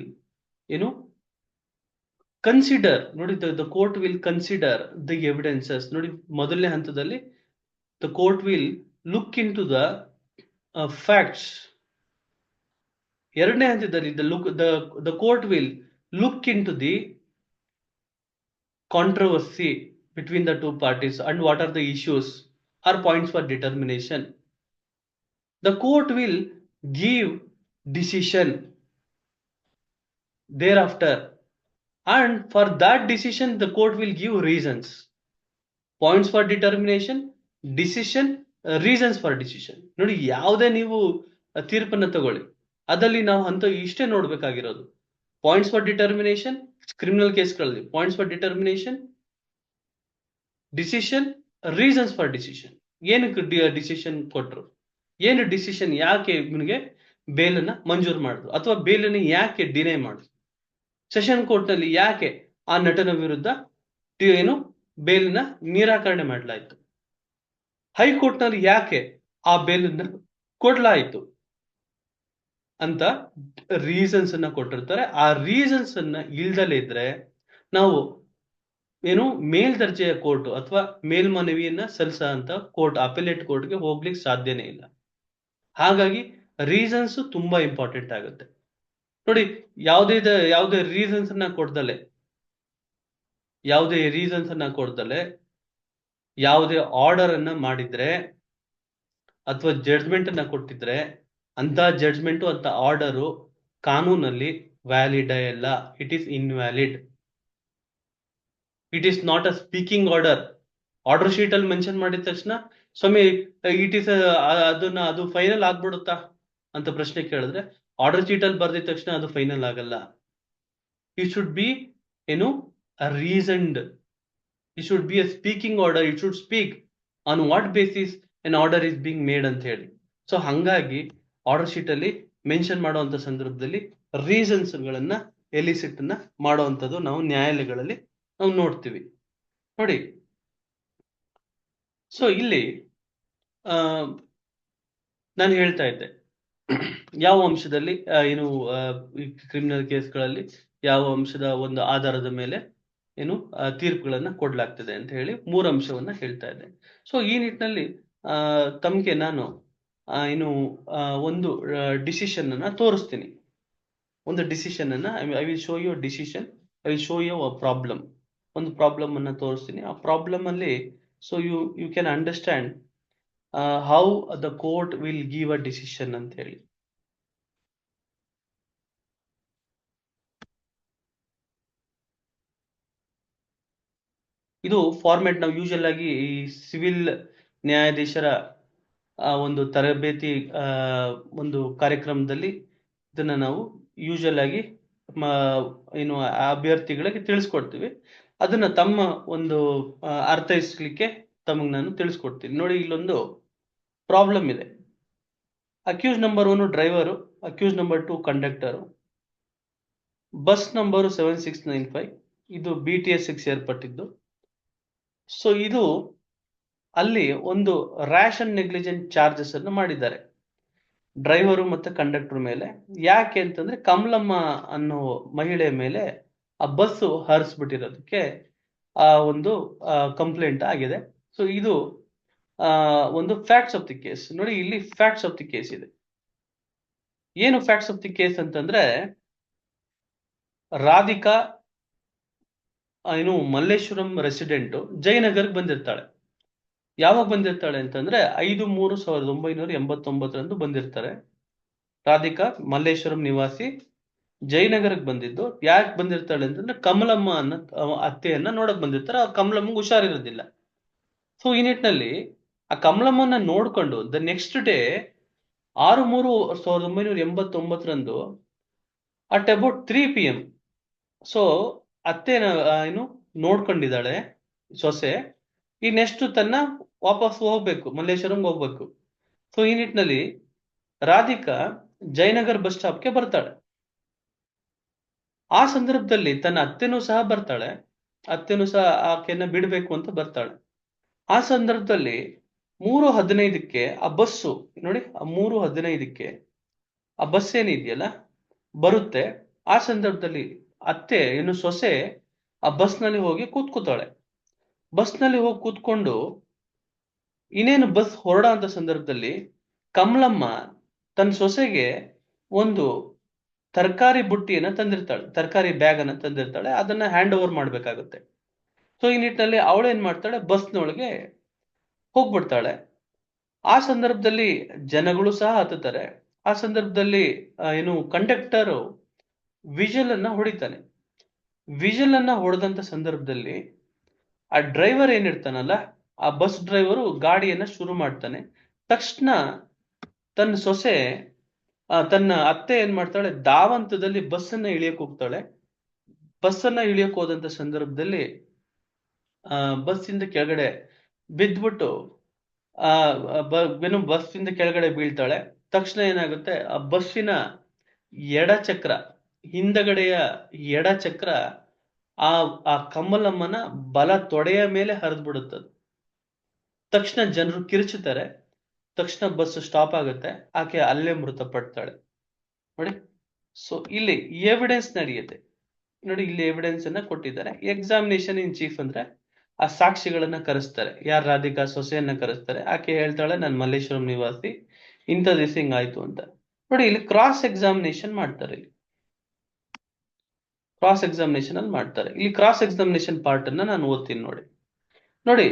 ಕನ್ಸಿಡರ್, ನೋಡಿ, the court will consider the evidences. ನೋಡಿ, ಮೊದಲನೇ ಹಂತದಲ್ಲಿ the court will look into the facts. ಎರಡನೇ ಹಂತದಲ್ಲಿ the court will look into the controversy between the two parties and what are the issues are points for determination. The court will give decision thereafter, and for that decision the court will give reasons. Points for determination, decision, reasons for decision. ನೋಡಿ, ಯಾವುದೇ ನೀವು ತೀರ್ಪನ್ನ ತಗೊಳ್ಳಿ, ಅದಲ್ಲಿ ನಾವು ಅಂತ ಇಷ್ಟೇ ನೋಡ್ಬೇಕಾಗಿರೋದು. Points for determination, criminal ಕೇಸ್ಗಳಲ್ಲಿ points for determination, decision, reasons for decision. ಏನಕ್ಕೆ ಡಿಸಿಷನ್ ಕೊಟ್ರು, ಏನು ಡಿಸಿಷನ್, ಯಾಕೆ ಇವನಿಗೆ ಬೇಲನ್ನ ಮಂಜೂರು ಮಾಡಿದ್ರು ಅಥವಾ ಬೇಲನ್ನ ಯಾಕೆ ಡಿನೈ ಮಾಡಿದ್ರು, ಸೆಷನ್ ಕೋರ್ಟ್ ನಲ್ಲಿ ಯಾಕೆ ಆ ನಟನ ವಿರುದ್ಧ ಏನು ಬೇಲನ್ನ ನಿರಾಕರಣೆ ಮಾಡಲಾಯಿತು, ಹೈಕೋರ್ಟ್ ನಲ್ಲಿ ಯಾಕೆ ಆ ಬೇಲನ್ನ ಕೊಡ್ಲಾಯಿತು ಅಂತ ರೀಸನ್ಸ್ ಅನ್ನ ಕೊಟ್ಟಿರ್ತಾರೆ. ಆ ರೀಸನ್ಸ್ ಅನ್ನ ಇಲ್ದಲೇ ಇದ್ರೆ ನಾವು ಏನು ಮೇಲ್ದರ್ಜೆಯ ಕೋರ್ಟ್ ಅಥವಾ ಮೇಲ್ಮನವಿಯನ್ನ ಸಲ್ಲಿಸ ಅಂತ ಕೋರ್ಟ್, ಅಪೆಲೇಟ್ ಕೋರ್ಟ್ಗೆ ಹೋಗ್ಲಿಕ್ಕೆ ಸಾಧ್ಯನೇ ಇಲ್ಲ. ಹಾಗಾಗಿ ರೀಸನ್ಸ್ ತುಂಬಾ ಇಂಪಾರ್ಟೆಂಟ್ ಆಗುತ್ತೆ. ನೋಡಿ, ಯಾವುದೇ ರೀಸನ್ಸ್ ಅನ್ನ ಕೊಡ್ದಲೆ, ಯಾವುದೇ ಆರ್ಡರ್ ಅನ್ನ ಮಾಡಿದ್ರೆ ಅಥವಾ ಜಡ್ಜ್ಮೆಂಟ್ ಅನ್ನ ಕೊಟ್ಟಿದ್ರೆ ಅಂತ ಜಡ್ಜ್ಮೆಂಟು ಅಂತ ಆರ್ಡರು ಕಾನೂನಲ್ಲಿ ವ್ಯಾಲಿಡ್ ಇಲ್ಲ, it is invalid. It is not a speaking order. Order sheet ಅಲ್ಲಿ ಮೆನ್ಷನ್ ಮಾಡಿದ ತಕ್ಷಣ ಸ್ವಾಮಿ ಇಟ್ ಈಸ್ ಅದು ಫೈನಲ್ ಆಗ್ಬಿಡುತ್ತಾ ಅಂತ ಪ್ರಶ್ನೆ ಕೇಳಿದ್ರೆ, ಆರ್ಡರ್ ಶೀಟ್ ಅಲ್ಲಿ ಬರ್ದಿದ ತಕ್ಷಣ ಅದು ಫೈನಲ್ ಆಗಲ್ಲ. ಇಟ್ ಶುಡ್ ಬಿ ಏನು reasoned. It should be a speaking order. It should speak on what basis an order is being made ಅಂತ ಹೇಳಿ. ಸೊ ಹಂಗಾಗಿ ಆರ್ಡರ್ ಶೀಟ್ ಅಲ್ಲಿ ಮೆನ್ಷನ್ ಮಾಡುವಂತ ಸಂದರ್ಭದಲ್ಲಿ ರೀಸನ್ಸ್ ಗಳನ್ನ ಎಲಿಸಿಟ್ ನ ಮಾಡುವಂತದ್ದು ನಾವು ನ್ಯಾಯಾಲಯಗಳಲ್ಲಿ ನಾವು ನೋಡ್ತೀವಿ. ನೋಡಿ, ಸೊ ಇಲ್ಲಿ ನಾನು ಹೇಳ್ತಾ ಇದ್ದೆ ಯಾವ ಅಂಶದಲ್ಲಿ ಏನು ಕ್ರಿಮಿನಲ್ ಕೇಸ್ಗಳಲ್ಲಿ ಯಾವ ಅಂಶದ ಒಂದು ಆಧಾರದ ಮೇಲೆ ಏನು ತೀರ್ಪುಗಳನ್ನ ಕೊಡ್ಲಾಗ್ತದೆ ಅಂತ ಹೇಳಿ 3 ಅಂಶವನ್ನ ಹೇಳ್ತಾ ಇದ್ದೆ. ಸೊ ಈ ನಿಟ್ಟಿನಲ್ಲಿ ತಮ್ಗೆ ನಾನು ಏನು ಒಂದು ಡಿಸಿಷನ್ ಅನ್ನ ತೋರಿಸ್ತೀನಿ. ಒಂದು ಡಿಸಿಷನ್ ಅನ್ನ I will show you decision, I will show you a problem. ಒಂದು ಪ್ರಾಬ್ಲಮ್ ಅನ್ನ ತೋರಿಸ್ತೀನಿ. ಆ ಪ್ರಾಬ್ಲಮ್ ಅಲ್ಲಿ so you can understand how the court will give a decision ಅಂತ ಹೇಳಿ. ಇದು ಫಾರ್ಮೆಟ್ ನಾವು ಯೂಶಲ್ ಆಗಿ ಈ ಸಿವಿಲ್ ನ್ಯಾಯಾಧೀಶರ ಒಂದು ತರಬೇತಿ ಒಂದು ಕಾರ್ಯಕ್ರಮದಲ್ಲಿ ಇದನ್ನ ನಾವು ಯೂಶಲ್ ಆಗಿ ಏನು ಅಭ್ಯರ್ಥಿಗಳಿಗೆ ತಿಳಿಸ್ಕೊಡ್ತೀವಿ. ಅದನ್ನ ತಮ್ಮ ಒಂದು ಅರ್ಥೈಸ್ಲಿಕ್ಕೆ ತಮಗೆ ನಾನು ತಿಳಿಸ್ಕೊಡ್ತೀನಿ. ನೋಡಿ, ಇಲ್ಲೊಂದು ಪ್ರಾಬ್ಲಮ್ ಇದೆ. Accused number 1 driver, accused number 2 conductor, bus number 7695, ಇದು BTS ಸೇರ್ಪಟ್ಟಿದ್ದು. ಸೊ ಇದು ಅಲ್ಲಿ ಒಂದು ರ್ಯಾಶ್ ಅಂಡ್ ನೆಗ್ಲಿಜೆಂಟ್ ಚಾರ್ಜಸ್ ಅನ್ನು ಮಾಡಿದ್ದಾರೆ ಡ್ರೈವರು ಮತ್ತೆ ಕಂಡಕ್ಟರ್ ಮೇಲೆ. ಯಾಕೆ ಅಂತಂದ್ರೆ ಕಮಲಮ್ಮ ಅನ್ನೋ ಮಹಿಳೆಯ ಮೇಲೆ ಆ ಬಸ್ ಹರಿಸ್ಬಿಟ್ಟಿರೋದಕ್ಕೆ ಆ ಒಂದು ಕಂಪ್ಲೇಂಟ್ ಆಗಿದೆ. ಸೊ ಇದು ಒಂದು ಫ್ಯಾಕ್ಟ್ಸ್ ಆಫ್ ದಿ ಕೇಸ್. ನೋಡಿ, ಇಲ್ಲಿ ಫ್ಯಾಕ್ಟ್ಸ್ ಆಫ್ ದಿ ಕೇಸ್ ಇದೆ. ಏನು ಫ್ಯಾಕ್ಟ್ಸ್ ಆಫ್ ದಿ ಕೇಸ್ ಅಂತಂದ್ರೆ, ರಾಧಿಕಾ ಏನು ಮಲ್ಲೇಶ್ವರಂ ರೆಸಿಡೆಂಟ್ ಜಯನಗರ್ಗೆ ಬಂದಿರ್ತಾಳೆ. ಯಾವಾಗ ಬಂದಿರ್ತಾಳೆ ಅಂತಂದ್ರೆ 5/3/1989 ಬಂದಿರ್ತಾರೆ. ರಾಧಿಕಾ ಮಲ್ಲೇಶ್ವರಂ ನಿವಾಸಿ ಜಯನಗರಕ್ಕೆ ಬಂದಿದ್ದು. ಯಾಕೆ ಬಂದಿರ್ತಾಳೆ ಅಂತಂದ್ರೆ ಕಮಲಮ್ಮ ಅನ್ನೋ ಅತ್ತೆಯನ್ನ ನೋಡಕ್ ಬಂದಿರ್ತಾರೆ. ಆ ಕಮಲಮ್ಮಗೆ ಹುಷಾರಿರೋದಿಲ್ಲ. ಸೊ ಈ ನಿಟ್ಟಿನಲ್ಲಿ ಆ ಕಮಲಮ್ಮನ ನೋಡ್ಕೊಂಡು the next day 6/3/1989 at about 3 PM so ಅತ್ತೆನ ಏನು ನೋಡ್ಕೊಂಡಿದ್ದಾಳೆ ಸೊಸೆ. ಈ ನೆಕ್ಸ್ಟ್ ತನ್ನ ವಾಪಸ್ ಹೋಗ್ಬೇಕು, ಮಲ್ಲೇಶ್ವರಂಗೆ ಹೋಗ್ಬೇಕು. ಸೊ ಈ ನಿಟ್ಟಿನಲ್ಲಿ ರಾಧಿಕಾ ಜಯನಗರ್ ಬಸ್ ಸ್ಟಾಪ್ಗೆ ಬರ್ತಾಳೆ. ಆ ಸಂದರ್ಭದಲ್ಲಿ ತನ್ನ ಅತ್ತೆನೂ ಸಹ ಬರ್ತಾಳೆ. ಅತ್ತೆನೂ ಸಹ ಆಕೆಯನ್ನ ಬಿಡ್ಬೇಕು ಅಂತ ಬರ್ತಾಳೆ. ಆ ಸಂದರ್ಭದಲ್ಲಿ 3:15ಕ್ಕೆ ಆ ಬಸ್ಸು ನೋಡಿ, ಆ 3:15ಕ್ಕೆ ಆ ಬಸ್ ಏನಿದೆಯಲ್ಲ ಬರುತ್ತೆ. ಆ ಸಂದರ್ಭದಲ್ಲಿ ಅತ್ತೆ ಏನು ಸೊಸೆ ಆ ಬಸ್ನಲ್ಲಿ ಹೋಗಿ ಕೂತ್ಕೋತಾಳೆ. ಬಸ್ನಲ್ಲಿ ಹೋಗಿ ಕೂತ್ಕೊಂಡು ಇನ್ನೇನು ಬಸ್ ಹೊರಡೋ ಅಂತ ಸಂದರ್ಭದಲ್ಲಿ ಕಮಲಮ್ಮ ತನ್ನ ಸೊಸೆಗೆ ಒಂದು ತರಕಾರಿ ಬುಟ್ಟಿಯನ್ನ ತಂದಿರ್ತಾಳೆ, ತರಕಾರಿ ಬ್ಯಾಗ್ ಅನ್ನ ತಂದಿರ್ತಾಳೆ. ಅದನ್ನ ಹ್ಯಾಂಡ್ ಓವರ್ ಮಾಡ್ಬೇಕಾಗುತ್ತೆ. ಸೊ ಈ ನಿಟ್ಟಿನಲ್ಲಿ ಅವಳೇನ್ ಮಾಡ್ತಾಳೆ, ಬಸ್ನೊಳಗೆ ಹೋಗ್ಬಿಡ್ತಾಳೆ. ಆ ಸಂದರ್ಭದಲ್ಲಿ ಜನಗಳು ಸಹ ಹತ್ತುತ್ತಾರೆ. ಆ ಸಂದರ್ಭದಲ್ಲಿ ಏನು ಕಂಡಕ್ಟರ್ ವಿಜಲ್ ಅನ್ನ ಹೊಡಿತಾನೆ. ವಿಜಲ್ ಅನ್ನ ಹೊಡೆದಂತ ಸಂದರ್ಭದಲ್ಲಿ ಆ ಡ್ರೈವರ್ ಏನಿರ್ತಾನಲ್ಲ, ಆ ಬಸ್ ಡ್ರೈವರು ಗಾಡಿಯನ್ನ ಶುರು ಮಾಡ್ತಾನೆ. ತಕ್ಷಣ ತನ್ನ ಸೊಸೆ ತನ್ನ ಅತ್ತೆ ಏನ್ ಮಾಡ್ತಾಳೆ, ಧಾವಂತದಲ್ಲಿ ಬಸ್ ಅನ್ನ ಇಳಿಯಕ್ ಹೋಗ್ತಾಳೆ. ಬಸ್ ಅನ್ನ ಇಳಿಯಕ್ ಹೋದಂತ ಸಂದರ್ಭದಲ್ಲಿ ಬಸ್ ಇಂದ ಕೆಳಗಡೆ ಬಿದ್ದ್ಬಿಟ್ಟು ಆ ಏನು ಬಸ್ ಇಂದ ಕೆಳಗಡೆ ಬೀಳ್ತಾಳೆ. ತಕ್ಷಣ ಏನಾಗುತ್ತೆ, ಆ ಬಸ್ಸಿನ ಎಡಚಕ್ರ, ಹಿಂದಗಡೆಯ ಎಡಚಕ್ರ ಆ ಆ ಕಮಲಮ್ಮನ ಬಲ ತೊಡೆಯ ಮೇಲೆ ಹರಿದು ಬಿಡುತ್ತದೆ. ತಕ್ಷಣ ಜನರು ಕಿರುಚುತ್ತಾರೆ. ತಕ್ಷಣ ಬಸ್ ಸ್ಟಾಪ್ ಆಗುತ್ತೆ. ಆಕೆ ಅಲ್ಲೇ ಮೃತಪಡ್ತಾಳೆ. ನೋಡಿ, ಸೊ ಇಲ್ಲಿ ಎವಿಡೆನ್ಸ್ ನಡೆಯುತ್ತೆ. ನೋಡಿ, ಇಲ್ಲಿ ಎವಿಡೆನ್ಸ್ ಅನ್ನ ಕೊಟ್ಟಿದ್ದಾರೆ. ಎಕ್ಸಾಮಿನೇಷನ್ ಇನ್ ಚೀಫ್ ಅಂದ್ರೆ ಆ ಸಾಕ್ಷಿಗಳನ್ನ ಕರೆಸ್ತಾರೆ. ಯಾರು, ರಾಧಿಕಾ ಸೊಸೆಯನ್ನ ಕರೆಸ್ತಾರೆ. ಆಕೆ ಹೇಳ್ತಾಳೆ, ನಾನು ಮಲ್ಲೇಶ್ವರಂ ನಿವಾಸಿ, ಇಂಥ ದಿವಸ ಹಿಂಗಾಯ್ತು ಅಂತ. ನೋಡಿ, ಇಲ್ಲಿ ಕ್ರಾಸ್ ಎಕ್ಸಾಮಿನೇಷನ್ ಮಾಡ್ತಾರೆ. ಇಲ್ಲಿ ಕ್ರಾಸ್ ಎಕ್ಸಾಮಿನೇಷನ್ ಅಲ್ಲಿ ಮಾಡ್ತಾರೆ. ಇಲ್ಲಿ ಕ್ರಾಸ್ ಎಕ್ಸಾಮಿನೇಷನ್ ಪಾರ್ಟ್ ಅನ್ನ ನಾನು ಓದ್ತೀನಿ ನೋಡಿ. ನೋಡಿ,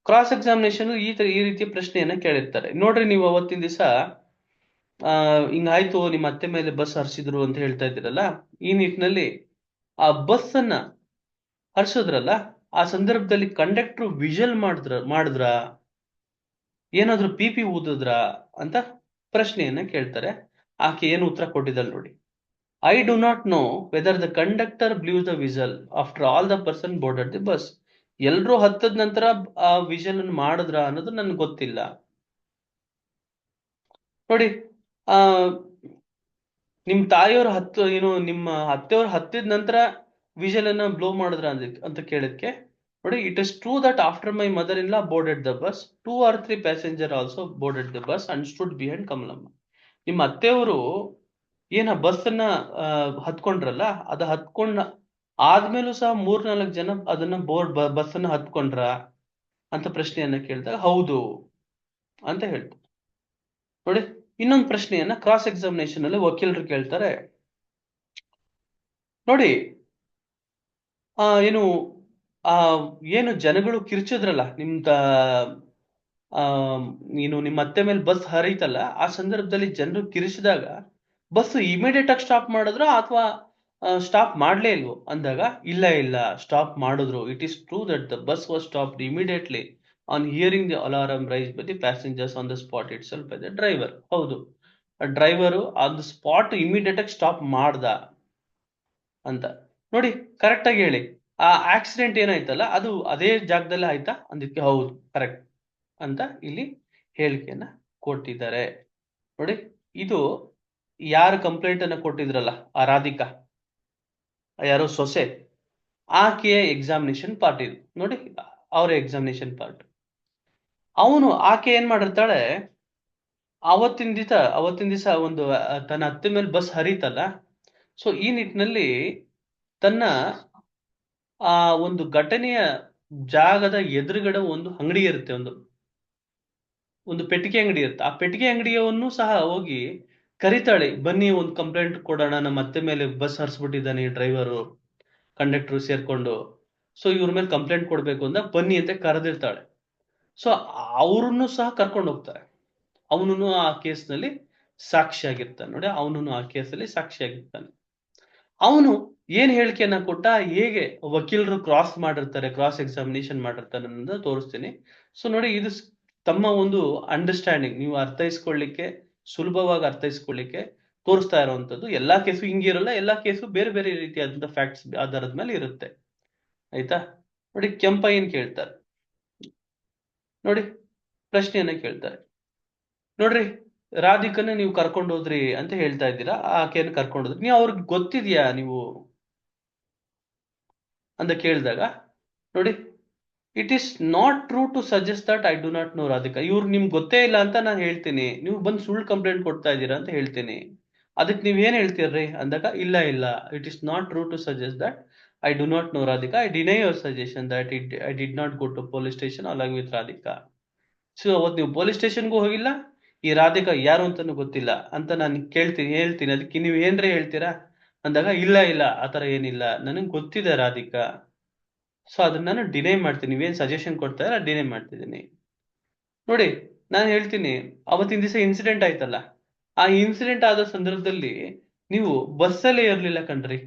ಕ್ರಾಸ್ ಎಕ್ಸಾಮಿನೇಷನ್ ಈ ರೀತಿಯ ಪ್ರಶ್ನೆಯನ್ನ ಕೇಳಿರ್ತಾರೆ. ನೋಡ್ರಿ, ನೀವು ಅವತ್ತಿನ ದಿವಸ ಹಿಂಗಾಯ್ತು, ನಿಮ್ಮ ಅತ್ತೆ ಮೇಲೆ ಬಸ್ ಹರಿಸಿದ್ರು ಅಂತ ಹೇಳ್ತಾ ಇದ್ದೀರಲ್ಲ, ಈ ನಿಟ್ಟಿನಲ್ಲಿ ಆ ಬಸ್ ಅನ್ನ ಹರ್ಸೋದ್ರಲ್ಲ, ಆ ಸಂದರ್ಭದಲ್ಲಿ ಕಂಡಕ್ಟರ್ ವಿಜಲ್ ಮಾಡಿದ್ರ ಏನಾದ್ರು ಪಿ ಊದಿದ್ರ ಅಂತ ಪ್ರಶ್ನೆಯನ್ನ ಕೇಳ್ತಾರೆ. ಆಕೆ ಏನು ಉತ್ತರ ಕೊಟ್ಟಿದ್ದಲ್ ನೋಡಿ. I do not know whether the conductor blew the whistle after all the person boarded the bus. ಎಲ್ರೂ ಹತ್ತದ ನಂತರ ಆ ವಿಜಲ್ ಅನ್ನು ಮಾಡಿದ್ರ ಅನ್ನೋದು ನನ್ಗೆ ಗೊತ್ತಿಲ್ಲ. ನೋಡಿ, ಆ ನಿಮ್ ತಾಯಿಯವ್ರ ನಿಮ್ಮ ಅತ್ತೆಯವ್ರು ಹತ್ತಿದ ನಂತರ ವಿಜಲ್ ಅನ್ನ ಬ್ಲೋ ಮಾಡಿದ್ರ ಅಂತ ಕೇಳಕ್ಕೆ, ನೋಡಿ, it is true that after my mother in law boarded the bus, 2 or 3 passenger also boarded the bus and stood behind Kamalamma. ನಿಮ್ಮ ಅತ್ತೆಯವರು ಬಸ್ ಅನ್ನ ಹತ್ಕೊಂಡ್ರಲ್ಲ, ಅದ ಹತ್ಕೊಂಡ ಆದ್ಮೇಲೂ ಸಹ 3-4 ಜನ ಅದನ್ನ ಬಸ್ ಅನ್ನ ಹತ್ಕೊಂಡ್ರ ಅಂತ ಪ್ರಶ್ನೆಯನ್ನ ಕೇಳಿದಾಗ ಹೌದು ಅಂತ ಹೇಳ್ತಾರೆ. ನೋಡಿ, ಇನ್ನೊಂದು ಪ್ರಶ್ನೆಯನ್ನ ಕ್ರಾಸ್ ಎಕ್ಸಾಮಿನೇಷನ್ ಅಲ್ಲಿ ವಕೀಲರು ಕೇಳ್ತಾರೆ. ನೋಡಿ, ಏನು ಏನು ಜನಗಳು ಕಿರ್ಚಿದ್ರಲ್ಲ, ನಿಮ್ಮ ಅತ್ತೆ ಮೇಲೆ ಬಸ್ ಹರಿತಲ್ಲ, ಆ ಸಂದರ್ಭದಲ್ಲಿ ಜನರು ಕಿರಿಸಿದಾಗ ಬಸ್ ಇಮಿಡಿಯೇಟ್ ಆಗಿ ಸ್ಟಾಪ್ ಮಾಡಿದ್ರ ಅಥವಾ ಸ್ಟಾಪ್ ಮಾಡ್ಲೇ ಇಲ್ವೋ ಅಂದಾಗ, ಇಲ್ಲ ಸ್ಟಾಪ್ ಮಾಡಿದ್ರು. It is true that the bus was stopped immediately on hearing the alarm raise by the passengers on the spot itself by the driver. ಹೌದು, driver on the spot immediate ಆಗಿ stop ಮಾಡ್ದ ಅಂತ. ನೋಡಿ, correct ಆಗಿ ಹೇಳಿ, ಆ accident ಏನಾಯ್ತಲ್ಲ ಅದು ಅದೇ ಜಾಗದಲ್ಲಿ ಆಯ್ತಾ ಅಂದಿದ್ಕೆ ಹೌದು, ಕರೆಕ್ಟ್ ಅಂತ ಇಲ್ಲಿ ಹೇಳಿಕೆಯನ್ನ ಕೊಟ್ಟಿದ್ದಾರೆ. ನೋಡಿ, ಇದು ಯಾರು ಕಂಪ್ಲೇಂಟ್ ಅನ್ನ ಕೊಟ್ಟಿದ್ರಲ್ಲ, ಆ ರಾಧಿಕಾ, ಯಾರೋ ಸೊಸೆ, ಆಕೆಯ ಎಕ್ಸಾಮಿನೇಷನ್ ಪಾರ್ಟ್ ಇದು. ನೋಡಿ, ಅವರ ಎಕ್ಸಾಮಿನೇಷನ್ ಪಾರ್ಟ್. ಆಕೆ ಏನ್ ಮಾಡಿರ್ತಾಳೆ, ಅವತ್ತಿನ ದಿವಸ ಒಂದು ತನ್ನ ಅತ್ತೆ ಮೇಲೆ ಬಸ್ ಹರಿತಲ್ಲ, ಸೊ ಈ ನಿಟ್ಟಿನಲ್ಲಿ ತನ್ನ ಆ ಒಂದು ಘಟನೆಯ ಜಾಗದ ಎದುರುಗಡೆ ಒಂದು ಅಂಗಡಿ ಇರುತ್ತೆ, ಒಂದು ಪೆಟ್ಟಿಗೆ ಅಂಗಡಿ ಇರುತ್ತೆ. ಆ ಪೆಟ್ಟಿಗೆ ಅಂಗಡಿಯನ್ನು ಸಹ ಹೋಗಿ ಕರಿತಾಳೆ, ಬನ್ನಿ ಒಂದು ಕಂಪ್ಲೇಂಟ್ ಕೊಡೋಣ, ನಮ್ಮ ಅತ್ತೆ ಮೇಲೆ ಬಸ್ ಹರಿಸ್ಬಿಟ್ಟಿದ್ದಾನೆ ಡ್ರೈವರು, ಕಂಡಕ್ಟರ್ ಸೇರ್ಕೊಂಡು, ಸೊ ಇವ್ರ ಮೇಲೆ ಕಂಪ್ಲೇಂಟ್ ಕೊಡ್ಬೇಕು ಅಂತ ಬನ್ನಿ ಅಂತ ಕರೆದಿರ್ತಾಳೆ. ಸೊ ಅವ್ರನ್ನು ಸಹ ಕರ್ಕೊಂಡು ಹೋಗ್ತಾರೆ. ಅವನು ಆ ಕೇಸ್ನಲ್ಲಿ ಸಾಕ್ಷಿಯಾಗಿರ್ತಾನೆ. ನೋಡಿ, ಅವನು ಆ ಕೇಸಲ್ಲಿ ಸಾಕ್ಷಿಯಾಗಿರ್ತಾನೆ. ಅವನು ಏನ್ ಹೇಳಿಕೆಯನ್ನ ಕೊಟ್ಟ, ಹೇಗೆ ವಕೀಲರು ಕ್ರಾಸ್ ಎಕ್ಸಾಮಿನೇಷನ್ ಮಾಡಿರ್ತಾನೆ ಅನ್ನೋದನ್ನ ತೋರಿಸ್ತೀನಿ. ಸೊ ನೋಡಿ, ಇದು ತಮ್ಮ ಒಂದು ಅಂಡರ್ಸ್ಟ್ಯಾಂಡಿಂಗ್, ನೀವು ಸುಲಭವಾಗಿ ಅರ್ಥೈಸ್ಕೊಳ್ಳಿಕ್ಕೆ ತೋರಿಸ್ತಾ ಇರುವಂತದ್ದು. ಎಲ್ಲಾ ಕೇಸು ಹಿಂಗಿರಲ್ಲ, ಎಲ್ಲಾ ಕೇಸು ಬೇರೆ ಬೇರೆ ರೀತಿಯಾದಂತ ಫ್ಯಾಕ್ಟ್ಸ್ ಆಧಾರದ ಮೇಲೆ ಇರುತ್ತೆ. ಆಯ್ತಾ? ನೋಡಿ, ಕೆಂಪಯ್ಯನ್ ಕೇಳ್ತಾರೆ. ನೋಡಿ, ಪ್ರಶ್ನೆಯನ್ನ ಕೇಳ್ತಾರೆ. ನೋಡ್ರಿ, ರಾಧಿಕನ್ನ ನೀವು ಕರ್ಕೊಂಡು ಹೋದ್ರಿ ಅಂತ ಹೇಳ್ತಾ ಇದ್ದೀರಾ, ಆಕೆಯನ್ನು ಕರ್ಕೊಂಡು ಹೋದ್ರಿ, ನೀವು ಅವ್ರಿಗೆ ಗೊತ್ತಿದ್ಯಾ ನೀವು ಅಂತ ಕೇಳಿದಾಗ, ನೋಡಿ, it is not true to suggest that I do not know Radhika. ಇವ್ರು ನಿಮ್ಗೆ ಗೊತ್ತೇ ಇಲ್ಲ ಅಂತ ನಾನು ಹೇಳ್ತೀನಿ, ನೀವು ಬಂದು ಸುಳ್ಳು ಕಂಪ್ಲೇಂಟ್ ಕೊಡ್ತಾ ಇದ್ದೀರಾ ಅಂತ ಹೇಳ್ತೀನಿ. ಅದಕ್ಕೆ ನೀವ್ ಏನ್ ಹೇಳ್ತೀರ್ರಿ ಅಂದಾಗ, ಇಲ್ಲ, it is not true to suggest that I do not know Radhika. I deny your suggestion that I did not go to police station along with Radhika. So ಅವತ್ತು ನೀವು ಪೊಲೀಸ್ ಸ್ಟೇಷನ್ಗೂ ಹೋಗಿಲ್ಲ, ಈ ರಾಧಿಕಾ ಯಾರು ಅಂತಾನು ಗೊತ್ತಿಲ್ಲ ಅಂತ ನಾನು ಹೇಳ್ತೀನಿ. ಅದಕ್ಕೆ ನೀವು ಏನ್ರಿ ಹೇಳ್ತೀರಾ ಅಂದಾಗ, ಇಲ್ಲ ಆತರ ಏನಿಲ್ಲ, ನನಗೆ ಗೊತ್ತಿದೆ ರಾಧಿಕಾ, ಸೊ ಅದನ್ನ ನಾನು ಡಿನೈ ಮಾಡ್ತೀನಿ. ನೀವೇನ್ ಸಜೆಷನ್ ಕೊಡ್ತಾ ಡಿನೈ ಮಾಡ್ತಿದ್ದೀನಿ. ನೋಡಿ, ನಾನು ಹೇಳ್ತೀನಿ, ಅವತ್ತಿನ ದಿವಸ ಇನ್ಸಿಡೆಂಟ್ ಆಯ್ತಲ್ಲ, ಆ ಇನ್ಸಿಡೆಂಟ್ ಆದ ಸಂದರ್ಭದಲ್ಲಿ ನೀವು ಬಸ್ಸಲ್ಲೇ ಇರ್ಲಿಲ್ಲ ಕಣ್ರಿ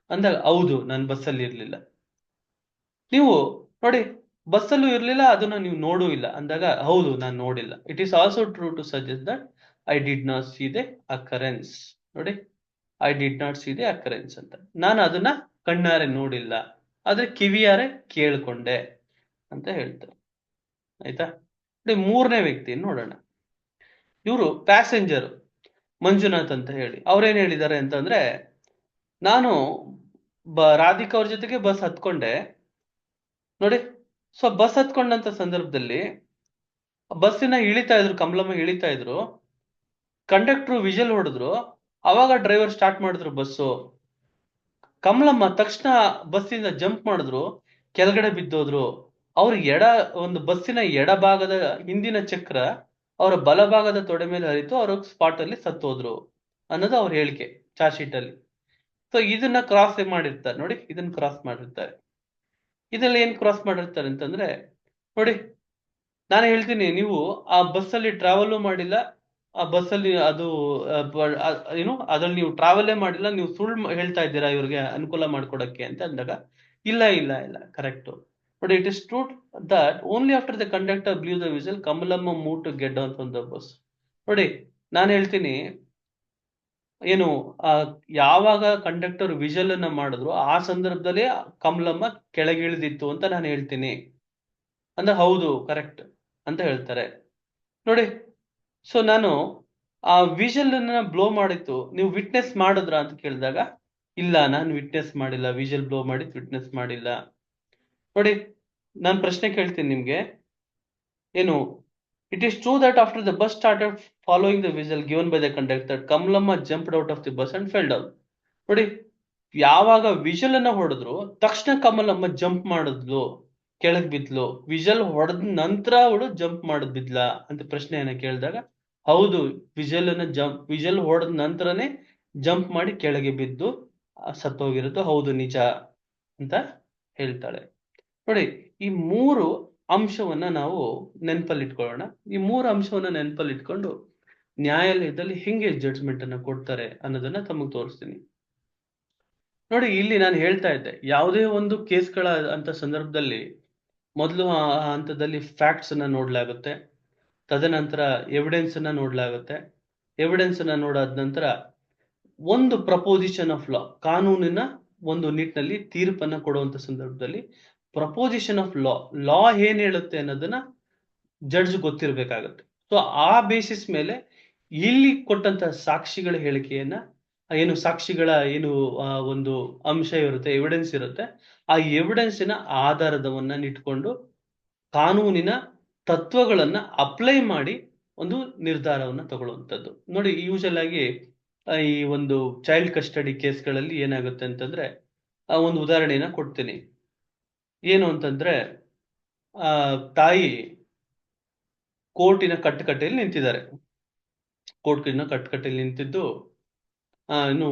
ಅಂದಾಗ, ಹೌದು ನಾನು ಬಸ್ಸಲ್ಲಿ ಇರ್ಲಿಲ್ಲ. ನೀವು ನೋಡಿ, ಬಸ್ಸಲ್ಲೂ ಇರ್ಲಿಲ್ಲ, ಅದನ್ನ ನೀವು ನೋಡೂ ಇಲ್ಲ ಅಂದಾಗ, ಹೌದು ನಾನು ನೋಡಿಲ್ಲ. It is also true to suggest that I did not see the occurrence. ನೋಡಿ, I did not see the occurrence ಅಂತ, ನಾನು ಅದನ್ನ ಕಣ್ಣಾರೆ ನೋಡಿಲ್ಲ, ಆದ್ರೆ ಕಿವಿಯಾರೆ ಕೇಳ್ಕೊಂಡೆ ಅಂತ ಹೇಳ್ತಾರೆ. ಆಯ್ತಾ? ನೋಡಿ, ಮೂರನೇ ವ್ಯಕ್ತಿ ನೋಡೋಣ. ಇವರು ಪ್ಯಾಸೆಂಜರ್ ಮಂಜುನಾಥ್ ಅಂತ ಹೇಳಿ, ಅವ್ರೇನ್ ಹೇಳಿದ್ದಾರೆ ಅಂತಂದ್ರೆ, ನಾನು ರಾಧಿಕಾ ಅವ್ರ ಜೊತೆಗೆ ಬಸ್ ಹತ್ಕೊಂಡೆ ನೋಡಿ. ಸೊ ಬಸ್ ಹತ್ಕೊಂಡಂತ ಸಂದರ್ಭದಲ್ಲಿ ಬಸ್ಸಿನ ಇಳಿತಾ ಇದ್ರು, ಕಮಲಮ್ಮ ಇಳಿತಾ ಇದ್ರು, ಕಂಡಕ್ಟರ್ ವಿಜಲ್ ಹೊಡೆದ್ರು, ಅವಾಗ ಡ್ರೈವರ್ ಸ್ಟಾರ್ಟ್ ಮಾಡಿದ್ರು ಬಸ್ಸು. ಕಮಲಮ್ಮ ತಕ್ಷಣ ಬಸ್ಸಿಂದ ಜಂಪ್ ಮಾಡಿದ್ರು, ಕೆಳಗಡೆ ಬಿದ್ದೋದ್ರು. ಅವ್ರ ಒಂದು ಬಸ್ಸಿನ ಎಡಭಾಗದ ಹಿಂದಿನ ಚಕ್ರ ಅವರ ಬಲಭಾಗದ ತೊಡೆ ಮೇಲೆ ಹರಿತು, ಅವರು ಸ್ಪಾಟ್ ಅಲ್ಲಿ ಸತ್ತೋದ್ರು ಅನ್ನೋದು ಅವ್ರ ಹೇಳಿಕೆ ಚಾರ್ಜ್ ಶೀಟ್ ಅಲ್ಲಿ. ಸೊ ಇದನ್ನ ಕ್ರಾಸ್ ಮಾಡಿರ್ತಾರೆ ನೋಡಿ, ಇದನ್ನ ಕ್ರಾಸ್ ಮಾಡಿರ್ತಾರೆ. ಇದ್ರಲ್ಲಿ ಏನ್ ಕ್ರಾಸ್ ಮಾಡಿರ್ತಾರೆ ಅಂತಂದ್ರೆ, ನೋಡಿ ನಾನು ಹೇಳ್ತೀನಿ, ನೀವು ಆ ಬಸ್ಸಲ್ಲಿ ಟ್ರಾವೆಲ್ ಮಾಡಿಲ್ಲ, ಆ ಬಸ್ಸಲ್ಲಿ ಅದು ಏನು ಅದ್ರಲ್ಲಿ ನೀವು ಟ್ರಾವೆಲೇ ಮಾಡಿಲ್ಲ, ನೀವು ಸುಳ್ಳು ಹೇಳ್ತಾ ಇದ್ದೀರಾ ಇವ್ರಿಗೆ ಅನುಕೂಲ ಮಾಡ್ಕೊಡಕ್ಕೆ ಅಂತ ಅಂದಾಗ, ಇಲ್ಲ ಇಲ್ಲ ಇಲ್ಲ correct. But it is true that only after the conductor blew the whistle Kamalamma move to get down from the bus. ನೋಡಿ ನಾನು ಹೇಳ್ತೀನಿ, ಏನು ಯಾವಾಗ ಕಂಡಕ್ಟರ್ ವಿಜಲ್ ಅನ್ನ ಮಾಡಿದ್ರು ಆ ಸಂದರ್ಭದಲ್ಲಿ ಕಮಲಮ್ಮ ಕೆಳಗಿಳಿದಿತ್ತು ಅಂತ ನಾನು ಹೇಳ್ತೀನಿ ಅಂದ್ರೆ, ಹೌದು ಕರೆಕ್ಟ್ ಅಂತ ಹೇಳ್ತಾರೆ ನೋಡಿ. ಸೊ ನಾನು ಆ ವಿಜಲ್ ಅನ್ನ ಬ್ಲೋ ಮಾಡಿತ್ತು ನೀವು ವಿಟ್ನೆಸ್ ಮಾಡಿದ್ರ ಅಂತ ಕೇಳಿದಾಗ, ಇಲ್ಲ ನಾನು ವಿಟ್ನೆಸ್ ಮಾಡಿಲ್ಲ, ವಿಜಲ್ ಬ್ಲೋ ಮಾಡಿದ್ ವಿಟ್ನೆಸ್ ಮಾಡಿಲ್ಲ. ನೋಡಿ ನಾನು ಪ್ರಶ್ನೆ ಕೇಳ್ತೀನಿ ನಿಮ್ಗೆ, ಏನು it is true that after the bus started following the whistle given by the conductor Kamalamma jumped out of the bus and fell down. ನೋಡಿ, ಯಾವಾಗ ವಿಜಲ್ ಅನ್ನ ಹೊಡೆದ್ರು ತಕ್ಷಣ ಕಮಲಮ್ಮ ಜಂಪ್ ಮಾಡಿದ್ಲು, ಕೆಳಗ್ ಬಿದ್ಲು. ವಿಜಲ್ ಹೊಡೆದ ನಂತರ ಅವಳು ಜಂಪ್ ಮಾಡದ್ ಬಿದ್ಲ ಅಂತ ಪ್ರಶ್ನೆಯನ್ನ ಕೇಳಿದಾಗ, ಹೌದು ವಿಜಲ್ ಹೊಡೆದ ನಂತರನೇ ಜಂಪ್ ಮಾಡಿ ಕೆಳಗೆ ಬಿದ್ದು ಸತ್ತೋಗಿರೋದು ಹೌದು ನಿಜ ಅಂತ ಹೇಳ್ತಾಳೆ. ನೋಡಿ, ಈ ಮೂರು ಅಂಶವನ್ನ ನಾವು ನೆನಪಲ್ಲಿ ಇಟ್ಕೊಳ್ಳೋಣ. ಈ ಮೂರು ಅಂಶವನ್ನ ನೆನಪಲ್ಲಿ ಇಟ್ಕೊಂಡು ನ್ಯಾಯಾಲಯದಲ್ಲಿ ಹೆಂಗೆ ಜಡ್ಜ್ಮೆಂಟ್ ಅನ್ನ ಕೊಡ್ತಾರೆ ಅನ್ನೋದನ್ನ ತಮಗೆ ತೋರಿಸ್ತೀನಿ. ನೋಡಿ, ಇಲ್ಲಿ ನಾನು ಹೇಳ್ತಾ ಇದ್ದೆ, ಯಾವುದೇ ಒಂದು ಕೇಸ್ಗಳ ಅಂತ ಸಂದರ್ಭದಲ್ಲಿ ಮೊದಲು ಆ ಹಂತದಲ್ಲಿ ಫ್ಯಾಕ್ಟ್ಸ್ ಅನ್ನ ನೋಡ್ಲಾಗುತ್ತೆ, ತದನಂತರ ಎವಿಡೆನ್ಸ್ ಅನ್ನ ನೋಡ್ಲಾಗುತ್ತೆ. ಎವಿಡೆನ್ಸ್ ಅನ್ನ ನೋಡಾದ ನಂತರ ಒಂದು ಪ್ರಪೋಸಿಷನ್ ಆಫ್ ಲಾ, ಕಾನೂನಿನ ಒಂದು ನಿಟ್ಟಿನಲ್ಲಿ ತೀರ್ಪನ್ನ ಕೊಡುವಂತ ಸಂದರ್ಭದಲ್ಲಿ ಪ್ರಪೋಸಿಷನ್ ಆಫ್ ಲಾ ಏನ್ ಹೇಳುತ್ತೆ ಅನ್ನೋದನ್ನ ಜಡ್ಜ್ ಗೊತ್ತಿರ್ಬೇಕಾಗತ್ತೆ. ಸೊ ಆ ಬೇಸಿಸ್ ಮೇಲೆ ಇಲ್ಲಿ ಕೊಟ್ಟಂತ ಸಾಕ್ಷಿಗಳ ಹೇಳಿಕೆಯನ್ನ, ಏನು ಸಾಕ್ಷಿಗಳ ಏನು ಒಂದು ಅಂಶ ಇರುತ್ತೆ, ಎವಿಡೆನ್ಸ್ ಇರುತ್ತೆ, ಆ ಎವಿಡೆನ್ಸಿನ ಆಧಾರದವನ್ನ ಇಟ್ಕೊಂಡು ಕಾನೂನಿನ ತತ್ವಗಳನ್ನ ಅಪ್ಲೈ ಮಾಡಿ ಒಂದು ನಿರ್ಧಾರವನ್ನ ತಗೊಳ್ಳುವಂಥದ್ದು. ನೋಡಿ, ಯೂಶಲ್ ಆಗಿ ಈ ಒಂದು ಚೈಲ್ಡ್ ಕಸ್ಟಡಿ ಕೇಸ್ಗಳಲ್ಲಿ ಏನಾಗುತ್ತೆ ಅಂತಂದ್ರೆ, ಒಂದು ಉದಾಹರಣೆನ ಕೊಡ್ತೀನಿ. ಏನು ಅಂತಂದ್ರೆ, ತಾಯಿ ಕೋರ್ಟಿನ ಕಟ್ಟಕಟ್ಟೆಯಲ್ಲಿ ನಿಂತಿದ್ದಾರೆ. ಕೋರ್ಟಿನ ಕಟ್ಟಕಟ್ಟೆಯಲ್ಲಿ ನಿಂತಿದ್ದು ಇನ್ನು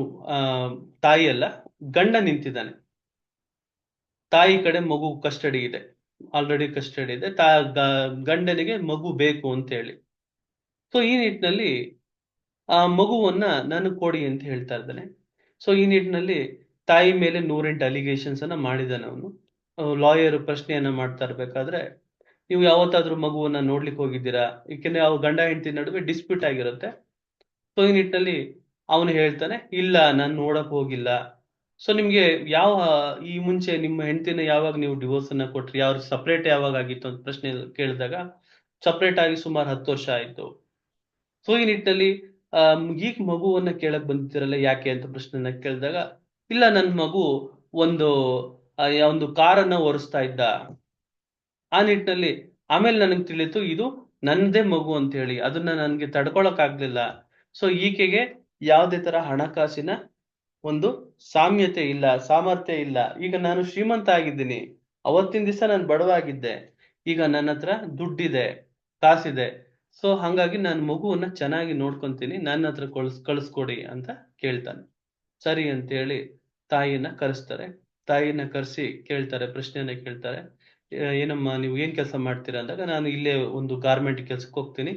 ತಾಯಿ ಅಲ್ಲ, ಗಂಡ ನಿಂತಿದ್ದಾನೆ. ತಾಯಿ ಕಡೆ ಮಗು ಕಸ್ಟಡಿ ಇದೆ, ಆಲ್ರೆಡಿ ಕಸ್ಟಡಿ ಇದೆ, ಗಂಡನಿಗೆ ಮಗು ಬೇಕು ಅಂತ ಹೇಳಿ. ಸೊ ಈ ನಿಟ್ಟಿನಲ್ಲಿ ಆ ಮಗುವನ್ನ ನನಗೆ ಕೊಡಿ ಅಂತ ಹೇಳ್ತಾ ಇದ್ದಾನೆ. ಸೊ ಈ ನಿಟ್ಟಿನಲ್ಲಿ ತಾಯಿ ಮೇಲೆ 108 ಅಲಿಗೇಷನ್ಸ್ ಅನ್ನ ಮಾಡಿದ್ದಾನೆ ಅವನು. ಲಾಯರ್ ಪ್ರಶ್ನೆಯನ್ನ ಮಾಡ್ತಾ ಇರ್ಬೇಕಾದ್ರೆ, ನೀವು ಯಾವತ್ತಾದ್ರೂ ಮಗುವನ್ನ ನೋಡ್ಲಿಕ್ಕೆ ಹೋಗಿದ್ದೀರಾ? ಏಕೆಂದ್ರೆ ಅವ್ರ ಗಂಡ ಹೆಂಡತಿ ನಡುವೆ ಡಿಸ್ಪ್ಯೂಟ್ ಆಗಿರುತ್ತೆ. ಸೊ ಈ ನಿಟ್ಟಿನಲ್ಲಿ ಅವನು ಹೇಳ್ತಾನೆ, ಇಲ್ಲ ನಾನು ನೋಡಕ್ ಹೋಗಿಲ್ಲ. ಸೊ ನಿಮ್ಗೆ ಈ ಮುಂಚೆ ನಿಮ್ಮ ಹೆಂಡತಿನ ಯಾವಾಗ ನೀವು ಡಿವೋರ್ಸ್ ಅನ್ನ ಕೊಟ್ರಿ, ಅವ್ರ ಸಪರೇಟ್ ಯಾವಾಗ ಆಗಿತ್ತು ಅಂತ ಪ್ರಶ್ನೆ ಕೇಳಿದಾಗ, ಸಪರೇಟ್ ಆಗಿ ಸುಮಾರು 10 ವರ್ಷ ಆಯ್ತು. ಸೊ ಈ ನಿಟ್ಟಿನಲ್ಲಿ ಈಗ ಮಗುವನ್ನ ಕೇಳಕ್ ಬಂದಿದ್ದೀರಲ್ಲ ಯಾಕೆ ಅಂತ ಪ್ರಶ್ನೆನ ಕೇಳಿದಾಗ, ಇಲ್ಲ ನನ್ ಮಗು ಒಂದು ಕಾರನ್ನ ಒರೆಸ್ತಾ ಇದ್ದ, ಆ ನಿಟ್ಟಿನಲ್ಲಿ ಆಮೇಲೆ ನನಗೆ ತಿಳಿತು ಇದು ನನ್ನದೇ ಮಗು ಅಂತ ಹೇಳಿ, ಅದನ್ನ ನನ್ಗೆ ತಡ್ಕೊಳಕ್ ಆಗ್ಲಿಲ್ಲ. ಸೊ ಈಕೆಗೆ ಯಾವುದೇ ತರ ಹಣಕಾಸಿನ ಒಂದು ಸಾಮ್ಯತೆ ಇಲ್ಲ, ಸಾಮರ್ಥ್ಯ ಇಲ್ಲ. ಈಗ ನಾನು ಶ್ರೀಮಂತ ಆಗಿದ್ದೀನಿ, ಅವತ್ತಿನ ದಿವಸ ನಾನು ಬಡವಾಗಿದ್ದೆ, ಈಗ ನನ್ನ ಹತ್ರ ದುಡ್ಡಿದೆ, ಕಾಸಿದೆ. ಸೊ ಹಂಗಾಗಿ ನಾನು ಮಗುವನ್ನ ಚೆನ್ನಾಗಿ ನೋಡ್ಕೊಂತೀನಿ, ನನ್ನ ಹತ್ರ ಕಳಿಸ್ಕೊಡಿ ಅಂತ ಕೇಳ್ತಾನೆ. ಸರಿ ಅಂತ ಹೇಳಿ ತಾಯಿಯನ್ನ ಕರೆಸ್ತಾರೆ. ತಾಯಿಯನ್ನ ಕರೆಸಿ ಕೇಳ್ತಾರೆ, ಪ್ರಶ್ನೆಯನ್ನ ಕೇಳ್ತಾರೆ, ಏನಮ್ಮ ನೀವು ಏನ್ ಕೆಲಸ ಮಾಡ್ತೀರಾ ಅಂದಾಗ, ನಾನು ಇಲ್ಲೇ ಒಂದು ಗಾರ್ಮೆಂಟ್ ಕೆಲ್ಸಕ್ಕೆ ಹೋಗ್ತೀನಿ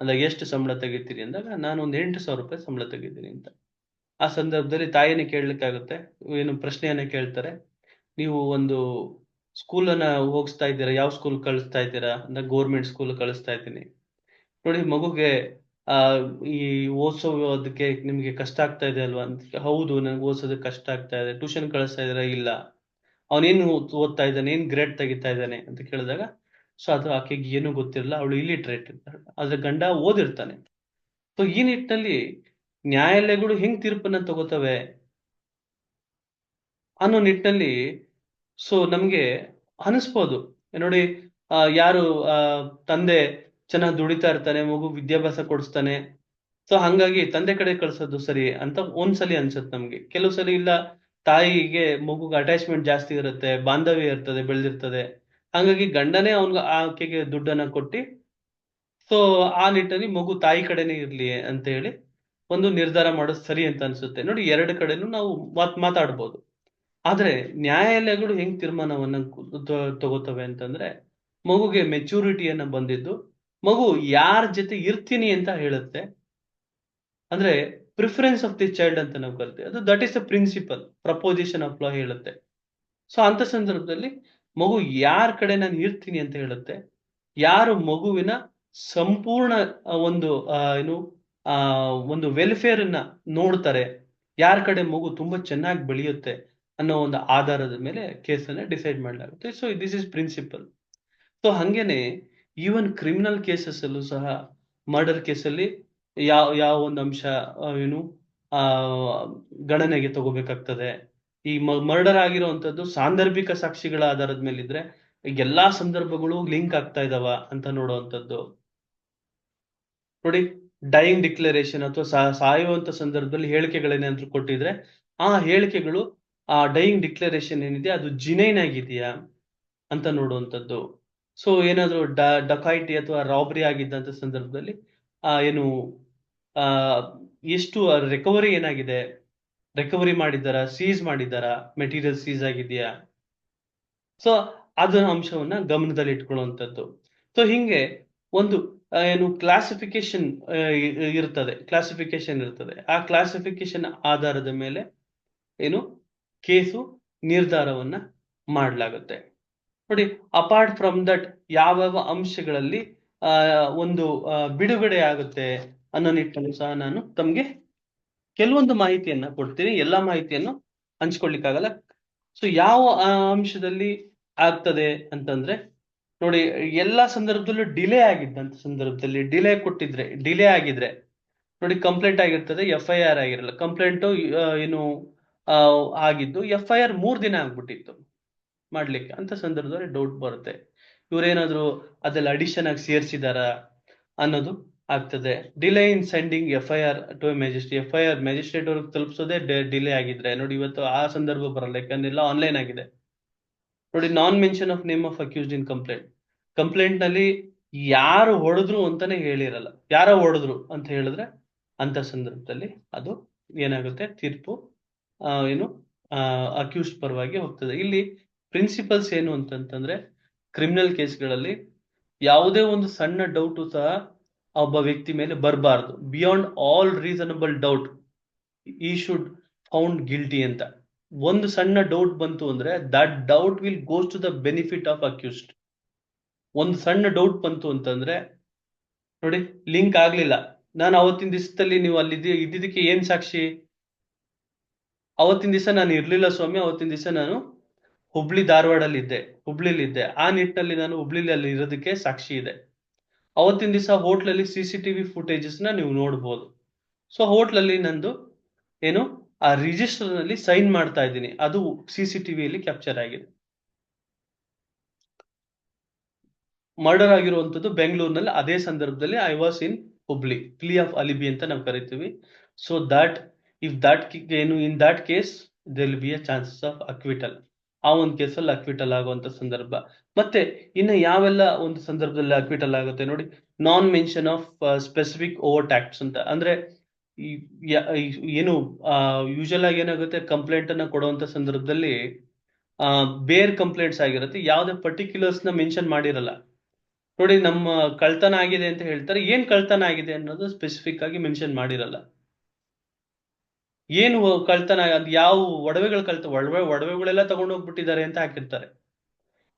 ಅಂದಾಗ, ಎಷ್ಟು ಸಂಬಳ ತೆಗಿತೀರಿ ಅಂದಾಗ, ನಾನು ಒಂದು 8,000 ರೂಪಾಯಿ ಸಂಬಳ ತೆಗಿತೀನಿ ಅಂತ. ಆ ಸಂದರ್ಭದಲ್ಲಿ ತಾಯಿನೇ ಕೇಳಲಿಕ್ಕಾಗುತ್ತೆ, ಏನು ಪ್ರಶ್ನೆಯನ್ನ ಕೇಳ್ತಾರೆ, ನೀವು ಒಂದು ಸ್ಕೂಲನ್ನ ಹೋಗಿಸ್ತಾ ಇದ್ದೀರಾ, ಯಾವ ಸ್ಕೂಲ್ ಕಳಿಸ್ತಾ ಇದ್ದೀರಾ ಅಂದಾಗ, ಗೌರ್ಮೆಂಟ್ ಸ್ಕೂಲ್ ಕಳಿಸ್ತಾ ಇದ್ದೀನಿ. ನೋಡಿ, ಮಗುಗೆ ಆ ಈ ಓದಿಸೋದಕ್ಕೆ ನಿಮ್ಗೆ ಕಷ್ಟ ಆಗ್ತಾ ಇದೆ ಅಲ್ವಾ ಅಂತ. ಹೌದು, ನನಗೆ ಓದಿಸೋದಕ್ಕೆ ಕಷ್ಟ ಆಗ್ತಾ ಇದೆ. ಟ್ಯೂಷನ್ ಕಳಿಸ್ತಾ ಇದ್ದೀರಾ? ಇಲ್ಲ. ಅವನೇನು ಓದ್ತಾ ಇದ್ದಾನೆ, ಏನ್ ಗ್ರೇಡ್ ತೆಗಿತಾ ಇದ್ದಾನೆ ಅಂತ ಕೇಳಿದಾಗ, ಸೊ ಅದು ಆಕೆಗೆ ಏನು ಗೊತ್ತಿರಲ್ಲ, ಅವಳು ಇಲ್ಲಿಟ್ರೇಟ್ ಇರ್ತಾಳೆ, ಆದ್ರೆ ಗಂಡ ಓದಿರ್ತಾನೆ. ಸೊ ಈ ನಿಟ್ಟಿನಲ್ಲಿ ನ್ಯಾಯಾಲಯಗಳು ಹೆಂಗ್ ತೀರ್ಪನ್ನ ತಗೋತವೆ ಅನ್ನೋ ನಿಟ್ಟಿನಲ್ಲಿ ಸೊ ನಮ್ಗೆ ಅನಿಸ್ಬೋದು. ನೋಡಿ, ಯಾರು ತಂದೆ ಚೆನ್ನಾಗಿ ದುಡಿತಾ ಇರ್ತಾನೆ, ಮಗು ವಿದ್ಯಾಭ್ಯಾಸ ಕೊಡಿಸ್ತಾನೆ, ಸೊ ಹಂಗಾಗಿ ತಂದೆ ಕಡೆ ಕಳ್ಸೋದು ಸರಿ ಅಂತ ಒಂದ್ಸಲಿ ಅನ್ಸುತ್ತೆ ನಮ್ಗೆ. ಕೆಲವು ಸಲ ಇಲ್ಲ, ತಾಯಿಗೆ ಮಗುಗೆ ಅಟ್ಯಾಚ್ಮೆಂಟ್ ಜಾಸ್ತಿ ಇರುತ್ತೆ, ಬಾಂಧವ್ಯ ಇರ್ತದೆ, ಬೆಳೆದಿರ್ತದೆ, ಹಂಗಾಗಿ ಗಂಡನೇ ಆಕೆಗೆ ದುಡ್ಡನ್ನ ಕೊಟ್ಟಿ, ಸೊ ಆ ನಿಟ್ಟಿನಲ್ಲಿ ಮಗು ತಾಯಿ ಕಡೆನೇ ಇರ್ಲಿ ಅಂತ ಹೇಳಿ ಒಂದು ನಿರ್ಧಾರ ಮಾಡೋದು ಸರಿ ಅಂತ ಅನ್ಸುತ್ತೆ. ನೋಡಿ, ಎರಡು ಕಡೆನೂ ನಾವು ಮಾತಾಡ್ಬೋದು. ಆದ್ರೆ ನ್ಯಾಯಾಲಯಗಳು ಹೆಂಗ್ ತೀರ್ಮಾನವನ್ನ ತಗೋತವೆ ಅಂತಂದ್ರೆ, ಮಗುಗೆ ಮೆಚುರಿಟಿಯನ್ನ ಬಂದಿದ್ದು, ಮಗು ಯಾರ ಜೊತೆ ಇರ್ತೀನಿ ಅಂತ ಹೇಳುತ್ತೆ, ಅಂದ್ರೆ ಪ್ರಿಫರೆನ್ಸ್ ಆಫ್ ದಿ ಚೈಲ್ಡ್ ಅಂತ ನಾವು ಕರಿತೀವಿ, ಅದು that is the principle proposition of law ಹೇಳುತ್ತೆ. ಸೊ ಅಂತ ಸಂದರ್ಭದಲ್ಲಿ ಮಗು ಯಾರ ಕಡೆ ನಾನು ಇರ್ತೀನಿ ಅಂತ ಹೇಳುತ್ತೆ, ಯಾರು ಮಗುವಿನ ಸಂಪೂರ್ಣ ಒಂದು ಏನು ಒಂದು ವೆಲ್ಫೇರ್ ಅನ್ನ ನೋಡ್ತಾರೆ, ಯಾರ ಕಡೆ ಮಗು ತುಂಬಾ ಚೆನ್ನಾಗಿ ಬೆಳೆಯುತ್ತೆ ಅನ್ನೋ ಒಂದು ಆಧಾರದ ಮೇಲೆ ಕೇಸನ್ನ ಡಿಸೈಡ್ ಮಾಡಲಾಗುತ್ತೆ. So this is principle. So ಹಂಗೇನೆ ಈವನ್ ಕ್ರಿಮಿನಲ್ ಕೇಸಸ್ ಅಲ್ಲೂ ಸಹ, ಮರ್ಡರ್ ಕೇಸಲ್ಲಿ ಯಾವ ಯಾವ ಒಂದು ಅಂಶ ಏನು ಆ ಗಣನೆಗೆ ತಗೋಬೇಕಾಗ್ತದೆ. ಈ ಮರ್ಡರ್ ಆಗಿರುವಂತದ್ದು ಸಾಂದರ್ಭಿಕ ಸಾಕ್ಷಿಗಳ ಆಧಾರದ ಮೇಲೆ ಇದ್ರೆ ಎಲ್ಲಾ ಸಂದರ್ಭಗಳು ಲಿಂಕ್ ಆಗ್ತಾ ಇದಾವ ಅಂತ ನೋಡುವಂಥದ್ದು. ನೋಡಿ, ಡೈಯಿಂಗ್ ಡಿಕ್ಲರೇಷನ್ ಅಥವಾ ಸಾಯುವಂತ ಸಂದರ್ಭದಲ್ಲಿ ಹೇಳಿಕೆಗಳೇನಾದ್ರೂ ಕೊಟ್ಟಿದ್ರೆ, ಆ ಹೇಳಿಕೆಗಳು ಆ ಡೈಯಿಂಗ್ ಡಿಕ್ಲರೇಷನ್ ಏನಿದೆ ಅದು ಜಿನೈನ್ ಆಗಿದೆಯಾ ಅಂತ ನೋಡುವಂಥದ್ದು. ಸೊ ಏನಾದ್ರು ಡಕಾಯಿಟಿ ಅಥವಾ ರಾಬರಿ ಆಗಿದ್ದಂತ ಸಂದರ್ಭದಲ್ಲಿ ಏನು ಆ ಎಷ್ಟು ರಿಕವರಿ ಏನಾಗಿದೆ, ರಿಕವರಿ ಮಾಡಿದ್ದಾರಾ, ಸೀಸ್ ಮಾಡಿದ್ದಾರಾ, ಮೆಟೀರಿಯಲ್ ಸೀಸ್ ಆಗಿದೆಯಾ, ಸೊ ಅದನ್ನ ಅಂಶವನ್ನ ಗಮನದಲ್ಲಿ ಇಟ್ಕೊಳ್ಳುವಂಥದ್ದು. ಸೊ ಹಿಂಗೆ ಒಂದು ಏನು ಕ್ಲಾಸಿಫಿಕೇಶನ್ ಇರ್ತದೆ. ಆ ಕ್ಲಾಸಿಫಿಕೇಶನ್ ಆಧಾರದ ಮೇಲೆ ಏನು ಕೇಸು ನಿರ್ಧಾರವನ್ನ ಮಾಡಲಾಗುತ್ತೆ. ನೋಡಿ, ಅಪಾರ್ಟ್ ಫ್ರಮ್ ದಟ್ ಯಾವ ಅಂಶಗಳಲ್ಲಿ ಒಂದು ಬಿಡುಗಡೆ ಆಗುತ್ತೆ ಅನ್ನೋ ನಿಟ್ಟಿನಲ್ಲಿ ಸಹ ನಾನು ತಮ್ಗೆ ಕೆಲವೊಂದು ಮಾಹಿತಿಯನ್ನ ಕೊಡ್ತೀನಿ. ಎಲ್ಲಾ ಮಾಹಿತಿಯನ್ನು ಹಂಚ್ಕೊಳ್ಲಿಕ್ಕಾಗಲ್ಲ. ಸೊ ಯಾವ ಅಂಶದಲ್ಲಿ ಆಗ್ತದೆ ಅಂತಂದ್ರೆ, ನೋಡಿ, ಎಲ್ಲಾ ಸಂದರ್ಭದಲ್ಲೂ ಡಿಲೇ ಆಗಿದ್ದಂತ ಸಂದರ್ಭದಲ್ಲಿ ಡಿಲೇ ಆಗಿದ್ರೆ, ನೋಡಿ, ಕಂಪ್ಲೇಂಟ್ ಆಗಿರ್ತದೆ, FIR ಆಗಿರಲ್ಲ. ಕಂಪ್ಲೇಂಟ್ ಏನು ಆಗಿದ್ದು FIR 3 ದಿನ ಆಗ್ಬಿಟ್ಟಿತ್ತು ಮಾಡ್ಲಿಕ್ಕೆ. ಅಂತ ಸಂದರ್ಭದಲ್ಲಿ ಡೌಟ್ ಬರುತ್ತೆ, ಇವ್ರೇನಾದ್ರು ಅದೆಲ್ಲ ಅಡಿಷನ್ ಆಗಿ ಸೇರಿಸಿದಾರ ಅನ್ನೋದು ಆಗ್ತದೆ. Delay in sending FIR to magistrate, FIR magistrate ಅವ್ರಿಗೆ ತಲುಪಿಸೋದೇ ಡೀಲೇ ಆಗಿದ್ರೆ, ನೋಡಿ ಇವತ್ತು ಆ ಸಂದರ್ಭ ಬರಲ್ಲ, ಯಾಕಂದ್ರೆ ಎಲ್ಲ ಆನ್ಲೈನ್ ಆಗಿದೆ. ನೋಡಿ, non mention of name of accused in complaint ನಲ್ಲಿ ಯಾರು ಹೊಡೆದ್ರು ಅಂತಾನೆ ಹೇಳಿರಲ್ಲ, ಯಾರೋ ಹೊಡೆದ್ರು ಅಂತ ಹೇಳಿದ್ರೆ ಅಂತ ಸಂದರ್ಭದಲ್ಲಿ ಅದು ಏನಾಗುತ್ತೆ, ತೀರ್ಪು ಏನು ಅಕ್ಯೂಸ್ಡ್ ಪರವಾಗಿ ಹೋಗ್ತದೆ. ಇಲ್ಲಿ ಪ್ರಿನ್ಸಿಪಲ್ಸ್ ಏನು ಅಂತಂತಂದ್ರೆ, ಕ್ರಿಮಿನಲ್ ಕೇಸ್ಗಳಲ್ಲಿ ಯಾವುದೇ ಒಂದು ಸಣ್ಣ ಡೌಟ್ ಸಹ ಒಬ್ಬ ವ್ಯಕ್ತಿ ಮೇಲೆ ಬರಬಾರ್ದು. Beyond all reasonable doubt he should found guilty ಅಂತ. ಒಂದು ಸಣ್ಣ ಡೌಟ್ ಬಂತು ಅಂದ್ರೆ that doubt will goes to the benefit of accused. ಒಂದು ಸಣ್ಣ ಡೌಟ್ ಬಂತು ಅಂತಂದ್ರೆ, ನೋಡಿ, ಲಿಂಕ್ ಆಗ್ಲಿಲ್ಲ, ನಾನು ಅವತ್ತಿನ ದಿವಸದಲ್ಲಿ ನೀವು ಅಲ್ಲಿ ಇದ್ದಿದ್ದಕ್ಕೆ ಏನ್ ಸಾಕ್ಷಿ? ಅವತ್ತಿನ ದಿವಸ ನಾನು ಇರ್ಲಿಲ್ಲ ಸ್ವಾಮಿ, ಅವತ್ತಿನ ದಿವಸ ನಾನು ಹುಬ್ಳಿಲಿದ್ದೆ, ಆ ನಿಟ್ಟಿನಲ್ಲಿ ನಾನು ಹುಬ್ಳಿಲಿ ಅಲ್ಲಿ ಇರೋದಕ್ಕೆ ಸಾಕ್ಷಿ ಇದೆ. ಅವತ್ತಿನ ದಿವಸ ಹೋಟ್ಲಲ್ಲಿ CCTV ಫುಟೇಜಸ್ ನ ನೀವು ನೋಡ್ಬೋದು. ಸೊ ಹೋಟ್ಲಲ್ಲಿ ನಂದು ಏನು ಆ ರಿಜಿಸ್ಟರ್ ನಲ್ಲಿ ಸೈನ್ ಮಾಡ್ತಾ ಇದ್ದೀನಿ, ಅದು CCTVಯಲ್ಲಿ ಕ್ಯಾಪ್ಚರ್ ಆಗಿದೆ. ಮರ್ಡರ್ ಆಗಿರುವಂತದ್ದು ಬೆಂಗಳೂರಿನಲ್ಲಿ, ಅದೇ ಸಂದರ್ಭದಲ್ಲಿ I was in Hubli, plea of alibi ಅಂತ ನಾವು ಕರಿತೀವಿ. ಸೊ ದಟ್ ಇಫ್ ದಟ್ ಏನು in that case there will be a chances of acquittal. ಆ ಒಂದು ಕೇಸಲ್ಲಿ ಅಕ್ವಿಟಲ್ ಆಗುವಂತ ಸಂದರ್ಭ. ಮತ್ತೆ ಇನ್ನು ಯಾವೆಲ್ಲ ಒಂದು ಸಂದರ್ಭದಲ್ಲಿ ಅಕ್ವಿಟಲ್ ಆಗುತ್ತೆ ನೋಡಿ, non mention of specific overt acts ಅಂತ. ಅಂದ್ರೆ ಏನು ಯೂಶಲ್ ಆಗಿ ಏನಾಗುತ್ತೆ, ಕಂಪ್ಲೇಂಟ್ ಅನ್ನ ಕೊಡುವಂತ ಸಂದರ್ಭದಲ್ಲಿ ಬೇರ್ ಕಂಪ್ಲೇಂಟ್ಸ್ ಆಗಿರುತ್ತೆ, ಯಾವುದೇ ಪರ್ಟಿಕ್ಯುಲರ್ಸ್ ನ ಮೆನ್ಷನ್ ಮಾಡಿರಲ್ಲ. ನೋಡಿ, ನಮ್ಮ ಕಳ್ತನ ಆಗಿದೆ ಅಂತ ಹೇಳ್ತಾರೆ, ಏನ್ ಕಳ್ತನ ಆಗಿದೆ ಅನ್ನೋದು ಸ್ಪೆಸಿಫಿಕ್ ಆಗಿ ಮೆನ್ಷನ್ ಮಾಡಿರಲ್ಲ. ಏನು ಕಳ್ತನ, ಅದು ಯಾವ ಒಡವೆಗಳೆಲ್ಲ ತಗೊಂಡು ಹೋಗ್ಬಿಟ್ಟಿದ್ದಾರೆ ಅಂತ ಹಾಕಿರ್ತಾರೆ.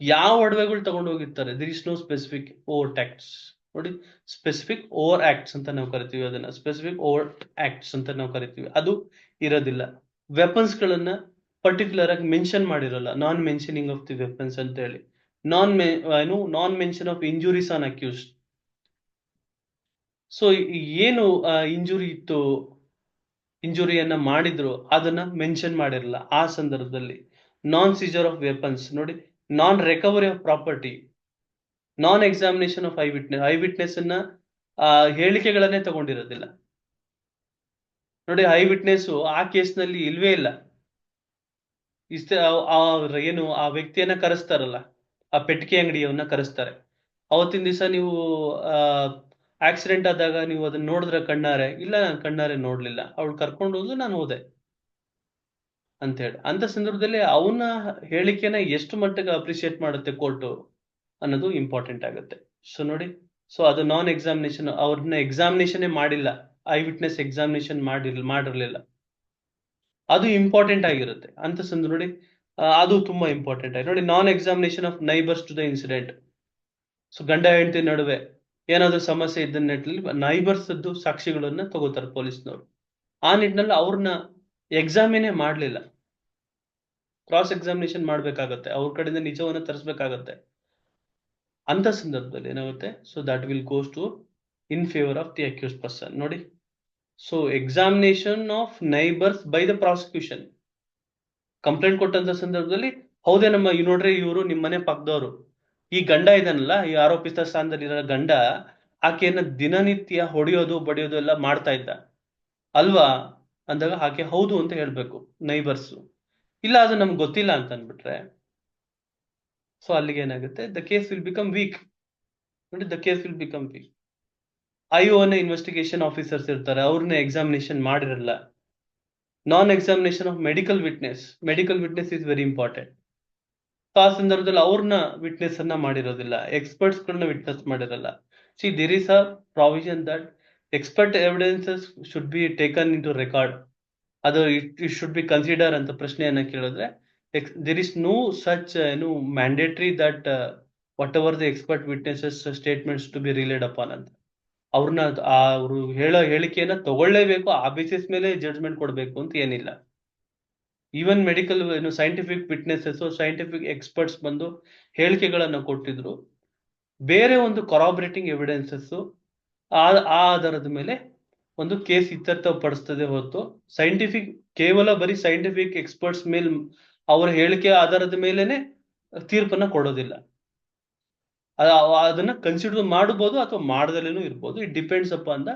ಯಾವ ಒಡವೆಗಳು ತಗೊಂಡು ಹೋಗಿರ್ತಾರೆ, there is no specific overt ಟ್ಯಾಕ್ಸ್. ನೋಡಿ, ಸ್ಪೆಸಿಫಿಕ್ ಓವರ್ ಆಕ್ಟ್ಸ್ ಅಂತ ನಾವು ಕರಿತೀವಿ, ಅದನ್ನ ಸ್ಪೆಸಿಫಿಕ್ ಓವರ್ ಆಕ್ಟ್ಸ್ ಅಂತ ನಾವು ಕರಿತೀವಿ, ಅದು ಇರೋದಿಲ್ಲ. ವೆಪನ್ಸ್ ಗಳನ್ನ ಪರ್ಟಿಕ್ಯುಲರ್ ಆಗಿ ಮೆನ್ಷನ್ ಮಾಡಿರಲ್ಲ, non mentioning of the weapons ಅಂತ ಹೇಳಿ, non mention of injuries on accused. So ಏನು ಇಂಜುರಿ ಇತ್ತು, ಇಂಜುರಿಯನ್ನ ಮಾಡಿದ್ರು, ಅದನ್ನ ಮೆನ್ಷನ್ ಮಾಡಿರಲ್ಲ ಆ ಸಂದರ್ಭದಲ್ಲಿ. ನಾನ್ ಸೀಜರ್ ಆಫ್ ವೆಪನ್ಸ್, ನೋಡಿ, non recovery of property, non examination of eye witness ಅನ್ನ ಹೇಳಿಕೆಗಳನ್ನೇ ತಗೊಂಡಿರೋದಿಲ್ಲ. ನೋಡಿ, ಐ ವಿಟ್ನೆಸ್ ಆ ಕೇಸ್ನಲ್ಲಿ ಇಲ್ವೇ ಇಲ್ಲ. ಏನು ಆ ವ್ಯಕ್ತಿಯನ್ನ ಕರೆಸ್ತಾರಲ್ಲ, ಆ ಪೆಟ್ಟಿಗೆ ಅಂಗಡಿಯವನ್ನ ಕರೆಸ್ತಾರೆ, ಅವತ್ತಿನ ದಿವಸ ನೀವು ಆಕ್ಸಿಡೆಂಟ್ ಆದಾಗ ನೀವು ಅದನ್ನ ನೋಡಿದ್ರೆ ಕಣ್ಣಾರೆ, ಇಲ್ಲ ನಾನು ಕಣ್ಣಾರೆ ನೋಡ್ಲಿಲ್ಲ, ಅವಳು ಕರ್ಕೊಂಡು ಹೋದ್ಲು, ನಾನು ಹೋದೆ ಅಂತ ಹೇಳಿ. ಅಂತ ಸಂದರ್ಭದಲ್ಲಿ ಅವನ ಹೇಳಿಕೆನ ಎಷ್ಟು ಮಟ್ಟಿಗೆ ಅಪ್ರಿಶಿಯೇಟ್ ಮಾಡುತ್ತೆ ಕೋರ್ಟ್ ಅನ್ನೋದು ಇಂಪಾರ್ಟೆಂಟ್ ಆಗುತ್ತೆ. ಸೊ ನೋಡಿ, ಸೊ ಅದು ನಾನ್ ಎಕ್ಸಾಮಿನೇಷನ್, ಅವ್ರನ್ನ ಎಕ್ಸಾಮಿನೇಷನ್ ಮಾಡಿಲ್ಲ, ಐ ವಿಟ್ನೆಸ್ ಎಕ್ಸಾಮಿನೇಷನ್ ಮಾಡಿರ್ಲಿಲ್ಲ, ಅದು ಇಂಪಾರ್ಟೆಂಟ್ ಆಗಿರುತ್ತೆ ಅಂತ ಸಂದರ್ಭ. ನೋಡಿ, ಅದು ತುಂಬಾ ಇಂಪಾರ್ಟೆಂಟ್ ಆಗಿ ನೋಡಿ, non examination of neighbours to the incident. So ಗಂಡ ಹೆಂಡತಿ ನಡುವೆ ಏನಾದ್ರು ಸಮಸ್ಯೆ ಇದ್ದ ನಿಟ್ಟಿನಲ್ಲಿ ನೈಬರ್ಸ್ ಸಾಕ್ಷಿಗಳನ್ನ ತಗೋತಾರೆ ಪೊಲೀಸ್ನವರು. ಆ ನಿಟ್ಟಿನಲ್ಲಿ ಅವ್ರನ್ನ ಎಕ್ಸಾಮಿನೇ ಮಾಡ್ಲಿಲ್ಲ, ಕ್ರಾಸ್ ಎಕ್ಸಾಮಿನೇಷನ್ ಮಾಡ್ಬೇಕಾಗತ್ತೆ, ಅವ್ರ ಕಡೆಯಿಂದ ನಿಜವನ್ನ ತರಿಸ್ಬೇಕಾಗತ್ತೆ. ಅಂತ ಸಂದರ್ಭದಲ್ಲಿ ಏನಾಗುತ್ತೆ, so that will goes to in favour of the accuse person. ನೋಡಿ, so examination of neighbours by the prosecution. Complaint ಕೊಟ್ಟಂತ ಸಂದರ್ಭದಲ್ಲಿ, ಹೌದೇ ನೋಡ್ರಿ, ಇವರು ನಿಮ್ಮ ಮನೆ ಪಕ್ಕದವರು, ಈ ಗಂಡ ಇದನ್ನಲ್ಲ, ಈ ಆರೋಪಿತ ಸ್ಥಾನದಲ್ಲಿರೋ ಗಂಡ ಆಕೆಯನ್ನ ದಿನನಿತ್ಯ ಹೊಡೆಯೋದು ಬಡಿಯೋದು ಎಲ್ಲ ಮಾಡ್ತಾ ಇದ್ದ ಅಲ್ವಾ ಅಂದಾಗ ಆಕೆ ಹೌದು ಅಂತ ಹೇಳ್ಬೇಕು ನೈಬರ್ಸ್. ಇಲ್ಲ ಅದು ನಮ್ಗೆ ಗೊತ್ತಿಲ್ಲ ಅಂತ ಅಂದ್ಬಿಟ್ರೆ, ಸೊ ಅಲ್ಲಿಗೆ ಏನಾಗುತ್ತೆ, the case will become weak. ನೋಡಿ, the case will become weak. ಐಒನ ಇನ್ವೆಸ್ಟಿಗೇಷನ್ ಆಫೀಸರ್ಸ್ ಇರ್ತಾರೆ, ಅವ್ರನ್ನ ಎಕ್ಸಾಮಿನೇಷನ್ ಮಾಡಿರಲ್ಲ. Non examination of medical witness is very important. ಆ ಸಂದರ್ಭದಲ್ಲಿ ಅವ್ರನ್ನ ವಿಟ್ನೆಸ್ ಅನ್ನ ಮಾಡಿರೋದಿಲ್ಲ, ಎಕ್ಸ್ಪರ್ಟ್ಸ್ ಗಳನ್ನ ವಿಟ್ನೆಸ್ ಮಾಡಿರಲ್ಲ. See, there is a provision that expert evidences should be taken into record. ಅದು ಇಟ್ ಶುಡ್ ಬಿ ಕನ್ಸಿಡರ್ ಅಂತ ಪ್ರಶ್ನೆಯನ್ನ ಕೇಳಿದ್ರೆ, there is no such mandatory that what ever the expert witnesses statements to be relied upon ಅಂತ. ಅವ್ರನ್ನ ಅವರು ಹೇಳೋ ಹೇಳಿಕೆಯನ್ನ ತಗೊಳ್ಳೇಬೇಕು, ಆ ಬೇಸಿಸ್ ಮೇಲೆ ಜಡ್ಜ್ಮೆಂಟ್ ಕೊಡಬೇಕು ಅಂತ ಏನಿಲ್ಲ. Even medical scientific witnesses, scientific experts ಬಂದು ಹೇಳಿಕೆಗಳನ್ನ ಕೊಟ್ಟಿದ್ರು, ಬೇರೆ ಒಂದು ಕೊರಾಬರೇಟಿಂಗ್ ಎವಿಡೆನ್ಸಸ್ ಆ ಆಧಾರದ ಮೇಲೆ ಒಂದು ಕೇಸ್ ಇತ್ಯರ್ಥ ಪಡಿಸ್ತದೆ ಹೊರತು ಕೇವಲ ಬರೀ ಸೈಂಟಿಫಿಕ್ ಎಕ್ಸ್ಪರ್ಟ್ಸ್ ಮೇಲೆ ಅವರ ಹೇಳಿಕೆ ಆಧಾರದ ಮೇಲೆನೆ ತೀರ್ಪನ್ನ ಕೊಡೋದಿಲ್ಲ. ಅದನ್ನ ಕನ್ಸಿಡರ್ ಮಾಡಬಹುದು ಅಥವಾ ಮಾಡದಲ್ಲೇನೂ ಇರ್ಬೋದು. It depends upon the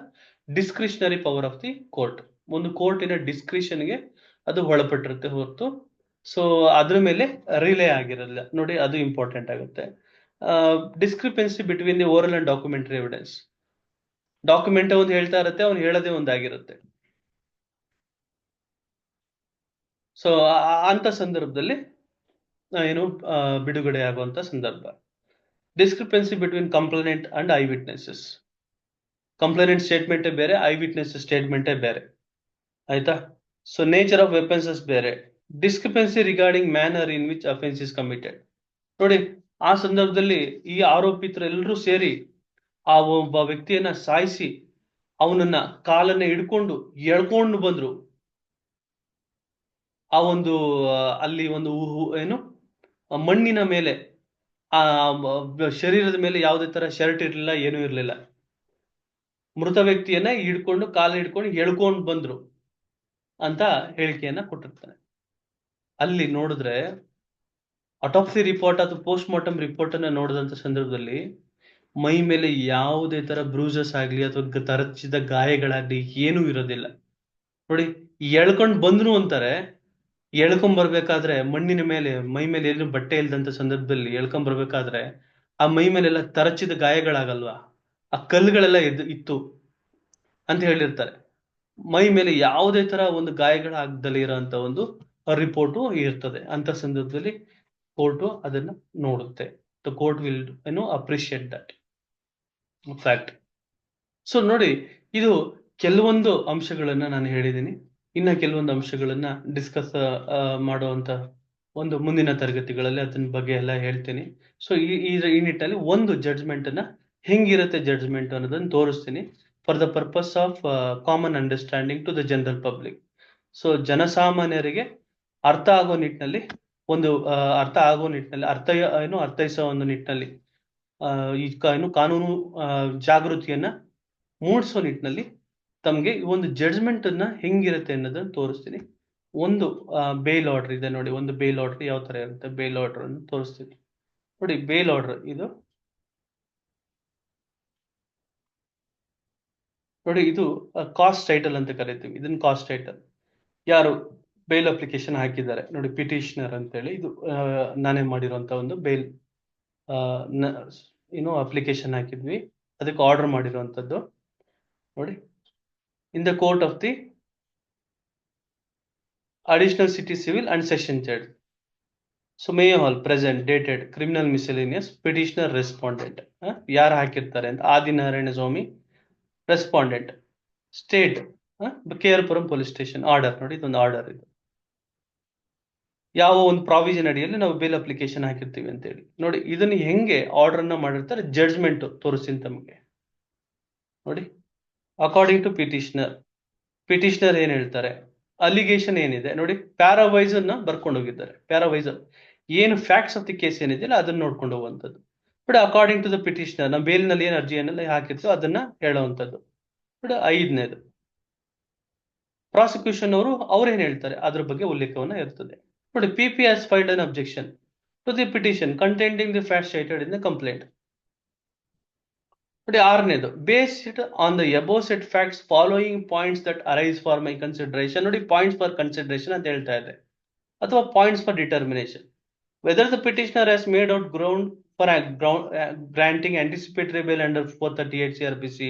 discretionary power of the court. ಒಂದು ಕೋರ್ಟಿನ ಡಿಸ್ಕ್ರಿಷನ್ಗೆ ಅದು ಒಳಪಟ್ಟಿರುತ್ತೆ ಹೊರತು ಸೊ ಅದ್ರ ಮೇಲೆ ರಿಲೇ ಆಗಿರಲ್ಲ. ನೋಡಿ, ಅದು ಇಂಪಾರ್ಟೆಂಟ್ ಆಗುತ್ತೆ. Discrepancy between the oral and documentary evidence. Document ಒಂದು ಹೇಳ್ತಾ ಇರುತ್ತೆ, ಅವ್ನು ಹೇಳೋದೇ ಒಂದಾಗಿರುತ್ತೆ. ಸೊ ಅಂತ ಸಂದರ್ಭದಲ್ಲಿ ಬಿಡುಗಡೆ ಆಗುವಂತ ಸಂದರ್ಭ. Discrepancy between complainant and eye witnesses. Complainant ಸ್ಟೇಟ್ಮೆಂಟೇ ಬೇರೆ, ಐ ವಿಟ್ನೆಸ್ ಸ್ಟೇಟ್ಮೆಂಟೇ ಬೇರೆ, ಆಯ್ತಾ? ಸೊ ನೇಚರ್ ಆಫ್ ವೆಪನ್ಸಸ್ ಬೇರೆ. Discrepancy regarding manner in which offence is committed. ನೋಡಿ, ಆ ಸಂದರ್ಭದಲ್ಲಿ ಈ ಆರೋಪಿತರೆಲ್ಲರೂ ಸೇರಿ ಆ ಒಬ್ಬ ವ್ಯಕ್ತಿಯನ್ನ ಸಾಯಿಸಿ ಅವನನ್ನ ಕಾಲನ್ನ ಹಿಡ್ಕೊಂಡು ಎಳ್ಕೊಂಡು ಬಂದ್ರು. ಆ ಒಂದು ಅಲ್ಲಿ ಒಂದು ಮಣ್ಣಿನ ಮೇಲೆ, ಆ ಶರೀರದ ಮೇಲೆ ಯಾವುದೇ ತರ ಶರ್ಟ್ ಇರ್ಲಿಲ್ಲ, ಏನೂ ಇರ್ಲಿಲ್ಲ. ಮೃತ ವ್ಯಕ್ತಿಯನ್ನ ಕಾಲ ಹಿಡ್ಕೊಂಡು ಎಳ್ಕೊಂಡು ಬಂದ್ರು ಅಂತ ಹೇಳಿಕೆಯನ್ನ ಕೊಟ್ಟಿರ್ತಾನೆ. ಅಲ್ಲಿ ನೋಡಿದ್ರೆ ಅಟಾಪ್ಸಿ ರಿಪೋರ್ಟ್ ಅಥವಾ ಪೋಸ್ಟ್ ಮಾರ್ಟಮ್ ರಿಪೋರ್ಟ್ ಅನ್ನ ನೋಡಿದಂತ ಸಂದರ್ಭದಲ್ಲಿ ಮೈ ಮೇಲೆ ಯಾವುದೇ ತರ ಬ್ರೂಸಸ್ ಆಗ್ಲಿ ಅಥವಾ ತರಚಿದ ಗಾಯಗಳಾಗ್ಲಿ ಏನೂ ಇರೋದಿಲ್ಲ. ನೋಡಿ, ಎಳ್ಕೊಂಡ್ ಬಂದ್ರು ಅಂತಾರೆ, ಎಳ್ಕೊಂಡ್ ಬರ್ಬೇಕಾದ್ರೆ ಮಣ್ಣಿನ ಮೇಲೆ, ಮೈ ಮೇಲೆ ಏನು ಬಟ್ಟೆ ಇಲ್ದಂತ ಸಂದರ್ಭದಲ್ಲಿ ಎಳ್ಕೊಂಡ್ ಬರ್ಬೇಕಾದ್ರೆ ಆ ಮೈ ಮೇಲೆಲ್ಲ ತರಚಿದ ಗಾಯಗಳಾಗಲ್ವಾ, ಆ ಕಲ್ಲುಗಳೆಲ್ಲ ಇತ್ತು ಅಂತ ಹೇಳಿರ್ತಾರೆ. ಮೈ ಮೇಲೆ ಯಾವುದೇ ತರ ಒಂದು ಗಾಯಗಳಾಗ್ದಲೇ ಇರೋಂತ ಒಂದು ರಿಪೋರ್ಟು ಇರ್ತದೆ. ಅಂತ ಸಂದರ್ಭದಲ್ಲಿ ಕೋರ್ಟು ಅದನ್ನ ನೋಡುತ್ತೆ. The court will appreciate that fact. So ನೋಡಿ, ಇದು ಕೆಲವೊಂದು ಅಂಶಗಳನ್ನ ನಾನು ಹೇಳಿದ್ದೀನಿ. ಇನ್ನ ಕೆಲವೊಂದು ಅಂಶಗಳನ್ನ ಡಿಸ್ಕಸ್ ಮಾಡುವಂತ ಒಂದು ಮುಂದಿನ ತರಗತಿಗಳಲ್ಲಿ ಅದನ್ನ ಬಗ್ಗೆ ಎಲ್ಲ ಹೇಳ್ತೀನಿ. ಸೊ ಈ ನಿಟ್ಟಿನಲ್ಲಿ ಒಂದು ಜಡ್ಜ್ಮೆಂಟ್ ಅನ್ನ ಹೆಂಗಿರುತ್ತೆ ಜಡ್ಜ್ಮೆಂಟ್ ಅನ್ನೋದನ್ನ ತೋರಿಸ್ತೀನಿ for the purpose of common understanding to the general public. So ಜನಸಾಮಾನ್ಯರಿಗೆ ಅರ್ಥ ಆಗೋ ನಿಟ್ಟಿನಲ್ಲಿ ಅರ್ಥೈಸೋ ಒಂದು ನಿಟ್ಟಿನಲ್ಲಿ ಕಾನೂನು ಜಾಗೃತಿಯನ್ನ ಮೂಡಿಸೋ ನಿಟ್ಟಿನಲ್ಲಿ ತಮ್ಗೆ ಈ ಒಂದು ಜಡ್ಜ್ಮೆಂಟ್ ಅನ್ನ ಹೆಂಗಿರುತ್ತೆ ಅನ್ನೋದನ್ನ ತೋರಿಸ್ತೀನಿ. ಒಂದು ಬೇಲ್ ಆರ್ಡರ್ ಇದೆ ನೋಡಿ, ಒಂದು ಬೇಲ್ ಆರ್ಡರ್ ಯಾವ ತರ ಇರುತ್ತೆ, ಬೇಲ್ ಆರ್ಡರ್ ಅನ್ನು ತೋರಿಸ್ತೀನಿ ನೋಡಿ. ಬೇಲ್ ಆರ್ಡರ್ ಇದು ನೋಡಿ, ಇದು ಕಾಸ್ಟ್ ಟೈಟಲ್ ಅಂತ ಕರಿತೀವಿ. ಇದನ್ನ ಕಾಸ್ಟ್ ಟೈಟಲ್ ಯಾರು ಬೇಲ್ ಅಪ್ಲಿಕೇಶನ್ ಹಾಕಿದ್ದಾರೆ ನೋಡಿ, ಪಿಟಿಷನರ್ ಅಂತೇಳಿ. ಇದು ನಾನೇ ಮಾಡಿರುವಂತ ಒಂದು ಬೇಲ್ ಅಪ್ಲಿಕೇಶನ್ ಹಾಕಿದ್ವಿ, ಅದಕ್ಕೆ ಆರ್ಡರ್ ಮಾಡಿರುವಂತದ್ದು ನೋಡಿ. In the court of the additional city civil and session judge, so Mayo Hall present dated criminal miscellaneous petitioner respondent. ಯಾರು ಹಾಕಿರ್ತಾರೆ ಅಂತ, Adinarayana Swamy respondent, state KR Puram police station. Order ನೋಡಿ, ಇದೊಂದು ಆರ್ಡರ್. ಇದು ಯಾವ ಒಂದು ಪ್ರಾವಿಷನ್ ಅಡಿಯಲ್ಲಿ ನಾವು ಬೇಲ್ ಅಪ್ಲಿಕೇಶನ್ ಹಾಕಿರ್ತೀವಿ ಅಂತ ಹೇಳಿ ನೋಡಿ. ಇದನ್ನ ಹೆಂಗೆ ಆರ್ಡರ್ ಅನ್ನ ಮಾಡಿರ್ತಾರೆ, ಜಡ್ಜ್ಮೆಂಟ್ ತೋರಿಸ್ತೀನಿ ತಮಗೆ ನೋಡಿ. ಅಕಾರ್ಡಿಂಗ್ ಟು ಪಿಟಿಷನರ್ ಏನ್ ಹೇಳ್ತಾರೆ, ಅಲಿಗೇಷನ್ ಏನಿದೆ ನೋಡಿ, ಪ್ಯಾರಾವೈಸ್ ಅನ್ನ ಬರ್ಕೊಂಡು ಹೋಗಿದ್ದಾರೆ. ಪ್ಯಾರಾವೈಸ್ ಏನು ಫ್ಯಾಕ್ಟ್ಸ್ ಆಫ್ ದಿ ಕೇಸ್ ಏನಿದೆಯಲ್ಲ ಅದನ್ನ ನೋಡ್ಕೊಂಡು ಹೋಗುವಂಥದ್ದು. But according to the petitioner, ನಾವು ಬೇಲ್ನಲ್ಲಿ ಏನು ಅರ್ಜಿಯನ್ನೆಲ್ಲ ಹಾಕಿರ್ತೀವಿ ಅದನ್ನ ಹೇಳುವಂಥದ್ದು. ಬಟ್ 5ನೇದು ಪ್ರಾಸಿಕ್ಯೂಷನ್ ಅವ್ರು ಏನ್ ಹೇಳ್ತಾರೆ ಅದ್ರ ಬಗ್ಗೆ ಉಲ್ಲೇಖವನ್ನ ಇರ್ತದೆ ನೋಡಿ. PP has filed an objection to the petition containing the facts cited in the complaint. ನೋಡಿ, 6ನೇದು based on the above set facts following points that arise for my consideration. ನೋಡಿ, ಪಾಯಿಂಟ್ಸ್ ಫಾರ್ ಕನ್ಸಿಡರೇಷನ್ ಅಂತ ಹೇಳ್ತಾ ಇದೆ, ಅಥವಾ points for determination. Whether the petitioner has made out ground for granting anticipatory bail under 438 CRPC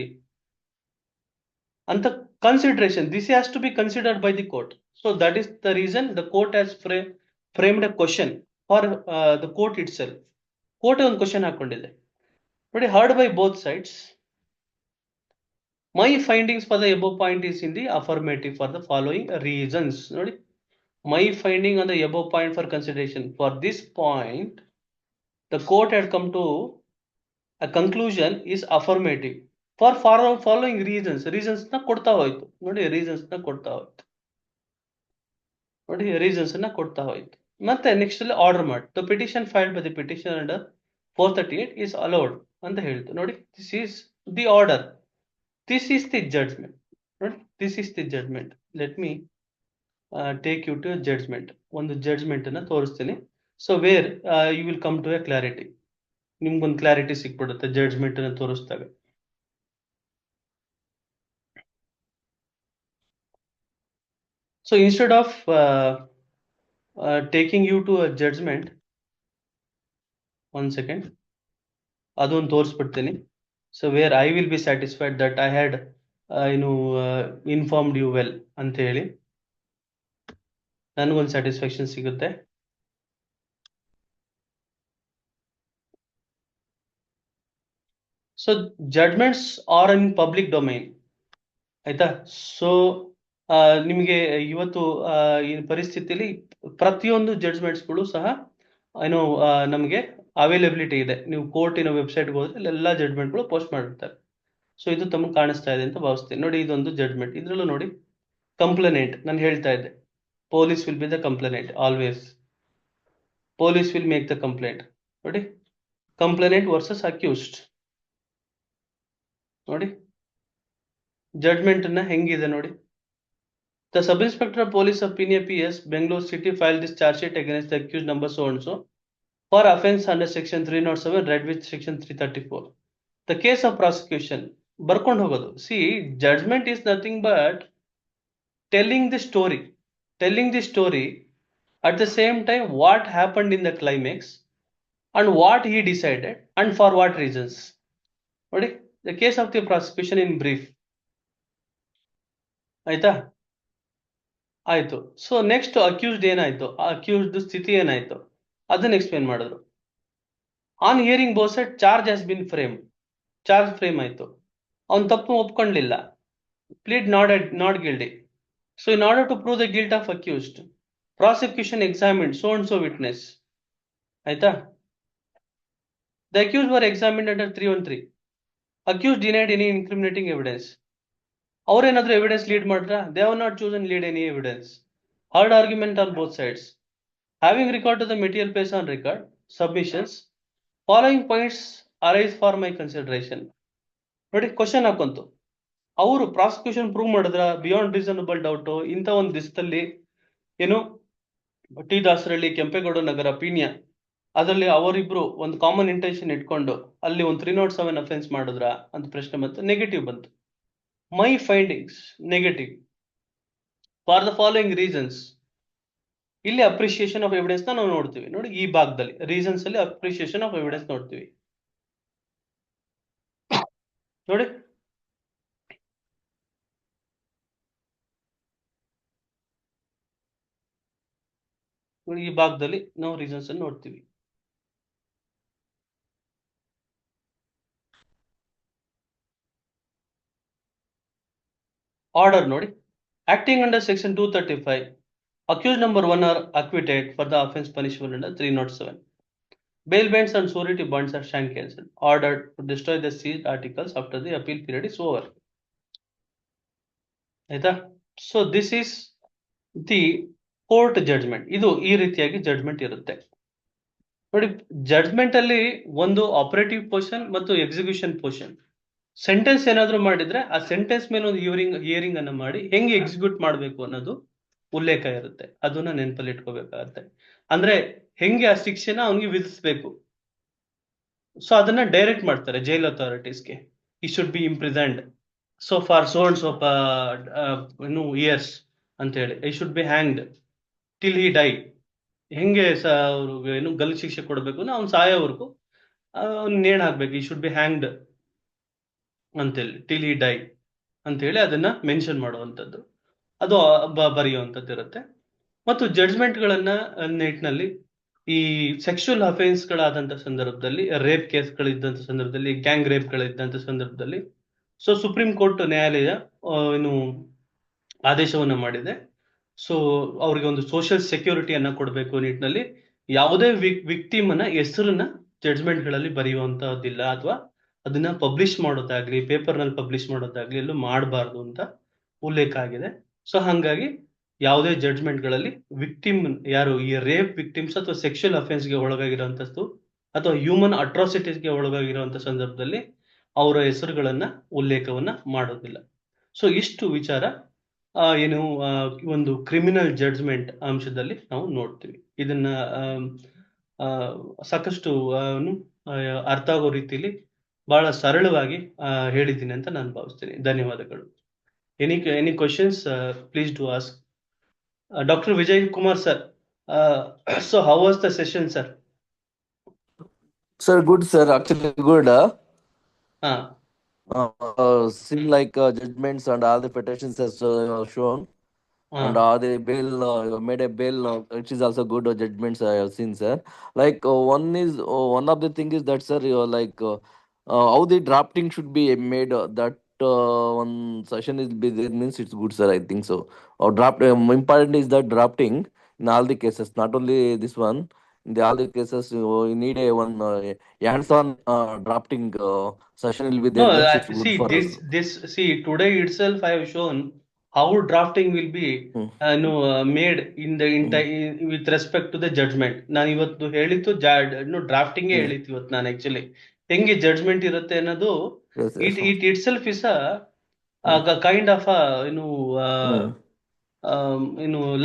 ಅಂತ consideration. This has to be considered by the court. So that is the reason the court has framed a question for the court itself. Court ಒಂದು question ಹಾಕೊಂಡಿದೆ ನೋಡಿ, heard by both sides. My findings for the above point is in the affirmative for the following reasons. ನೋಡಿ, my finding on the above point for consideration. For this point, the court had come to a conclusion is affirmative for following reasons. Reasons ನ ಕೊಡ್ತಾ ಹೋಯ್ತು ನೋಡಿ, reasons ನ ಕೊಡ್ತಾ ಹೋಯ್ತು ನೋಡಿ, reasons ನ ಕೊಡ್ತಾ ಹೋಯ್ತು. ಮತ್ತೆ ನೆಕ್ಸ್ಟ್ ಅಲ್ಲಿ ಆರ್ಡರ್ ಮಾಡಿ, the petition filed by the petitioner under 438 is allowed ಅಂತ ಹೇಳ್ತು ನೋಡಿ. This is the order, this is the judgment ನೋಡಿ, this is the judgment. Let me take you to a judgment. ಒಂದು ಜಡ್ಜ್ಮೆಂಟ್ ಅನ್ನ ತೋರಿಸ್ತೀನಿ. So where you will come to a clarity, ನಿಮ್ಗೊಂದು clarity ಸಿಕ್ಬಿಡುತ್ತೆ judgment ಅನ್ನ ತೋರಿಸಿದಾಗ. So instead of taking you to a judgment, one second, ಅದೊಂದು ತೋರಿಸ್ಬಿಡ್ತೀನಿ. So where I will be satisfied that I had informed you well ಅಂತ ಹೇಳಿ ನನಗೊಂದು satisfaction ಸಿಗುತ್ತೆ. So judgments are in public domain, ಆಯ್ತಾ. So ನಿಮಗೆ ಇವತ್ತು ಈ ಪರಿಸ್ಥಿತಿಯಲ್ಲಿ ಪ್ರತಿಯೊಂದು ಜಡ್ಜ್ಮೆಂಟ್ಸ್ಗಳು ಸಹ ನಮಗೆ ಅವೈಲಬಿಲಿಟಿ ಇದೆ. ನೀವು ಕೋರ್ಟಿನ ವೆಬ್ಸೈಟ್ಗೆ ಹೋದ್ರೆ ಎಲ್ಲ ಜಡ್ಜ್ಮೆಂಟ್ಗಳು ಪೋಸ್ಟ್ ಮಾಡಿರ್ತಾರೆ. ಸೊ ಇದು ತಮಗೆ ಕಾಣಿಸ್ತಾ ಇದೆ ಅಂತ ಭಾವಿಸ್ತೀನಿ ನೋಡಿ. ಇದೊಂದು ಜಡ್ಜ್ಮೆಂಟ್, ಇದ್ರಲ್ಲೂ ನೋಡಿ ಕಂಪ್ಲೇನೆಂಟ್, ನಾನು ಹೇಳ್ತಾ ಇದ್ದೆ police will be the complainant always. Police will make the complaint ನೋಡಿ. ಕಂಪ್ಲೇನೆಂಟ್ ವರ್ಸಸ್ ಅಕ್ಯೂಸ್ಡ್ ನೋಡಿ, ಜಡ್ಜ್ಮೆಂಟ್ ಅನ್ನ ಹೆಂಗಿದೆ ನೋಡಿ. The sub-inspector of police of PNA PS, Bangalore City, filed this charge sheet against the accused number so and so for offence under section 307, read with section 334. The case of prosecution, ಬರ್ಕೊಂಡು ಹೋಗೋದು. See, judgment is nothing but telling the story at the same time what happened in the climax and what he decided and for what reasons ನೋಡಿ. The case of the prosecution in brief, ಆಯ್ತಾ, ಆಯ್ತು. So next accused ಏನಾಯ್ತು, accused ಸ್ಥಿತಿ ಏನಾಯ್ತು, ಅದನ್ನ explain ಮಾಡಿದ್ರು. On hearing both side charge has been charge frame ಆಯ್ತು. ಅವ್ನು ತಪ್ಪು ಒಪ್ಕೊಳ್ಳಿಲ್ಲ, plead not guilty. So in order to prove the guilt of accused, prosecution examined so and so witness. ಆಯ್ತಾ? The accused were examined under 313. Accused denied any incriminating evidence. ಅವ್ರೇನಾದ್ರೂ evidence lead ಮಾಡಿದ್ರ? They have not chosen lead any evidence. Heard argument on both sides. Having regard to the material placed on record, submissions, following points arise for my consideration. ನೋಡಿ, question ಹಾಕೊಂತು. ಅವರು prosecution prove ಮಾಡಿದ್ರ beyond reasonable doubt ಇಂಥ ಒಂದು ದಿವಸದಲ್ಲಿ ಏನು T Dasarahalli, Kempegowda ನಗರ, ಪೀಣ್ಯ, ಅದರಲ್ಲಿ ಅವರಿಬ್ರು ಒಂದು ಕಾಮನ್ ಇಂಟೆನ್ಷನ್ ಇಟ್ಕೊಂಡು ಅಲ್ಲಿ ಒಂದು 307 ಅಫೆನ್ಸ್ ಮಾಡಿದ್ರ ಅಂತ ಪ್ರಶ್ನೆ ಬಂತು. ನೆಗೆಟಿವ್ ಬಂತು. My findings negative for the following reasons. ಇಲ್ಲಿ ಅಪ್ರಿಸಿಯೇಷನ್ ಆಫ್ ಎವಿಡೆನ್ಸ್ ನಾವು ನೋಡ್ತೀವಿ. ನೋಡಿ, ಈ ಭಾಗದಲ್ಲಿ ರೀಸನ್ಸ್ ಅಲ್ಲಿ ಅಪ್ರಿಸಿಯೇಷನ್ ಆಫ್ ಎವಿಡೆನ್ಸ್ ನೋಡ್ತೀವಿ. ನೋಡಿ, ಈ ಭಾಗದಲ್ಲಿ ನಾವು ರೀಸನ್ಸ್ ಅನ್ನು ನೋಡ್ತೀವಿ. ಆರ್ಡರ್ ನೋಡಿ, acting under section 235, accused number 1 are acquitted for the offense punishable under 307. Bail bonds and surety bonds are stand cancelled. Ordered to destroy the seized articles after the appeal period is over. ಆಯ್ತಾ? So this is the court judgment. ಇದು ಈ ರೀತಿಯಾಗಿ judgment ಇರುತ್ತೆ. ನೋಡಿ, judgment ಅಲ್ಲಿ ಒಂದು operative portion ಮತ್ತು execution portion. Sentence ಏನಾದ್ರು ಮಾಡಿದ್ರೆ ಆ ಸೆಂಟೆನ್ಸ್ ಮೇಲೆ ಒಂದು ಹಿಯರಿಂಗ್ ಅನ್ನ ಮಾಡಿ ಹೆಂಗೆ ಎಕ್ಸಿಕ್ಯೂಟ್ ಮಾಡಬೇಕು ಅನ್ನೋದು ಉಲ್ಲೇಖ ಇರುತ್ತೆ. ಅದನ್ನ ನೆನಪಲ್ಲಿ ಇಟ್ಕೋಬೇಕಾಗತ್ತೆ. ಅಂದ್ರೆ ಹೆಂಗೆ ಆ ಶಿಕ್ಷೆನ ಅವನಿಗೆ ವಿಧಿಸ್ಬೇಕು. ಸೊ ಅದನ್ನ ಡೈರೆಕ್ಟ್ ಮಾಡ್ತಾರೆ ಜೈಲ್ ಅಥಾರಿಟೀಸ್ಗೆ. He should be imprisoned so for so and so years ಅಂತ ಹೇಳಿ. I should be hanged till he die. ಹೆಂಗೆ ಅವ್ರಿಗೆ ಏನು ಗಲ್ಲು ಶಿಕ್ಷೆ ಕೊಡಬೇಕು ಅಂದ್ರೆ ಅವ್ನು ಸಾಯೋವರೆಗೂ ನೇಣು ಹಾಕ್ಬೇಕು. ಈ ಶುಡ್ ಬಿ ಹ್ಯಾಂಗ್ಡ್ ಅಂತೇಳಿ ಟಿಲ್ ಹಿ ಡೈ ಅಂತೇಳಿ ಅದನ್ನ ಮೆನ್ಷನ್ ಮಾಡುವಂಥದ್ದು, ಅದು ಬರೆಯುವಂಥದ್ದು ಇರುತ್ತೆ. ಮತ್ತು ಜಡ್ಜ್ಮೆಂಟ್ಗಳನ್ನ ನಿಟ್ಟಿನಲ್ಲಿ ಈ ಸೆಕ್ಷುವಲ್ ಅಫೆನ್ಸ್ಗಳಾದಂಥ ಸಂದರ್ಭದಲ್ಲಿ, ರೇಪ್ ಕೇಸ್ಗಳಿದ್ದಂಥ ಸಂದರ್ಭದಲ್ಲಿ, ಗ್ಯಾಂಗ್ ರೇಪ್ಗಳಿದ್ದಂಥ ಸಂದರ್ಭದಲ್ಲಿ ಸೊ ಸುಪ್ರೀಂ ಕೋರ್ಟ್ ನ್ಯಾಯಾಲಯ ಏನು ಆದೇಶವನ್ನ ಮಾಡಿದೆ. ಸೊ ಅವ್ರಿಗೆ ಒಂದು ಸೋಷಿಯಲ್ ಸೆಕ್ಯೂರಿಟಿಯನ್ನ ಕೊಡಬೇಕು ನಿಟ್ಟಿನಲ್ಲಿ ಯಾವುದೇ ವಿಕ್ಟಿಮನ ಹೆಸರನ್ನ ಜಡ್ಜ್ಮೆಂಟ್ಗಳಲ್ಲಿ ಬರೆಯುವಂತಹದ್ದಿಲ್ಲ, ಅಥವಾ ಅದನ್ನ ಪಬ್ಲಿಷ್ ಮಾಡೋದಾಗ್ಲಿ, ಪೇಪರ್ನಲ್ಲಿ ಪಬ್ಲಿಷ್ ಮಾಡೋದಾಗ್ಲಿ ಎಲ್ಲೂ ಮಾಡಬಾರ್ದು ಅಂತ ಉಲ್ಲೇಖ ಆಗಿದೆ. ಸೊ ಹಾಗಾಗಿ ಯಾವುದೇ ಜಡ್ಜ್ಮೆಂಟ್ಗಳಲ್ಲಿ ವಿಕ್ಟಿಮ್ ಯಾರು ಈ ರೇಪ್ ವಿಕ್ಟಿಮ್ಸ್ ಅಥವಾ ಸೆಕ್ಷುವಲ್ ಅಫೆನ್ಸ್ಗೆ ಒಳಗಾಗಿರುವಂತದ್ದು ಅಥವಾ ಹ್ಯೂಮನ್ ಅಟ್ರಾಸಿಟೀಸ್ಗೆ ಒಳಗಾಗಿರುವಂತ ಸಂದರ್ಭದಲ್ಲಿ ಅವರ ಹೆಸರುಗಳನ್ನ ಉಲ್ಲೇಖವನ್ನ ಮಾಡೋದಿಲ್ಲ. ಸೊ ಇಷ್ಟು ವಿಚಾರ ಏನು ಒಂದು ಕ್ರಿಮಿನಲ್ ಜಡ್ಜ್ಮೆಂಟ್ ಅಂಶದಲ್ಲಿ ನಾವು ನೋಡ್ತೀವಿ. ಇದನ್ನ ಸಾಕಷ್ಟು ಅರ್ಥ ಆಗೋ ರೀತಿಯಲ್ಲಿ ಬಹಳ ಸರಳವಾಗಿ ಹೇಳಿದ್ದೀನಿ ಅಂತ ನಾನು ಭಾವಿಸ್ತೀನಿ. ಧನ್ಯವಾದಗಳು. Any questions please do ask. Dr. Vijay Kumar sir, so how was the session, sir? Sir, good sir, actually good. Seem like judgments and all the petitions has shown, and all the bail made a bail, which is also good judgments I have seen, sir. Like one of the thing is that, sir, like how the drafting should be made. That one session is there means it's good, sir. I think so. Or draft important is that drafting in all the cases, not only this one. In all the cases, you need a one hands-on drafting session will be there. No, see today itself I have shown how drafting will be made in the with respect to the judgment. ನಾನು ಇವತ್ತು ಹೇಳಿತ್ತು drafting ಹೇಳಿತ್ತು ಇವತ್ತು ನಾನು actually ಹೆಂಗೆ judgment ಇರುತ್ತೆ ಅನ್ನೋದು it it self is a kind of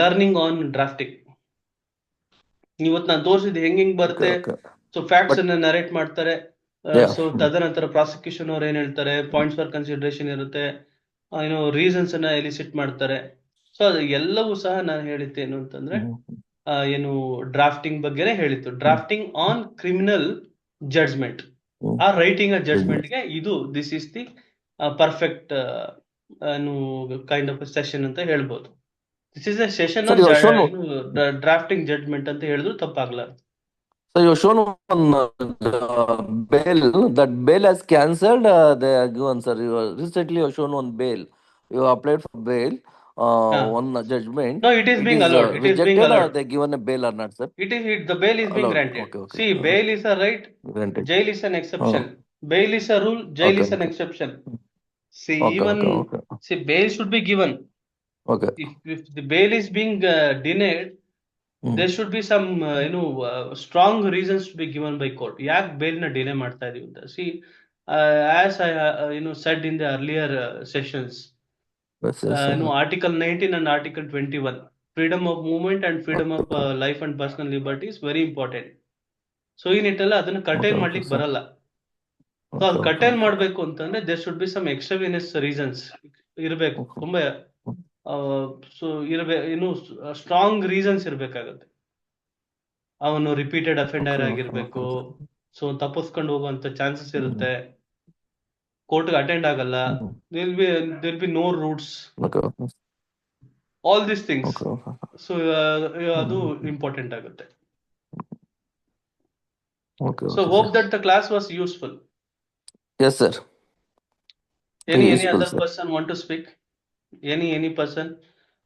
learning on drafting. ಇವತ್ತು ನಾನು ತೋರಿಸಿದ್ದು ಹೆಂಗ್ ಬರುತ್ತೆ. ಸೊ ಫ್ಯಾಕ್ಟ್ಸ್ ಅನ್ನ ನರೇಟ್ ಮಾಡ್ತಾರೆ. ಸೊ ತದನಂತರ ಪ್ರಾಸಿಕ್ಯೂಷನ್ ಅವ್ರು ಏನ್ ಹೇಳ್ತಾರೆ, ಪಾಯಿಂಟ್ಸ್ ಫಾರ್ ಕನ್ಸಿಡರೇಷನ್ ಇರುತ್ತೆ, ರೀಸನ್ಸ್ ಅನ್ನ ಎಲಿಸಿಟ್ ಮಾಡ್ತಾರೆ. ಸೊ ಅದು ಎಲ್ಲವೂ ಸಹ ನಾನು ಹೇಳಿದ್ದು ಏನು ಅಂತಂದ್ರೆ ಏನು ಡ್ರಾಫ್ಟಿಂಗ್ ಬಗ್ಗೆನೇ ಹೇಳಿತ್ತು. ಡ್ರಾಫ್ಟಿಂಗ್ ಆನ್ ಕ್ರಿಮಿನಲ್ ಜಡ್ಜ್ಮೆಂಟ್ ಆ ರೈಟಿಂಗ್ ಜಡ್ಜ್ಮೆಂಟ್ ಗೆ ಇದು this is the perfect kind of session ಅಂತ ಹೇಳ್ಬೋದು. This is a session drafting judgment ಅಂತ ಹೇಳಿದ್ರು ತಪ್ಪಾಗ್ಲಾರ್ದು. So you shown one bail. That bail has cancelled. They are given, sir. Recently you shown one bail. You applied for bail. Ah. One judgment. No, it is It being is allowed. It is being rejected, or allowed. they given a bail or not, sir? The bail is being Allowed. granted. Okay, okay. See, bail is a right, Granted. jail is an Oh, exception. Bail is a rule, jail okay, is an okay. exception. See, Okay, okay, okay. bail should be given. Okay. If the bail is being denied, there Mm. should be some strong reasons to be given by court. ಯಾಕೆ bail ನ delay ಮಾಡ್ತಾ ಇದೀವಿ ಅಂತ. See, as I said in the earlier sessions, Yes, yes, sir. Article 19 and Article 21, freedom of movement and freedom of life and personal liberty is very important. So ಈ ನಿಟ್ಟಲ್ಲಿ ಅದನ್ನ Okay, curtail okay, ಮಾಡ್ಲಿಕ್ಕೆ sir. ಬರಲ್ಲ. So Okay, ಅದು okay, curtail okay. ಮಾಡ್ಬೇಕು ಅಂತಂದ್ರೆ there should be some extraneous reasons ಇರಬೇಕು. Okay. ತುಂಬಾ ಸೊ ಸ್ಟ್ರಾಂಗ್ ರೀಸನ್ಸ್ ಇರ್ಬೇಕಾಗತ್ತೆ. ಅವನು ರಿಪೀಟೆಡ್ ಅಫೆಂಡರ್ Okay, okay, ಆಗಿರ್ಬೇಕು. okay. ಸೊ ತಪ್ಪಿಸ್ಕೊಂಡು ಹೋಗುವಂತ ಚಾನ್ಸಸ್ Mm. ಇರುತ್ತೆ. ಕೋರ್ಟ್ಗೆ ಅಟೆಂಡ್ ಆಗಲ್ಲ. Mm. There be no routes, Okay, okay. All these things. Okay, okay. So ಅದು Mm. ಇಂಪಾರ್ಟೆಂಟ್ ಆಗುತ್ತೆ. Okay, so okay, hope sir. That the class was useful. Yes, sir. Any Very useful, other sir. person want to speak? Any person?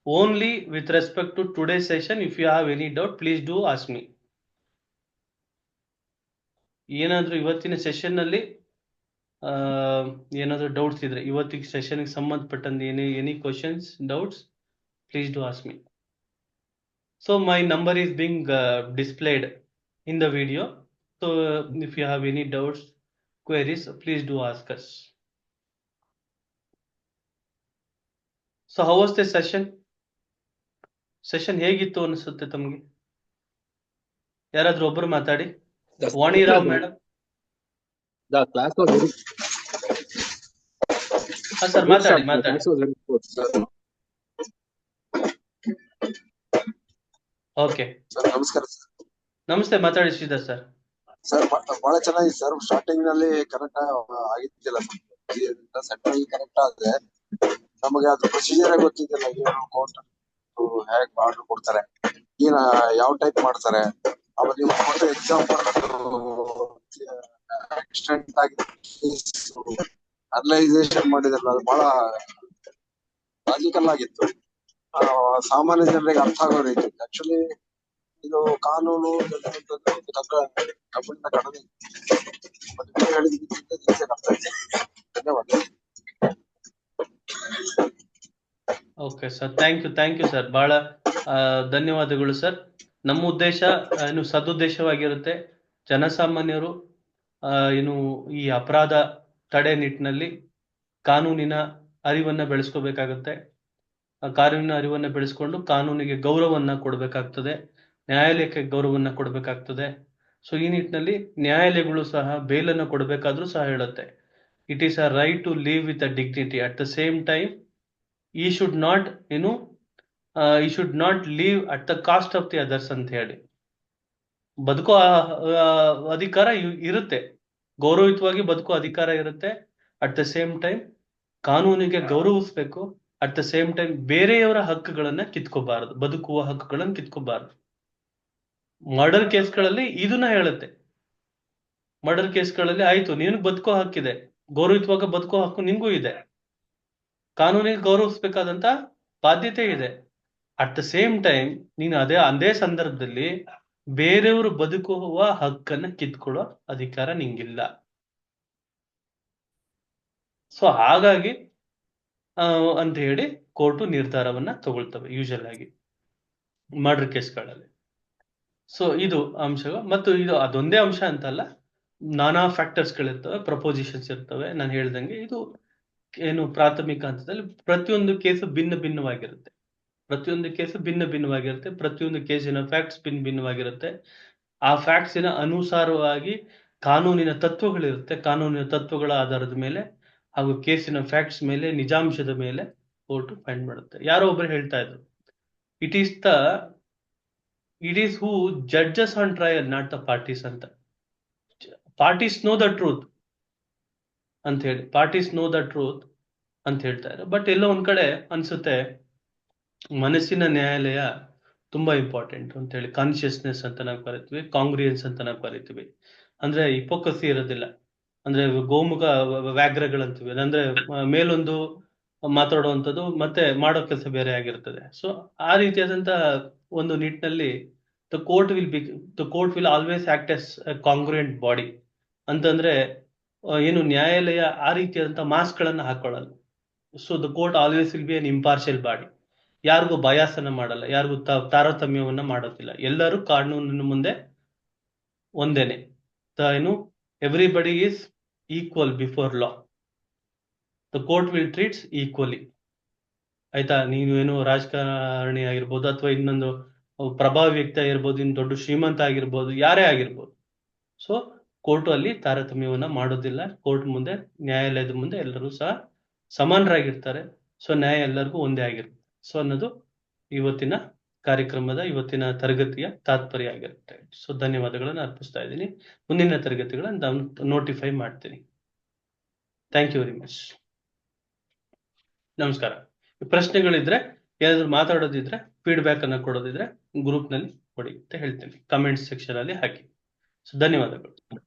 Only with respect to today's session, if you have any doubt, please do ask me. ಏನಾದ್ರೂ ಇವತ್ತಿನ session ನಲ್ಲಿ ಏನಾದ್ರೂ doubts ಇದ್ರೆ, ಇವತ್ತಿನ session ಗೆ ಸಂಬಂಧಪಟ್ಟಂತೆ any questions, doubts, please do ask me. So my number is being displayed in the video. So if you have any doubts, queries, please do ask us. So how was the session? Session ಹೇಗಿತ್ತು ಅನಿಸುತ್ತೆ ತಮಗೆ? ಯಾರಾದ್ರೂ ಒಬ್ರು ಮಾತಾಡಿ. ವಾಣಿರಾವ್ madam. The class was very sir good, sir. ಮಾತಾಡಿ The ಮಾತಾಡಿ. class was very good, sir. Okay, sir ನಮಸ್ಕಾರ sir. ನಮಸ್ತೆ, ಮಾತಾಡಿ ಶ್ರೀಧರ್ ಸರ್. ಸರ್ ಬಹಳ ಚೆನ್ನಾಗಿ ಸರ್. ಸ್ಟಾರ್ಟಿಂಗ್ ನಲ್ಲಿ ಕರೆಕ್ಟ್ ಆಗಿದ್ದಿಲ್ಲ ಸರ್, ಸೆಟ್ ಆಗಿ ಕರೆಕ್ಟ್ ಆದ್ರೆ ನಮಗೆ ಅದು ಪ್ರೊಸೀಜರ್ ಗೊತ್ತಿದ್ದಿಲ್ಲ. ಏನು ಕೋರ್ಟ್ ಹೇಗ್ ಆರ್ಡರ್ ಕೊಡ್ತಾರೆ, ಏನ ಯಾವ ಟೈಪ್ ಮಾಡ್ತಾರೆ, ಆಮೇಲೆ ನೀವು ಕೊಟ್ಟ ಎಕ್ಸಾಂಪಲ್ ಎಕ್ಸ್ಟೆಂಟ್ ಆಗಿ ಅನಲೈಸೇಷನ್ ಮಾಡಿದ್ರಲ್ಲ, ಅದು ಬಹಳ ಲಾಜಿಕಲ್ ಆಗಿತ್ತು. ಸಾಮಾನ್ಯ ಜನರಿಗೆ ಅರ್ಥ ಆಗೋ ರೀತಿ. ಆಕ್ಚುಲಿ ಇದು ಕಾನೂನು ಕಬ್ಬಿಣದ ಕಡಲೆ ಧನ್ಯವಾದ. Okay sir, thank you sir, ಬಹಳ ಧನ್ಯವಾದಗಳು ಸರ್. ನಮ್ಮ ಉದ್ದೇಶ ಸದುದ್ದೇಶವಾಗಿರುತ್ತೆ. ಜನಸಾಮಾನ್ಯರು ಈ ಅಪರಾಧ ತಡೆ ನಿಟ್ಟಿನಲ್ಲಿ ಕಾನೂನಿನ ಅರಿವನ್ನ ಬೆಳೆಸ್ಕೋಬೇಕಾಗತ್ತೆ. ಕಾನೂನಿನ ಅರಿವನ್ನ ಬೆಳೆಸ್ಕೊಂಡು ಕಾನೂನಿಗೆ ಗೌರವವನ್ನ ಕೊಡಬೇಕಾಗ್ತದೆ, ನ್ಯಾಯಾಲಯಕ್ಕೆ ಗೌರವವನ್ನ ಕೊಡಬೇಕಾಗ್ತದೆ. ಸೊ ಈ ನಿಟ್ಟಿನಲ್ಲಿ ನ್ಯಾಯಾಲಯಗಳು ಸಹ ಬೇಲನ್ನು ಕೊಡಬೇಕಾದ್ರೂ ಸಹ ಹೇಳುತ್ತೆ, it is a right to live with a dignity. At the same time he should not live at the cost of the others ಅಂತ ಹೇಳಿ. ಬದುಕೋ ಅಧಿಕಾರ ಇರುತ್ತೆ, ಗೌರವಯುತವಾಗಿ ಬದುಕೋ ಅಧಿಕಾರ ಇರುತ್ತೆ. ಅಟ್ ದ ಸೇಮ್ ಟೈಮ್ ಕಾನೂನಿಗೆ ಗೌರವಿಸ್ಬೇಕು. ಅಟ್ ದ ಸೇಮ್ ಟೈಮ್ ಬೇರೆಯವರ ಹಕ್ಕುಗಳನ್ನ ಕಿತ್ಕೋಬಾರದು, ಬದುಕುವ ಹಕ್ಕುಗಳನ್ನ ಕಿತ್ಕೋಬಾರದು. ಮರ್ಡರ್ ಕೇಸ್ಗಳಲ್ಲಿ ಇದನ್ನ ಹೇಳುತ್ತೆ. ಮರ್ಡರ್ ಕೇಸ್ಗಳಲ್ಲಿ ಆಯ್ತು, ನಿನಗೆ ಬದುಕೋ ಹಕ್ಕಿದೆ, ಗೌರವಯುತವಾಗಿ ಬದುಕೋ ಹಕ್ಕು ನಿನ್ಗೂ ಇದೆ, ಕಾನೂನಿಗೆ ಗೌರವಿಸ್ಬೇಕಾದಂತ ಬಾಧ್ಯತೆ ಇದೆ. ಅಟ್ ದ ಸೇಮ್ ಟೈಮ್ ನೀನು ಅದೇ ಸಂದರ್ಭದಲ್ಲಿ ಬೇರೆಯವರು ಬದುಕುವ ಹಕ್ಕನ್ನ ಕಿತ್ಕೊಳ್ಳೋ ಅಧಿಕಾರ ನಿಂಗಿಲ್ಲ. ಸೊ ಹಾಗಾಗಿ ಅಂತ ಹೇಳಿ ಕೋರ್ಟು ನಿರ್ಧಾರವನ್ನ ತಗೊಳ್ತವೆ ಯೂಶಲ್ ಆಗಿ ಮರ್ಡರ್ ಕೇಸ್ಗಳಲ್ಲಿ. ಸೊ ಇದು ಅಂಶ. ಮತ್ತು ಇದು ಅದೊಂದೇ ಅಂಶ ಅಂತಲ್ಲ, ನಾನಾ ಫ್ಯಾಕ್ಟರ್ಸ್ಗಳಿರ್ತವೆ, ಪ್ರಪೋಸಿಷನ್ಸ್ ಇರ್ತವೆ. ನಾನು ಹೇಳ್ದಂಗೆ ಇದು ಪ್ರಾಥಮಿಕ ಹಂತದಲ್ಲಿ ಪ್ರತಿಯೊಂದು ಕೇಸು ಭಿನ್ನವಾಗಿರುತ್ತೆ. ಪ್ರತಿಯೊಂದು ಕೇಸಿನ ಫ್ಯಾಕ್ಟ್ಸ್ ಭಿನ್ನವಾಗಿರುತ್ತೆ. ಆ ಫ್ಯಾಕ್ಟ್ಸಿನ ಅನುಸಾರವಾಗಿ ಕಾನೂನಿನ ತತ್ವಗಳಿರುತ್ತೆ. ಕಾನೂನಿನ ತತ್ವಗಳ ಆಧಾರದ ಮೇಲೆ ಹಾಗೂ ಕೇಸಿನ ಫ್ಯಾಕ್ಟ್ಸ್ ಮೇಲೆ, ನಿಜಾಂಶದ ಮೇಲೆ ಕೋರ್ಟ್ ಫೈಂಡ್ ಮಾಡುತ್ತೆ. ಯಾರೋ ಒಬ್ರು ಹೇಳ್ತಾ ಇದ್ರು, it is who judges on trial, not the parties ಅಂತ. ಪಾರ್ಟೀಸ್ ನೋ ದ ಟ್ರೂತ್ ಅಂತ ಹೇಳಿ, ಅಂತ ಹೇಳ್ತಾ ಇದ್ದಾರೆ. ಬಟ್ ಎಲ್ಲೋ ಒಂದ್ ಕಡೆ ಅನ್ಸುತ್ತೆ ಮನಸ್ಸಿನ ನ್ಯಾಯಾಲಯ ತುಂಬಾ ಇಂಪಾರ್ಟೆಂಟ್ ಅಂತ ಹೇಳಿ. ಕಾನ್ಶಿಯಸ್ನೆಸ್ ಅಂತ ನಾವು ಕರಿತೀವಿ, ಕಾಂಗ್ರಿಯನ್ಸ್ ಅಂತ ನಾವು ಕರಿತೀವಿ. ಅಂದ್ರೆ ಹಿಪೋಕ್ರಸಿ ಇರೋದಿಲ್ಲ. ಅಂದ್ರೆ ಗೋಮುಖ ವ್ಯಾಘ್ರಗಳಂತೀವಿ, ಅಂದ್ರೆ ಮೇಲೊಂದು ಮಾತಾಡುವಂಥದ್ದು ಮತ್ತೆ ಮಾಡೋ ಕೆಲಸ ಬೇರೆ ಆಗಿರ್ತದೆ. ಸೊ ಆ ರೀತಿಯಾದಂತ ಒಂದು ನಿಟ್ಟಿನಲ್ಲಿ the court will always act as congruent body. ಅಂತಂದ್ರೆ ಏನು ನ್ಯಾಯಾಲಯ ಆ ರೀತಿಯಾದಂತ ಮಾಸ್ಕ್ ಗಳನ್ನ ಹಾಕೊಳ್ಳಲ್ಲ. So the court always will be an impartial body. ಯಾರಿಗೂ ಬಯಾಸನ ಮಾಡಲ್ಲ, ಯಾರಿಗೂ ತಾರತಮ್ಯವನ್ನ ಮಾಡೋದಿಲ್ಲ. ಎಲ್ಲರೂ ಕಾನೂನಿನ ಮುಂದೆ ಒಂದೇನೆ. ಏನು everybody is equal before law. The court will treats equally. ಆಯ್ತಾ? ನೀನು ಏನು ರಾಜಕಾರಣಿ ಆಗಿರ್ಬೋದು ಅಥವಾ ಇನ್ನೊಂದು ಪ್ರಭಾವಿ ವ್ಯಕ್ತಿ ಆಗಿರ್ಬೋದು, ಇನ್ನು ದೊಡ್ಡ ಶ್ರೀಮಂತ ಆಗಿರ್ಬೋದು, ಯಾರೇ ಆಗಿರ್ಬೋದು. ಸೊ ಕೋರ್ಟು ಅಲ್ಲಿ ತಾರತಮ್ಯವನ್ನ ಮಾಡೋದಿಲ್ಲ. ಕೋರ್ಟ್ ಮುಂದೆ, ನ್ಯಾಯಾಲಯದ ಮುಂದೆ ಎಲ್ಲರೂ ಸಹ ಸಮಾನರಾಗಿರ್ತಾರೆ. ಸೊ ನ್ಯಾಯ ಎಲ್ಲರಿಗೂ ಒಂದೇ ಆಗಿರುತ್ತೆ. ಸೊ ಅನ್ನೋದು ಇವತ್ತಿನ ಕಾರ್ಯಕ್ರಮದ, ಇವತ್ತಿನ ತರಗತಿಯ ತಾತ್ಪರ್ಯ ಆಗಿರುತ್ತೆ. ಸೊ ಧನ್ಯವಾದಗಳನ್ನು ಅರ್ಪಿಸ್ತಾ ಇದ್ದೀನಿ. ಮುಂದಿನ ತರಗತಿಗಳನ್ನು ನಾನು ನೋಟಿಫೈ ಮಾಡ್ತೀನಿ. Thank you very much. ನಮಸ್ಕಾರ. ಪ್ರಶ್ನೆಗಳಿದ್ರೆ, ಏನಾದ್ರು ಮಾತಾಡೋದಿದ್ರೆ, ಫೀಡ್ಬ್ಯಾಕ್ ಅನ್ನ ಕೊಡೋದಿದ್ರೆ ಗ್ರೂಪ್ ನಲ್ಲಿ ಕೊಡಿ ಅಂತ ಹೇಳ್ತೀನಿ. ಕಮೆಂಟ್ಸ್ ಸೆಕ್ಷನ್ ಅಲ್ಲಿ ಹಾಕಿ. ಸೊ ಧನ್ಯವಾದಗಳು.